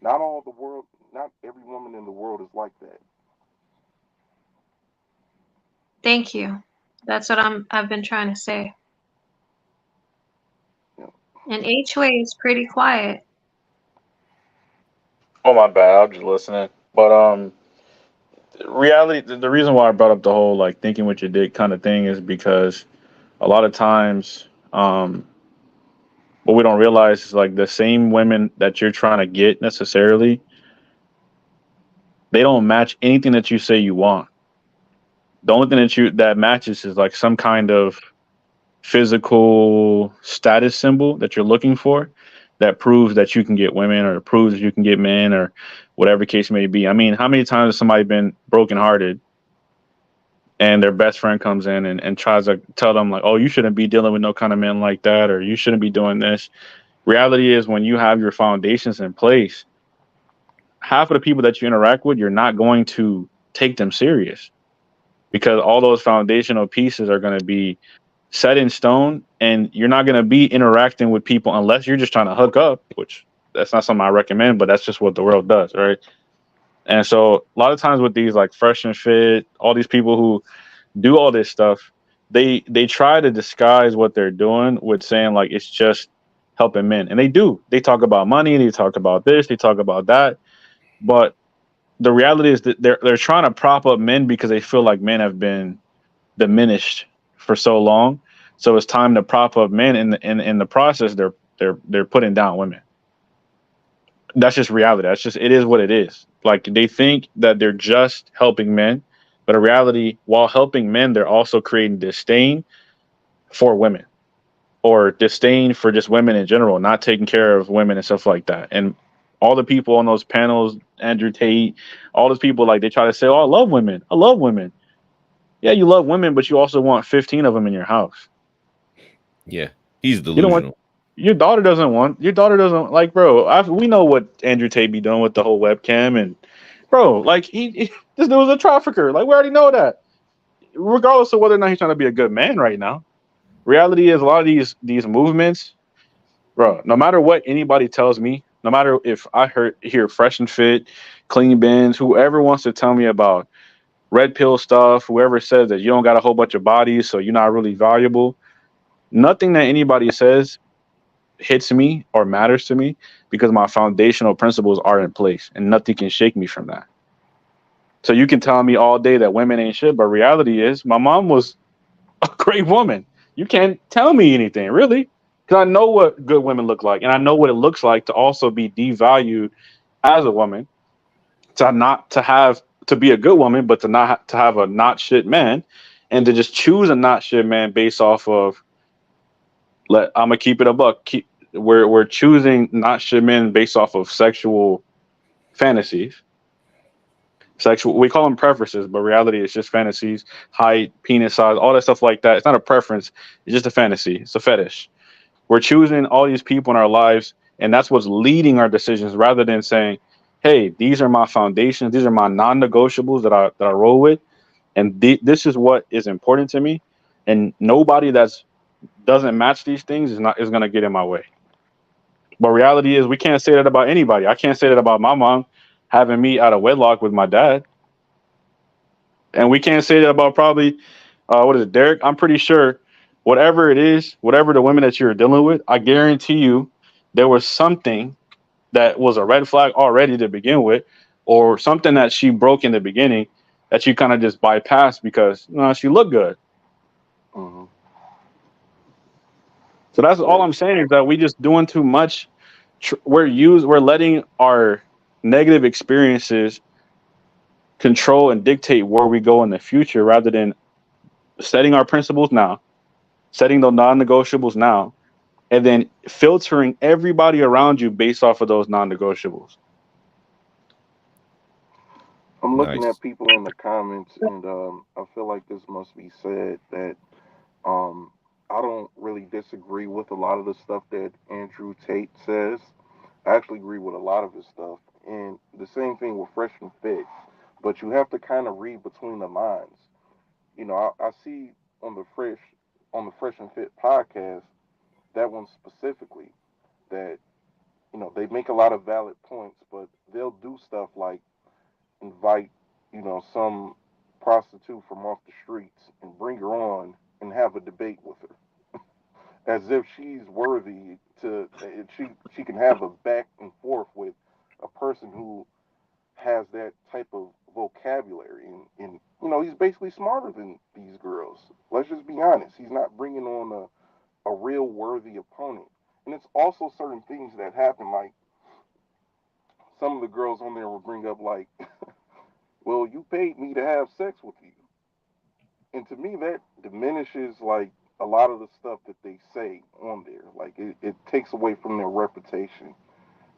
Not all the world, not every woman in the world is like that. Thank you. That's what I've been trying to say. You know, And H-Way is pretty quiet. Oh my bad, I'm just listening. But reality, the reason why I brought up the whole like thinking with your dick kind of thing is because a lot of times, what we don't realize is like the same women that you're trying to get necessarily, they don't match anything that you say you want. The only thing that matches is like some kind of physical status symbol that you're looking for that proves that you can get women or proves that you can get men or whatever case may be. I mean, how many times has somebody been brokenhearted and their best friend comes in and tries to tell them like, oh, you shouldn't be dealing with no kind of men like that, or you shouldn't be doing this. Reality is when you have your foundations in place, half of the people that you interact with, you're not going to take them serious because all those foundational pieces are going to be set in stone, and you're not going to be interacting with people unless you're just trying to hook up, which that's not something I recommend, but that's just what the world does, right? And so a lot of times with these like fresh and fit, all these people who do all this stuff, they try to disguise what they're doing with saying like it's just helping men, and they do. They talk about money, they talk about this, they talk about that, but the reality is that they're trying to prop up men because they feel like men have been diminished for so long. So it's time to prop up men. In the process, they're putting down women. That's just reality. That's just it is what it is. Like they think that they're just helping men, but in reality, while helping men, they're also creating disdain for women or disdain for just women in general, not taking care of women and stuff like that. And all the people on those panels, Andrew Tate, all those people, like they try to say, "Oh, I love women. I love women." Yeah, you love women, but you also want 15 of them in your house. Yeah, he's You don't want delusional. your daughter doesn't like, bro. We know what Andrew Tate be doing with the whole webcam and, bro, like this dude was a trafficker. Like we already know that. Regardless of whether or not he's trying to be a good man right now, reality is a lot of these movements, bro. No matter what anybody tells me, no matter if I hear fresh and fit, clean bins, whoever wants to tell me about red pill stuff, whoever says that you don't got a whole bunch of bodies, so you're not really valuable. Nothing that anybody says hits me or matters to me because my foundational principles are in place and nothing can shake me from that. So you can tell me all day that women ain't shit, but reality is my mom was a great woman. You can't tell me anything, really, because I know what good women look like and I know what it looks like to also be devalued as a woman, to be a good woman, but to have a not shit man, and to just choose a not shit man based off of I'm gonna keep it a buck. We're choosing not shit men based off of sexual fantasies. Sexual, we call them preferences, but reality is just fantasies, height, penis size, all that stuff like that. It's not a preference, it's just a fantasy, it's a fetish. We're choosing all these people in our lives, and that's what's leading our decisions rather than saying, hey, these are my foundations, these are my non-negotiables that I roll with, and this is what is important to me, and nobody that's doesn't match these things is going to get in my way. But reality is we can't say that about anybody. I can't say that about my mom having me out of wedlock with my dad. And we can't say that about probably what is it, Derek? I'm pretty sure whatever it is, whatever the women that you're dealing with, I guarantee you there was something that was a red flag already to begin with, or something that she broke in the beginning that you kind of just bypassed because she looked good. Mm-hmm. So that's all I'm saying is that we just doing too much. We're letting our negative experiences control and dictate where we go in the future rather than setting our principles now, setting the non-negotiables now, and then filtering everybody around you based off of those non-negotiables. I'm looking Nice. at people in the comments, and I feel like this must be said that um, I don't really disagree with a lot of the stuff that Andrew Tate says. I actually agree with a lot of his stuff, and the same thing with Fresh and Fit. But you have to kind of read between the lines. You know, I see on the Fresh and Fit podcast, that one specifically, that they make a lot of valid points, but they'll do stuff like invite some prostitute from off the streets and bring her on and have a debate with her as if she's worthy to she can have a back and forth with a person who has that type of vocabulary, and he's basically smarter than these girls. Let's just be honest, he's not bringing on a real worthy opponent. And it's also certain things that happen, like some of the girls on there will bring up like Well, you paid me to have sex with you. And to me, that diminishes like a lot of the stuff that they say on there. Like it takes away from their reputation.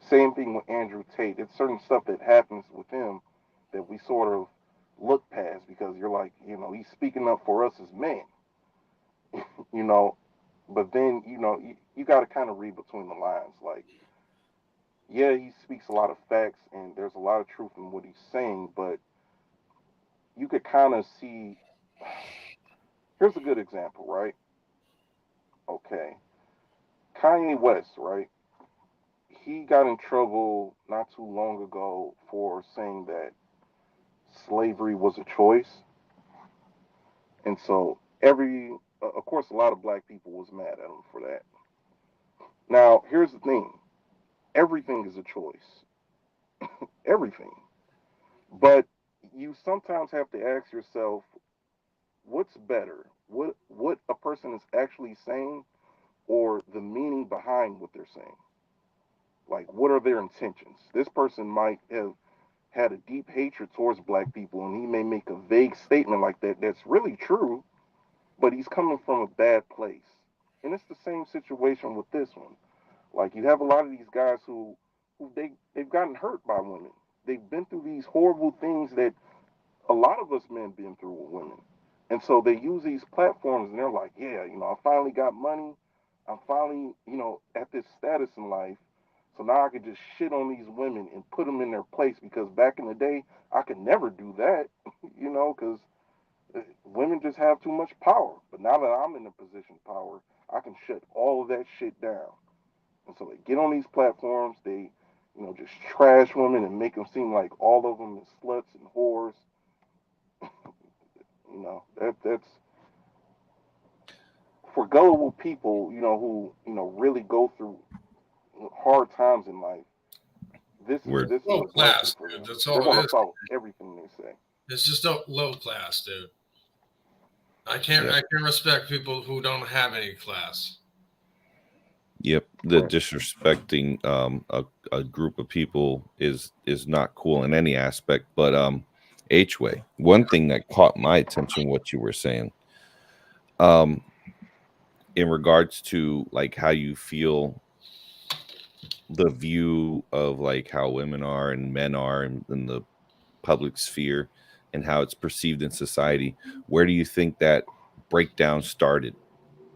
Same thing with Andrew Tate. It's certain stuff that happens with him that we sort of look past because you're like, he's speaking up for us as men, you know. But then, you got to kind of read between the lines. Like, yeah, he speaks a lot of facts and there's a lot of truth in what he's saying, but you could kind of see. Here's a good example, right? Okay. Kanye West, right? He got in trouble not too long ago for saying that slavery was a choice. And so of course, a lot of black people was mad at him for that. Now, here's the thing. Everything is a choice. Everything. But you sometimes have to ask yourself, what's better? What a person is actually saying or the meaning behind what they're saying? Like, what are their intentions? This person might have had a deep hatred towards black people, and he may make a vague statement like that that's really true, but he's coming from a bad place. And it's the same situation with this one. Like, you have a lot of these guys who they've gotten hurt by women. They've been through these horrible things that a lot of us men been through with women. And so they use these platforms and they're like, yeah, I finally got money. I'm finally, at this status in life. So now I could just shit on these women and put them in their place because back in the day, I could never do that, because women just have too much power. But now that I'm in a position of power, I can shut all of that shit down. And so they get on these platforms, they, just trash women and make them seem like all of them is sluts and whores. That's for gullible people, who, really go through hard times in life. This Word. is Low a blessing class, for dude. them. That's They're all going it to is. follow everything they say. It's just low class, dude. I Yeah. can't respect people who don't have any class. Yep, the Right. disrespecting a group of people is not cool in any aspect. But H-Way, one thing that caught my attention, what you were saying, um, in regards to like how you feel the view of like how women are and men are in the public sphere and how it's perceived in society. Where do you think that breakdown started?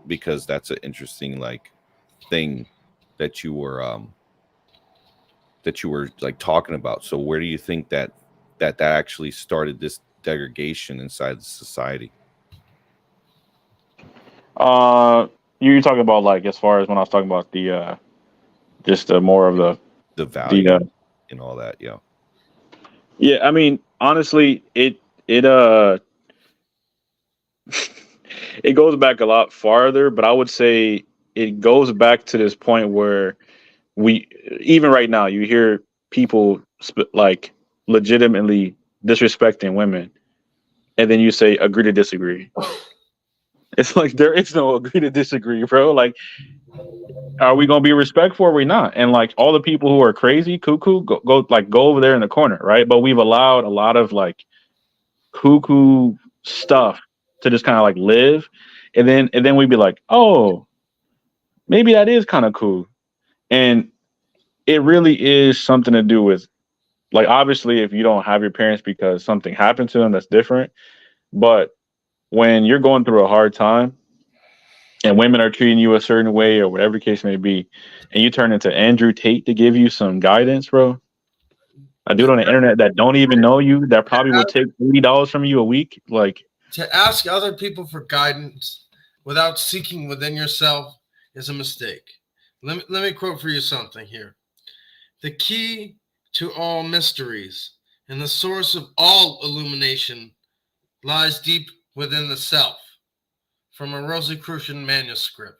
Because that's an interesting like thing that you were like talking about. So where do you think that actually started this degradation inside the society? You're talking about like as far as when I was talking about the just more of The the value and all that, yeah. yeah. I mean, honestly, it it goes back a lot farther, but I would say it goes back to this point where we even right now you hear people like legitimately disrespecting women, and then you say agree to disagree. It's like there is no agree to disagree, bro. Like, are we gonna be respectful or are we not? And like all the people who are crazy, cuckoo, go over there in the corner, right? But we've allowed a lot of like cuckoo stuff to just kind of like live, and then we'd be like, oh, maybe that is kind of cool. And it really is something to do with like obviously if you don't have your parents because something happened to them, that's different. But when you're going through a hard time and women are treating you a certain way or whatever the case may be, and you turn into Andrew Tate to give you some guidance, bro. A dude on the internet that don't even know you, that probably will take $80 from you a week. Like, To ask other people for guidance without seeking within yourself is a mistake. Let me quote for you something here. The key to all mysteries and the source of all illumination lies deep within the self, from a Rosicrucian manuscript.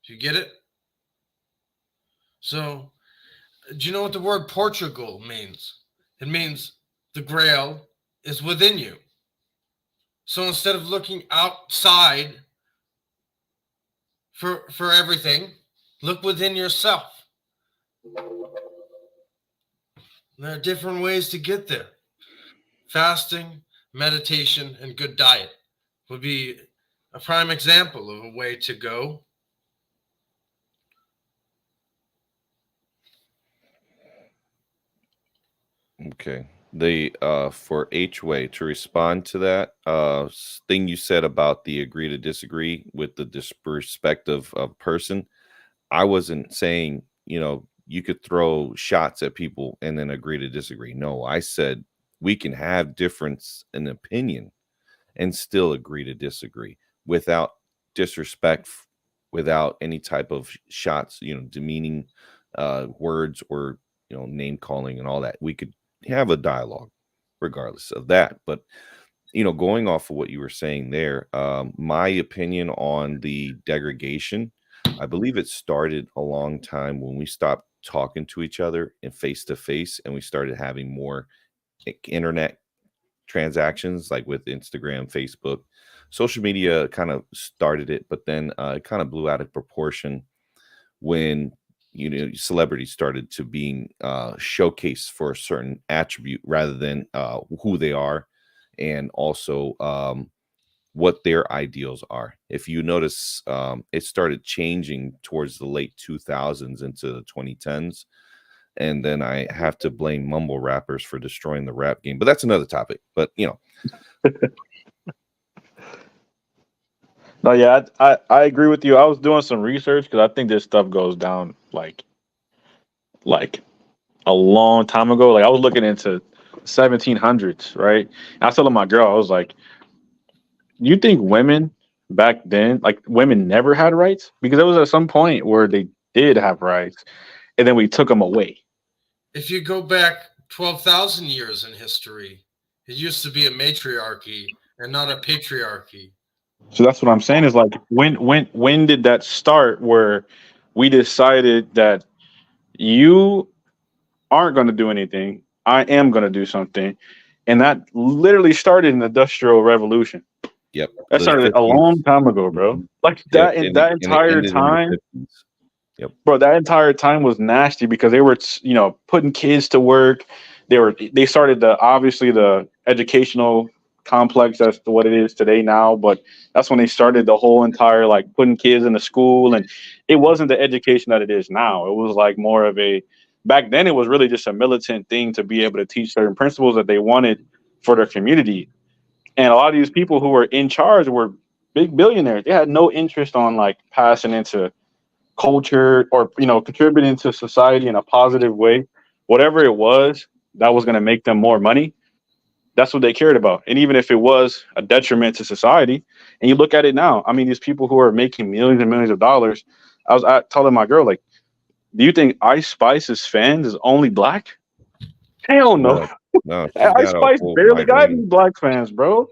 Do you get it? So, do you know what the word Portugal means? It means the grail is within you. So instead of looking outside for everything, look within yourself. There are different ways to get there. fasting, meditation, and good diet would be a prime example of a way to go. Okay. The for H-Way to respond to that thing you said about the agree to disagree with the perspective of person, I wasn't saying, you could throw shots at people and then agree to disagree. No, I said we can have difference in opinion and still agree to disagree without disrespect, without any type of shots, demeaning words or, name calling and all that. We could have a dialogue regardless of that. But, going off of what you were saying there, my opinion on the degradation, I believe it started a long time when we stopped talking to each other and face to face, and we started having more internet transactions like with Instagram, Facebook. Social media kind of started it, but then it kind of blew out of proportion when celebrities started to being showcased for a certain attribute rather than who they are, and also what their ideals are. If you notice, it started changing towards the late 2000s into the 2010s. And then I have to blame mumble rappers for destroying the rap game. But that's another topic. But, No, yeah, I agree with you. I was doing some research because I think this stuff goes down like a long time ago. Like I was looking into 1700s, right? And I was telling my girl, I was like, you think women back then, like women never had rights? Because there was at some point where they did have rights, and then we took them away. If you go back 12,000 years in history, it used to be a matriarchy and not a patriarchy. So that's what I'm saying is like when did that start where we decided that you aren't going to do anything, I am going to do something, and that literally started in the Industrial Revolution. Yep, that started a long time ago, bro. Like that that entire time. Yep, bro, that entire time was nasty because they were putting kids to work. They started obviously the educational complex as to what it is today now, but that's when they started the whole entire like putting kids into school, and it wasn't the education that it is now. It was like more of a, back then it was really just a militant thing to be able to teach certain principles that they wanted for their community. And a lot of these people who were in charge were big billionaires. They had no interest on like passing into culture or contributing to society in a positive way. Whatever it was that was going to make them more money, that's what they cared about. And even if it was a detriment to society, and you look at it now, I mean, these people who are making millions and millions of dollars, I was telling my girl, like, do you think Ice Spice's fans is only black? Hell no. No, Ice Spice barely got any black fans, bro.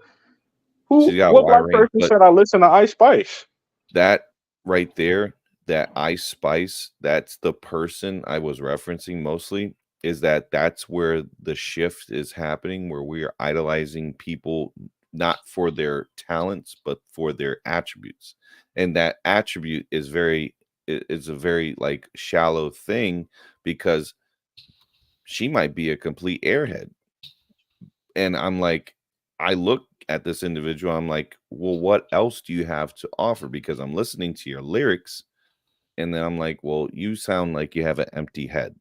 What black person said I listen to Ice Spice? That right there, that Ice Spice, that's the person I was referencing mostly. Is that's where the shift is happening, where we are idolizing people not for their talents but for their attributes, and that attribute is a very like shallow thing, because she might be a complete airhead. And I'm like, I look at this individual, I'm like, well, what else do you have to offer? Because I'm listening to your lyrics, and then I'm like, well, you sound like you have an empty head.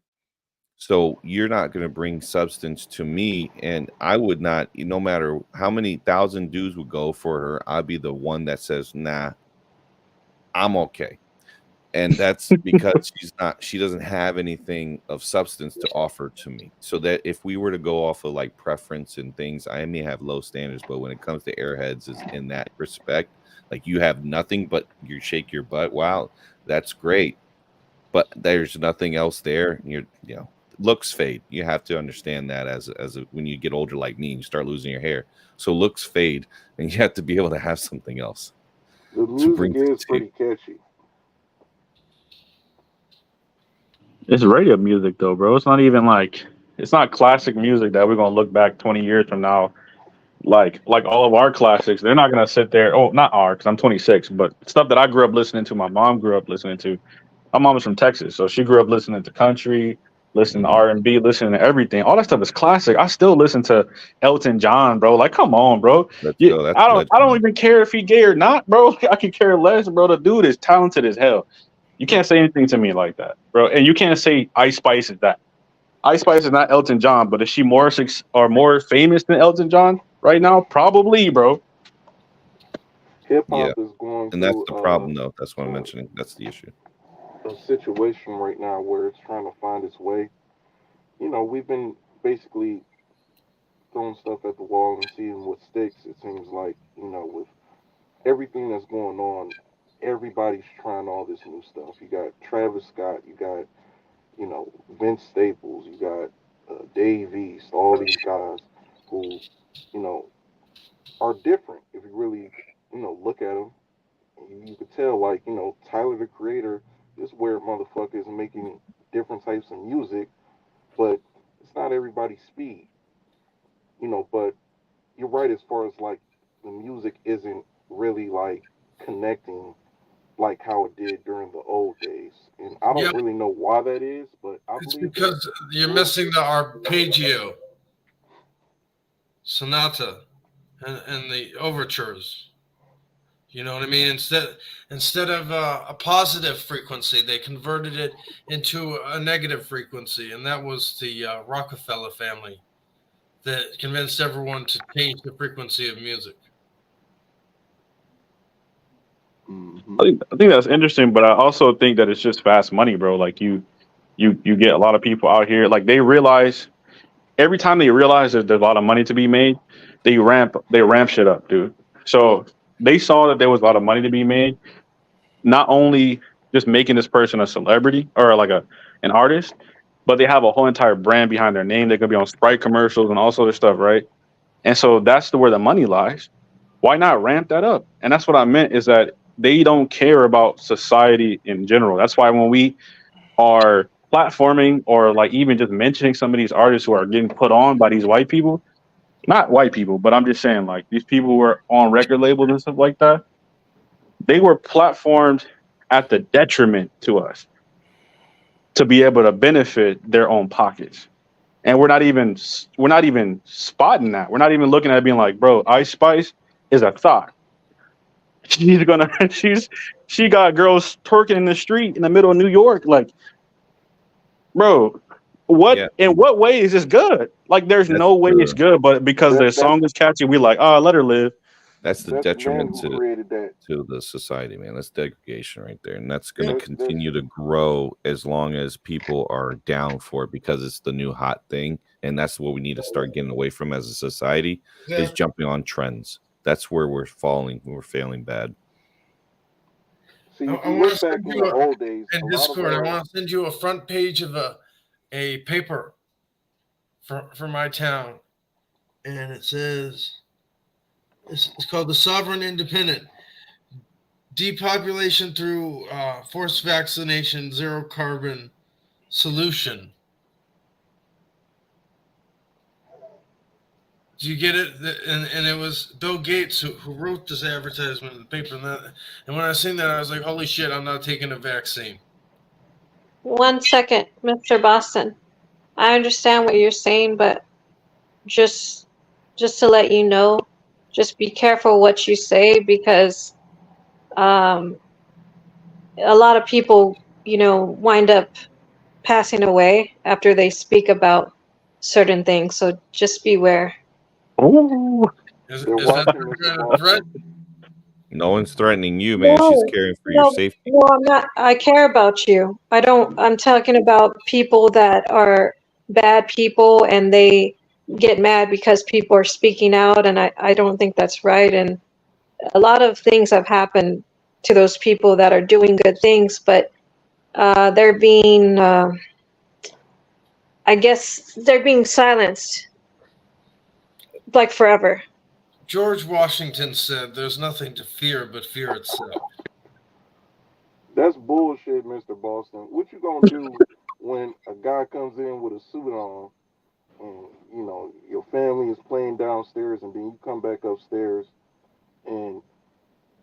So you're not going to bring substance to me, and I would not, no matter how many thousand dudes would go for her, I'd be the one that says, nah, I'm okay. And that's because she doesn't have anything of substance to offer to me. So that if we were to go off of like preference and things, I may have low standards, but when it comes to airheads, is in that respect, like you have nothing but you shake your butt. Wow, that's great. But there's nothing else there. Looks fade. You have to understand that as when you get older like me, you start losing your hair. So looks fade, and you have to be able to have something else. The music is pretty catchy. It's radio music though, bro. It's not even like, it's not classic music that we're gonna look back 20 years from now. Like all of our classics, they're not gonna sit there. Oh, not our, because I'm 26, but stuff that I grew up listening to, my mom grew up listening to. My mom was from Texas, so she grew up listening to country, listen to R&B, listen to everything. All that stuff is classic. I still listen to Elton John, bro. Like, come on, bro. Let's go. That's I don't even care if he gay or not, bro. I could care less, bro. The dude is talented as hell. You can't say anything to me like that, bro. And you can't say Ice Spice is that. Ice Spice is not Elton John, but is she more more famous than Elton John right now? Probably, bro. Hip Yeah, hop is going and that's through the problem, though. That's what I'm mentioning. That's the issue. a situation right now where it's trying to find its way. You know, we've been basically throwing stuff at the wall and seeing what sticks. It seems like, you know, with everything that's going on, everybody's trying all this new stuff. You got Travis Scott, you got, you know, Vince Staples, you got Dave East, all these guys who, you know, are different. If you really, you know, look at them, you could tell, like, you know, Tyler the Creator, this weird motherfucker is making different types of music, but it's not everybody's speed, you know. But you're right as far as like the music isn't really like connecting like how it did during the old days, and I don't Yep, really know why that is, but I it's believe that. because you're missing the arpeggio, sonata, and the overtures. You know what I mean? Instead of a positive frequency, they converted it into a negative frequency, and that was the Rockefeller family that convinced everyone to change the frequency of music. Mm-hmm. I think that's interesting, but I also think that it's just fast money, bro. Like you get a lot of people out here, like they realize every time they realize that there's a lot of money to be made, they ramp shit up, dude. So they saw that there was a lot of money to be made, not only just making this person a celebrity or like an artist, but they have a whole entire brand behind their name. They could be on Sprite commercials and all sort of stuff, right? And so that's where the money lies. Why not ramp that up? And that's what I meant is that they don't care about society in general. That's why when we are platforming or like even just mentioning some of these artists who are getting put on by these white people, not white people, but I'm just saying like these people who are on record labels and stuff like that, they were platformed at the detriment to us to be able to benefit their own pockets. And we're not even spotting that. We're not even looking at it being like, bro, Ice Spice is a thought. She's gonna she got girls twerking in the street in the middle of New York. Like, bro, Yeah, in what way is this good? Like, there's that's no way it's the good, but because That the that's song is catchy, we like, oh, let her live. that's the that's men detriment who created that. to the society, man. That's degradation right there, and that's going to That's continue to grow as long as people are down for it because it's the new hot thing, and that's what we need to start getting away from as a society is Yeah. jumping on trends. That's where we're falling. We're failing bad. see, if I you want to look back send in you the old days, a in lot of Discord. I want to send you a front page of a paper for my town, and it says it's called the Sovereign Independent Depopulation through Forced Vaccination Zero Carbon Solution. Do you get it? And it was Bill Gates who wrote this advertisement in the paper. And when I seen that, I was like, holy shit, I'm not taking a vaccine. 1 second, Mr. Boston. I understand what you're saying, but just just to let you know, just be careful what you say because um, a lot of people, wind up passing away after they speak about certain things. So just beware. Ooh. they're Is that watching some Mr. kind of threat? Boston. No one's threatening you, man. She's No, caring for your no, safety. no, I'm not. I care about you. I'm talking about people that are bad people and they get mad because people are speaking out, and I don't think that's right. And a lot of things have happened to those people that are doing good things, but they're being, I guess, they're being silenced like forever. George Washington said, there's nothing to fear but fear itself. That's bullshit, Mr. Boston. What you gonna do when a guy comes in with a suit on and you know your family is playing downstairs and then you come back upstairs and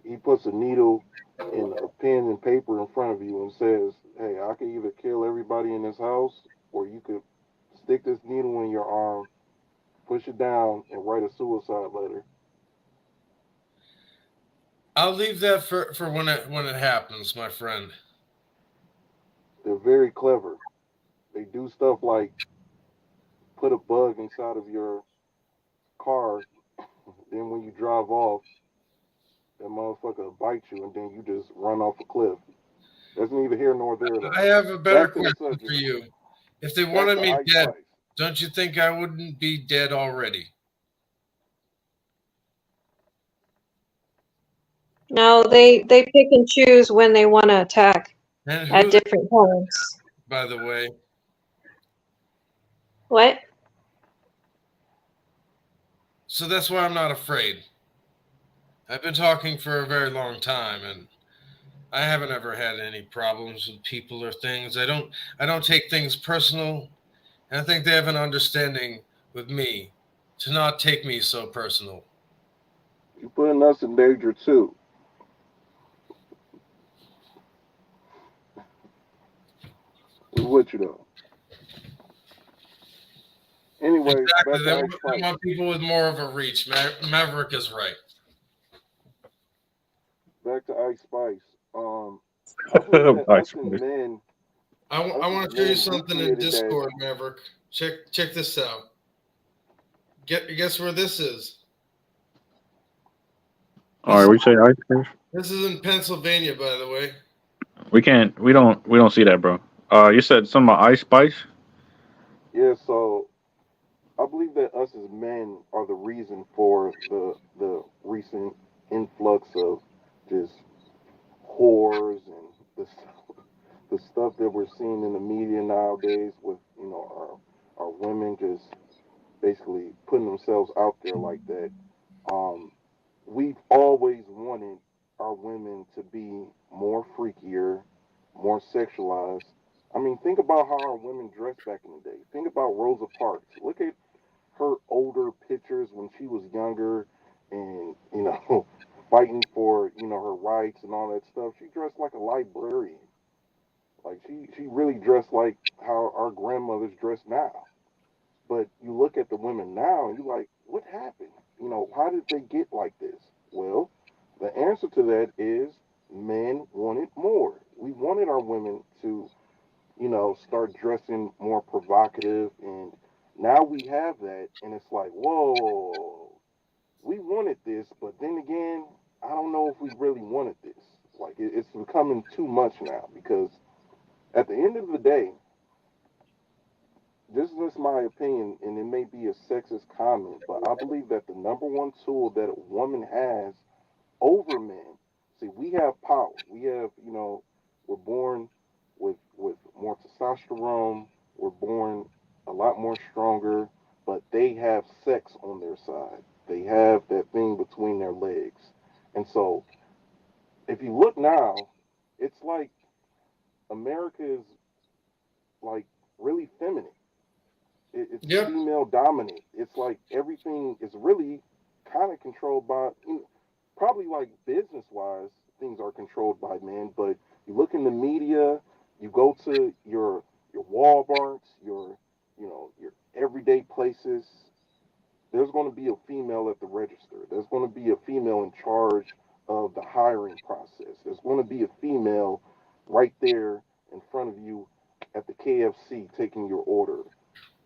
he puts a needle and a pen and paper in front of you and says, "Hey, I can either kill everybody in this house or you could stick this needle in your arm, push it down, and write a suicide letter. I'll leave that for when it happens, my friend. They're very clever. They do stuff like put a bug inside of your car, then when you drive off, that motherfucker bite you, and then you just run off a cliff. That's neither here nor there, though. I have a better Back to the question for subject. you. If they Back wanted to me Ice dead, Spice. don't you think I wouldn't be dead already? No, they pick and choose when they want to attack And at who, different times. by the way? What? So that's why I'm not afraid. I've been talking for a very long time, and I haven't ever had any problems with people or things. I don't take things personal, and I think they have an understanding with me to not take me so personal. You putting us in danger too. We with you though. Anyways, Exactly. back to Ice They Spice. want people with more of a reach. Maverick is right. Back to Ice Spice. I believe that Ice us as Spice. men, I us as want to show you men, we something in created that. Discord, Maverick. Check this out. Guess where this is? All right, we say ice cream. This is in Pennsylvania, by the way. We can't. We don't see that, bro. You said something about Ice Spice. Yeah, so I believe that us as men are the reason for the recent influx of just whores and the stuff that we're seeing in the media nowadays with our women just basically putting themselves out there like that. Um, we've always wanted our women to be more freakier, more sexualized. I mean, think about how our women dressed back in the day. Think about Rosa Parks. Look at her older pictures when she was younger and, fighting for, her rights and all that stuff. She dressed like a librarian. Like she really dressed like how our grandmothers dress now. But you look at the women now and you're like, what happened? How did they get like this? Well, the answer to that is men wanted more. We wanted our women to, start dressing more provocative. And now we have that. And it's like, whoa, we wanted this. But then again, I don't know if we really wanted this. Like, it's becoming too much now because at the end of the day, this is just my opinion, and it may be a sexist comment, but I believe that the number one tool that a woman has over men, see, we have power. We have, we're born with more testosterone. We're born a lot more stronger, but they have sex on their side. They have that thing between their legs. And so, if you look now, it's like America is like really feminine. It's Yep. female dominant. It's like everything is really kind of controlled by, probably like business wise, things are controlled by men. But you look in the media, you go to your Walmarts, your everyday places. There's going to be a female at the register. There's going to be a female in charge of the hiring process. There's going to be a female right there in front of you at the KFC taking your order.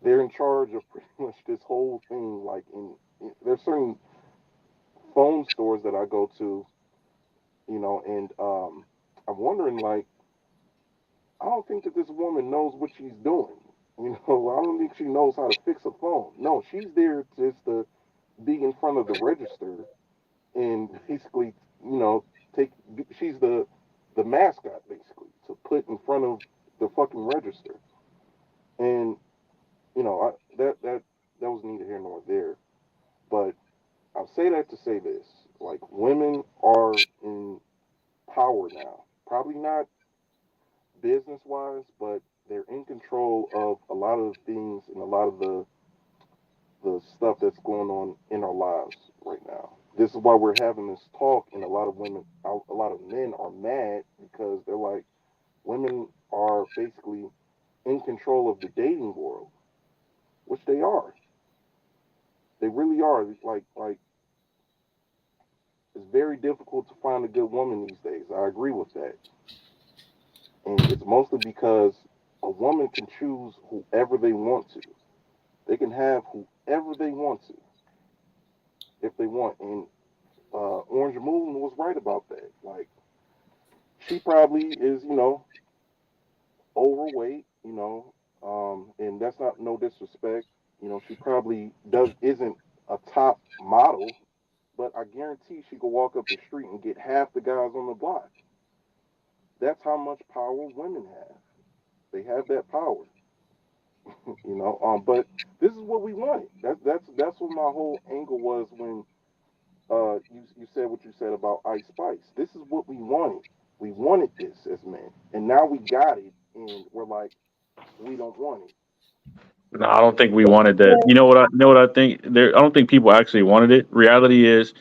They're in charge of pretty much this whole thing. Like there's certain phone stores that I go to, and I'm wondering like I don't think that this woman knows what she's doing. I don't think she knows how to fix a phone. No, she's there just to be in front of the register and basically, take. She's the mascot basically to put in front of the fucking register. And that was neither here nor there. But I'll say that to say this: like women are in power now. Probably not business wise, but they're in control of a lot of things and a lot of the stuff that's going on in our lives right now. This is why we're having this talk, and a lot of men are mad because they're like, women are basically in control of the dating world, which they are. They really are. Like it's very difficult to find a good woman these days. I agree with that. And it's mostly because a woman can choose whoever they want to. They can have whoever they want to if they want. And Orange Moon was right about that. Like she probably is, overweight, and that's not no disrespect. She probably isn't a top model, but I guarantee she could walk up the street and get half the guys on the block. That's how much power women have. They have that power, But this is what we wanted. That's what my whole angle was when you said what you said about Ice Spice. This is what we wanted. We wanted this as men, and now we got it, and we're like, we don't want it. No, I don't think we wanted that. You know what I think? I don't think people actually wanted it. Reality is,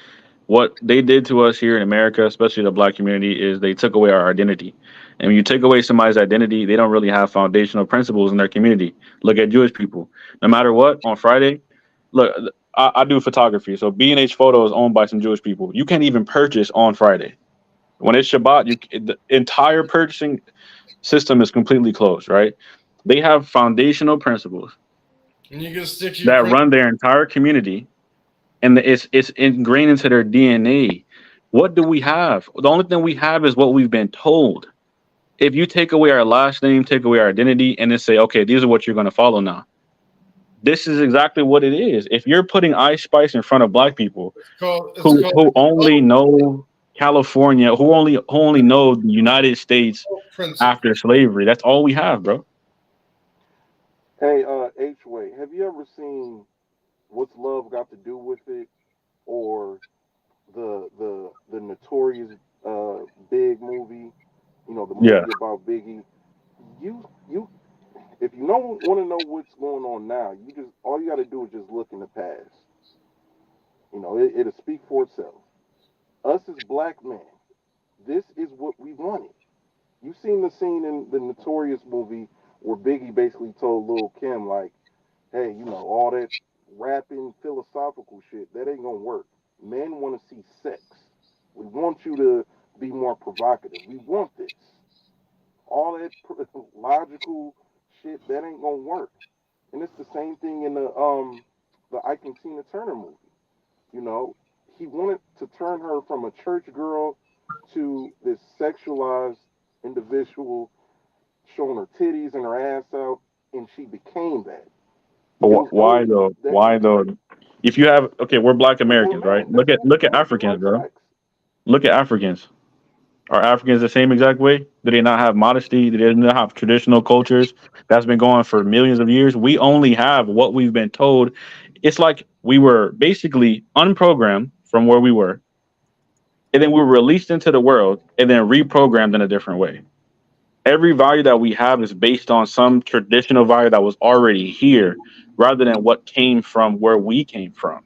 what they did to us here in America, especially the black community, is they took away our identity. And when you take away somebody's identity, they don't really have foundational principles in their community. Look at Jewish people. No matter what, on Friday, look, I do photography. So B&H Photo is owned by some Jewish people. You can't even purchase on Friday. When it's Shabbat, the entire purchasing system is completely closed, right? They have foundational principles And you can stick to your that run their entire community, and it's ingrained into their DNA. What do we have? The only thing we have is what we've been told. If you take away our last name, take away our identity, and then say, okay, these are what you're going to follow now. This is exactly what it is. If you're putting Ice Spice in front of black people who only know California, who only know the United States after slavery, that's all we have, bro. Hey, H-Way, have you ever seen What's Love Got to Do with It, or the Notorious Big movie? The movie about Biggie. You if you want to know what's going on now, all you got to do is just look in the past. It'll speak for itself. Us as black men, this is what we wanted. You've seen the scene in the Notorious movie where Biggie basically told Lil' Kim, like, hey, all that rapping philosophical shit, that ain't gonna work. Men want to see sex. We want you to be more provocative. We want this. All that logical shit, that ain't gonna work. And it's the same thing in the Ike and Tina Turner movie. He wanted to turn her from a church girl to this sexualized individual, showing her titties and her ass out, and she became that. But why though? Why though? If you have, okay, we're black Americans, right? Look at Africans, bro. Look at Africans. Are Africans the same exact way? Do they not have modesty? Do they not have traditional cultures that's been going for millions of years? We only have what we've been told. It's like we were basically unprogrammed from where we were, and then we were released into the world and then reprogrammed in a different way. Every value that we have is based on some traditional value that was already here rather than what came from where we came from.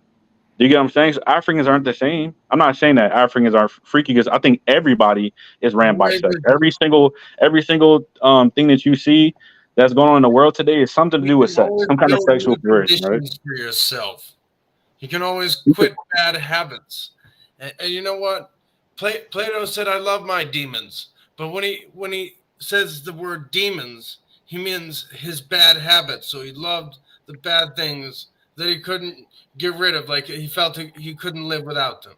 Do you get what I'm saying? So Africans aren't the same. I'm not saying that Africans are freaky, because I think everybody is ran by sex. Every single thing that you see that's going on in the world today is something to do with sex, some kind of sexual perversion, right? For yourself. You can always quit bad habits. And you know what? Plato said, I love my demons. But when he says the word demons, he means his bad habits. So he loved the bad things that he couldn't get rid of. Like he felt he couldn't live without them.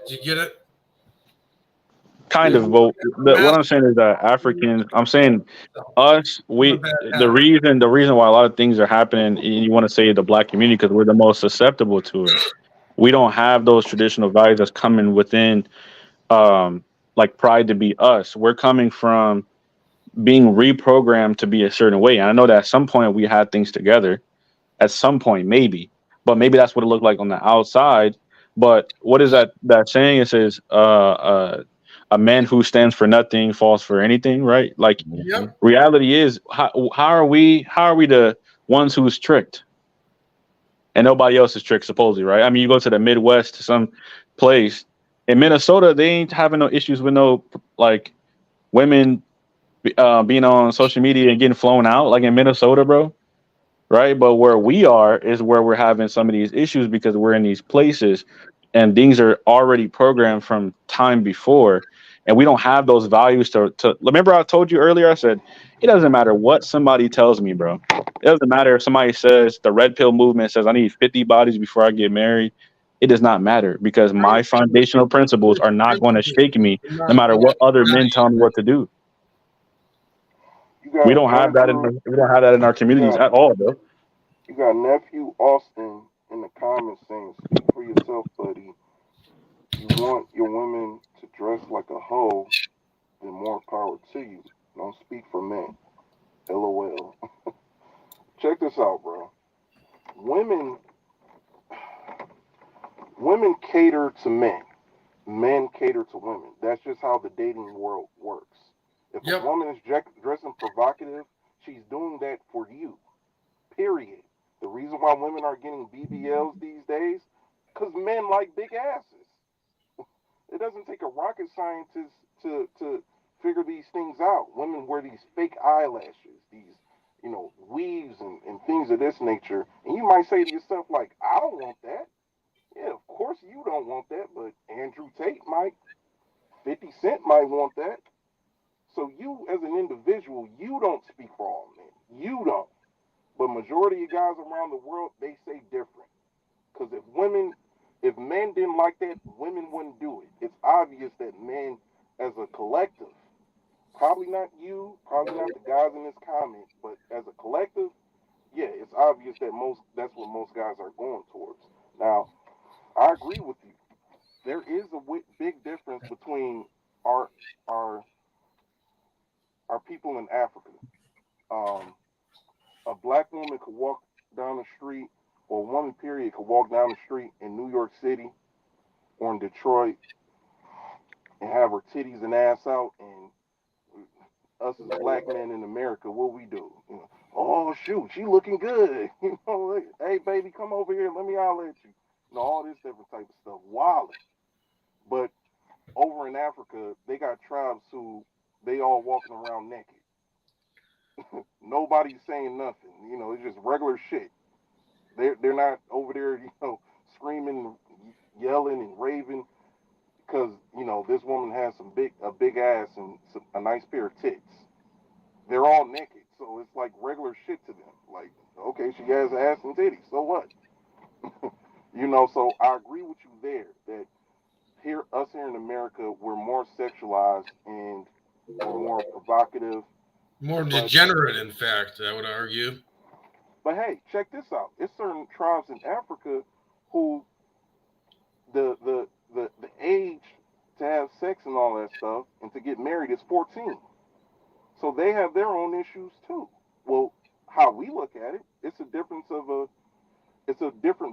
Did you get it? Kind of, but what I'm saying is that Africans, I'm saying us, the reason why a lot of things are happening, and you want to say the black community, because we're the most susceptible to it. We don't have those traditional values that's coming within, like pride to be us. We're coming from being reprogrammed to be a certain way. And I know that at some point we had things together, at some point maybe, but maybe that's what it looked like on the outside. But what is that saying? It says, a man who stands for nothing falls for anything, right? Like, reality is, how are we the ones who's tricked and nobody else is tricked, supposedly, right? I mean, you go to the Midwest, to some place in Minnesota, they ain't having no issues with no, like, women being on social media and getting flown out, like in Minnesota, bro. Right? But where we are is where we're having some of these issues because we're in these places and things are already programmed from time before. And we don't have those values to remember. I told you earlier, I said, it doesn't matter what somebody tells me, bro. It doesn't matter if somebody says the red pill movement says I need 50 bodies before I get married. It does not matter because my foundational principles are not going to shake me no matter what other men tell me what to do. You got Andrew. We don't have that in our You communities got at all, bro. you got nephew Austin in the comments saying, "Speak for yourself, buddy. You want your women to dress like a hoe, then more power to you. Don't speak for men. LOL." Check this out, bro. Women women cater to men. Men cater to women. That's just how the dating world works. If a woman is dressing provocative, she's doing that for you. Period. The reason why women are getting BBLs these days, because men like big asses. It doesn't take a rocket scientist to figure these things out. Women wear these fake eyelashes, these weaves and things of this nature, and you might say to yourself like, I don't want that. Yeah, of course you don't want that, but Andrew Tate might, 50 Cent might want that. So you, as an individual, you don't speak for all men. You don't. But majority of guys around the world, they say different. Because if men didn't like that, women wouldn't do it. It's obvious that men, as a collective, probably not you, probably not the guys in this comment, but as a collective, yeah, it's obvious that that's what most guys are going towards. Now, I agree with you. There is a big difference between our our our people in Africa. A black woman could walk down the street, or a woman period could walk down the street in New York City or in Detroit and have her titties and ass out, and us as black men in America, what we do? Oh shoot, she looking good. Hey baby, come over here, let me holler at you. All this different type of stuff. Wilding. But over in Africa, they got tribes who they all walking around naked. Nobody's saying nothing. It's just regular shit. They're not over there, screaming, yelling, and raving because this woman has a big ass and a nice pair of tits. They're all naked, so it's like regular shit to them. Like, okay, she has ass and titties, so what? So I agree with you there that us here in America, we're more sexualized and we're more provocative. More degenerate, in fact, I would argue. But hey, check this out. It's certain tribes in Africa who the age to have sex and all that stuff and to get married is 14. So they have their own issues too. Well, how we look at it, it's a different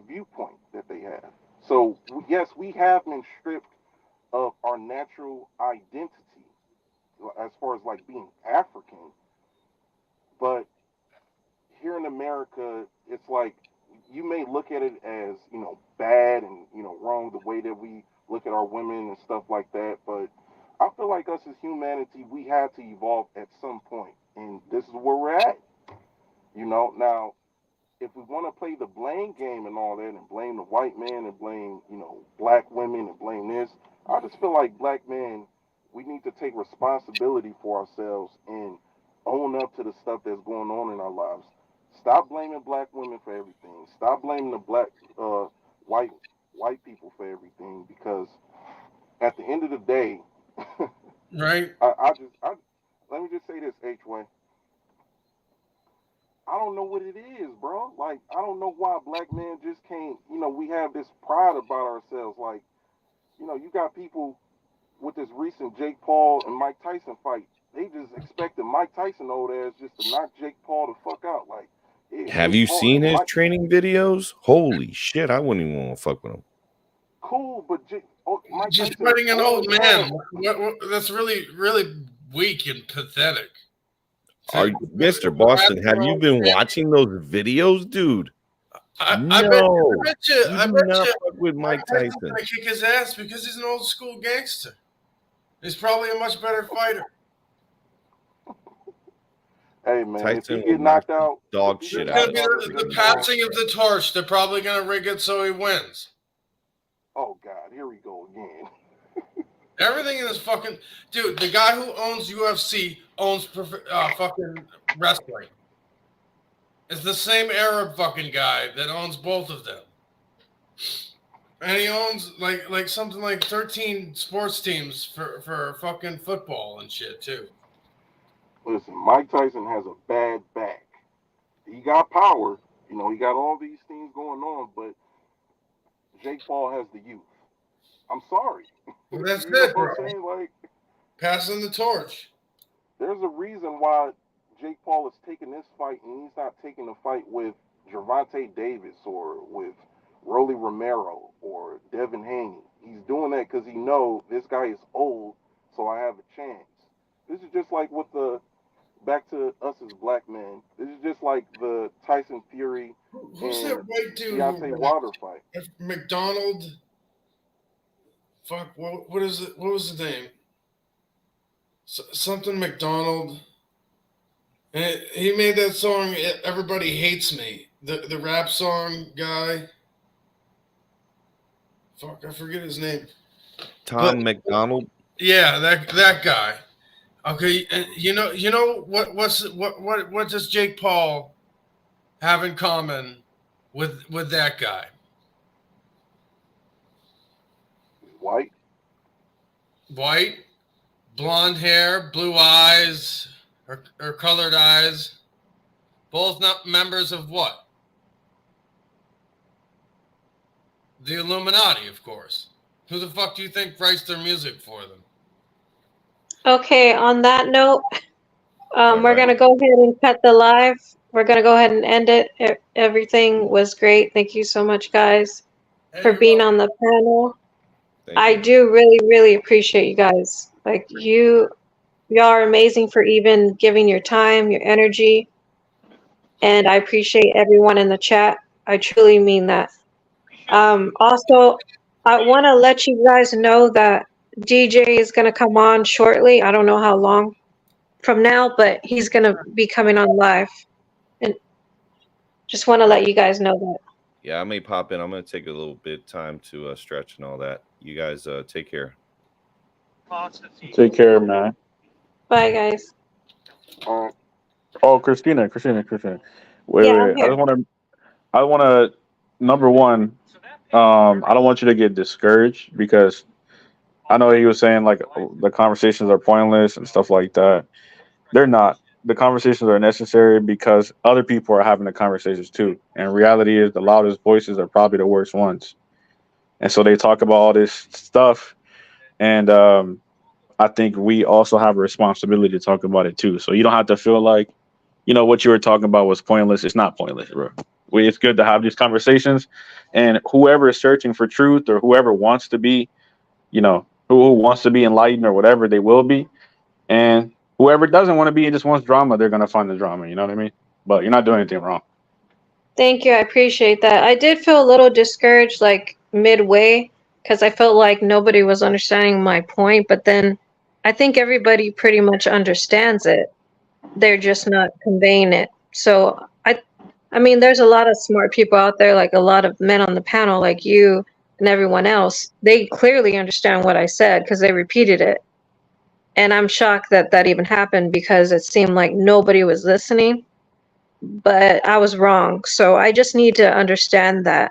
viewpoint that they have. So yes, we have been stripped of our natural identity as far as like being African, but here in America, it's like you may look at it as bad and wrong the way that we look at our women and stuff like that, but I feel like us as humanity, we had to evolve at some point, and this is where we're at. Now if we want to play the blame game and all that, and blame the white man and blame black women and blame this, I just feel like black men, we need to take responsibility for ourselves and own up to the stuff that's going on in our lives. Stop blaming black women for everything. Stop blaming the black white white people for everything, because at the end of the day, right? Let me just say this, H-Way. I don't know what it is, bro. Like, I don't know why black men just can't, we have this pride about ourselves. Like, you got people with this recent Jake Paul and Mike Tyson fight. They just expected Mike Tyson old ass just to knock Jake Paul the fuck out. Like, yeah, have Jake you Paul, seen his training videos? Holy shit, I wouldn't even want to fuck with him. Cool, but Mike Just Tyson fighting an old man. man. That's really, really weak and pathetic. Are you, Mr. Boston, have you been watching those videos, dude? I bet you fuck with Mike Tyson. Gonna kick his ass because he's an old school gangster. He's probably a much better fighter. Hey man, if he Tyson will get knock knocked out, dog if he shit get It's out gonna of knocked be out, him. let's the get passing of the torch. They're probably gonna rig it so he wins. Oh God, here we go again. Everything in this fucking dude. The guy who owns UFC owns fucking wrestling. It's the same Arab fucking guy that owns both of them, and he owns like something like 13 sports teams for fucking football and shit too. Listen, Mike Tyson has a bad back. He got power, you know, he got all these things going on, but Jake Paul has the youth. I'm sorry. Well, that's You know it, what bro. I'm saying? Like, Passing the torch. there's a reason why Jake Paul is taking this fight and he's not taking a fight with Gervonta Davis or with Rolly Romero or Devin Haney. He's doing that because he knows this guy is old, so I have a chance. This is just like with the back to us as black men. This is just like the Tyson Fury Who's that and white dude? Deontay Wilder fight. McDonald. Fuck. What is it? What was the name? Something McDonald. And he made that song. Everybody Hates Me. The rap song guy. Fuck, I forget his name. Tom McDonald. Yeah, that guy. Okay, and you know what does Jake Paul have in common with that guy? White. White, blonde hair, blue eyes, or colored eyes. Both not members of what? The Illuminati, of course. Who the fuck do you think writes their music for them? Okay, on that note, All we're right. gonna go ahead and cut the live. We're gonna go ahead and end it. Everything was great. Thank you so much, guys, for Hey, being well, on the panel. Thank I you. do really, really appreciate you guys. Like y'all are amazing for even giving your time, your energy, and I appreciate everyone in the chat. I truly mean that. Also, I want to let you guys know that DJ is going to come on shortly. I don't know how long from now, but he's going to be coming on live. And just want to let you guys know that. Yeah, I may pop in. I'm going to take a little bit of time to stretch and all that. You guys take care. Take care, man. Bye, guys. All right. Oh, Christina. Wait, Yeah, I'm wait. here. I want to. Number one, I don't want you to get discouraged because I know he was saying like the conversations are pointless and stuff like that. They're not. The conversations are necessary because other people are having the conversations too. And reality is the loudest voices are probably the worst ones. And so they talk about all this stuff. And I think we also have a responsibility to talk about it too. So you don't have to feel like, what you were talking about was pointless. It's not pointless, bro. It's good to have these conversations. And whoever is searching for truth or whoever wants to be, who wants to be enlightened or whatever, they will be. And whoever doesn't want to be and just wants drama, they're going to find the drama. You know what I mean? But you're not doing anything wrong. Thank you. I appreciate that. I did feel a little discouraged like midway because I felt like nobody was understanding my point. But then I think everybody pretty much understands it. They're just not conveying it. So I mean, there's a lot of smart people out there, like a lot of men on the panel, like you and everyone else. They clearly understand what I said because they repeated it. And I'm shocked that that even happened because it seemed like nobody was listening. But I was wrong. So I just need to understand that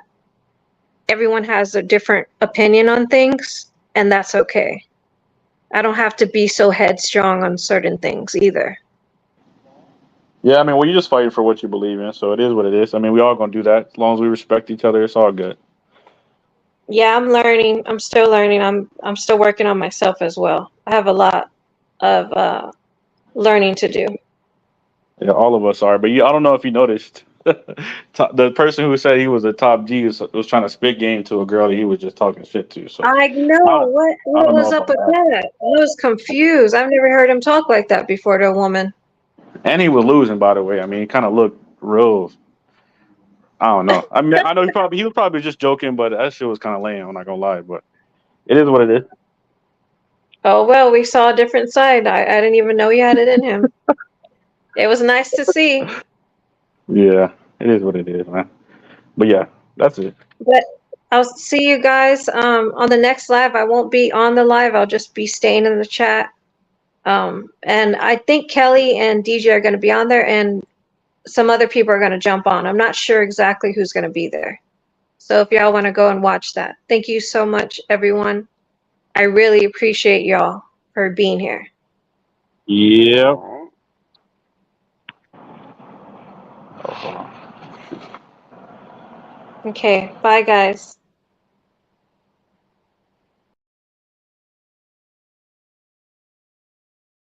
everyone has a different opinion on things, and that's okay. I don't have to be so headstrong on certain things either. Yeah, I mean, well, you're just fighting for what you believe in. So it is what it is. I mean, we all going to do that. As long as we respect each other, it's all good. Yeah, I'm learning. I'm still learning. I'm still working on myself as well. I have a lot of learning to do. Yeah, all of us are. But I don't know if you noticed. The person who said he was a top G was trying to spit game to a girl that he was just talking shit to. So I know I, I what don't know was up about with that. that. I was confused. I've never heard him talk like that before to a woman. And he was losing, by the way. I mean, he kind of looked real. I don't know. I mean, I know he was probably just joking, but that shit was kind of lame. I'm not gonna lie, but it is what it is. Oh well, we saw a different side. I didn't even know he had it in him. It was nice to see. Yeah, it is what it is, man. But yeah, that's it. But I'll see you guys on the next live. I won't be on the live. I'll just be staying in the chat. And I think Kelly and DJ are going to be on there, and some other people are going to jump on. I'm not sure exactly who's going to be there. So if y'all want to go and watch that, thank you so much, everyone. I really appreciate y'all for being here. Yep. All right. Okay, bye, guys.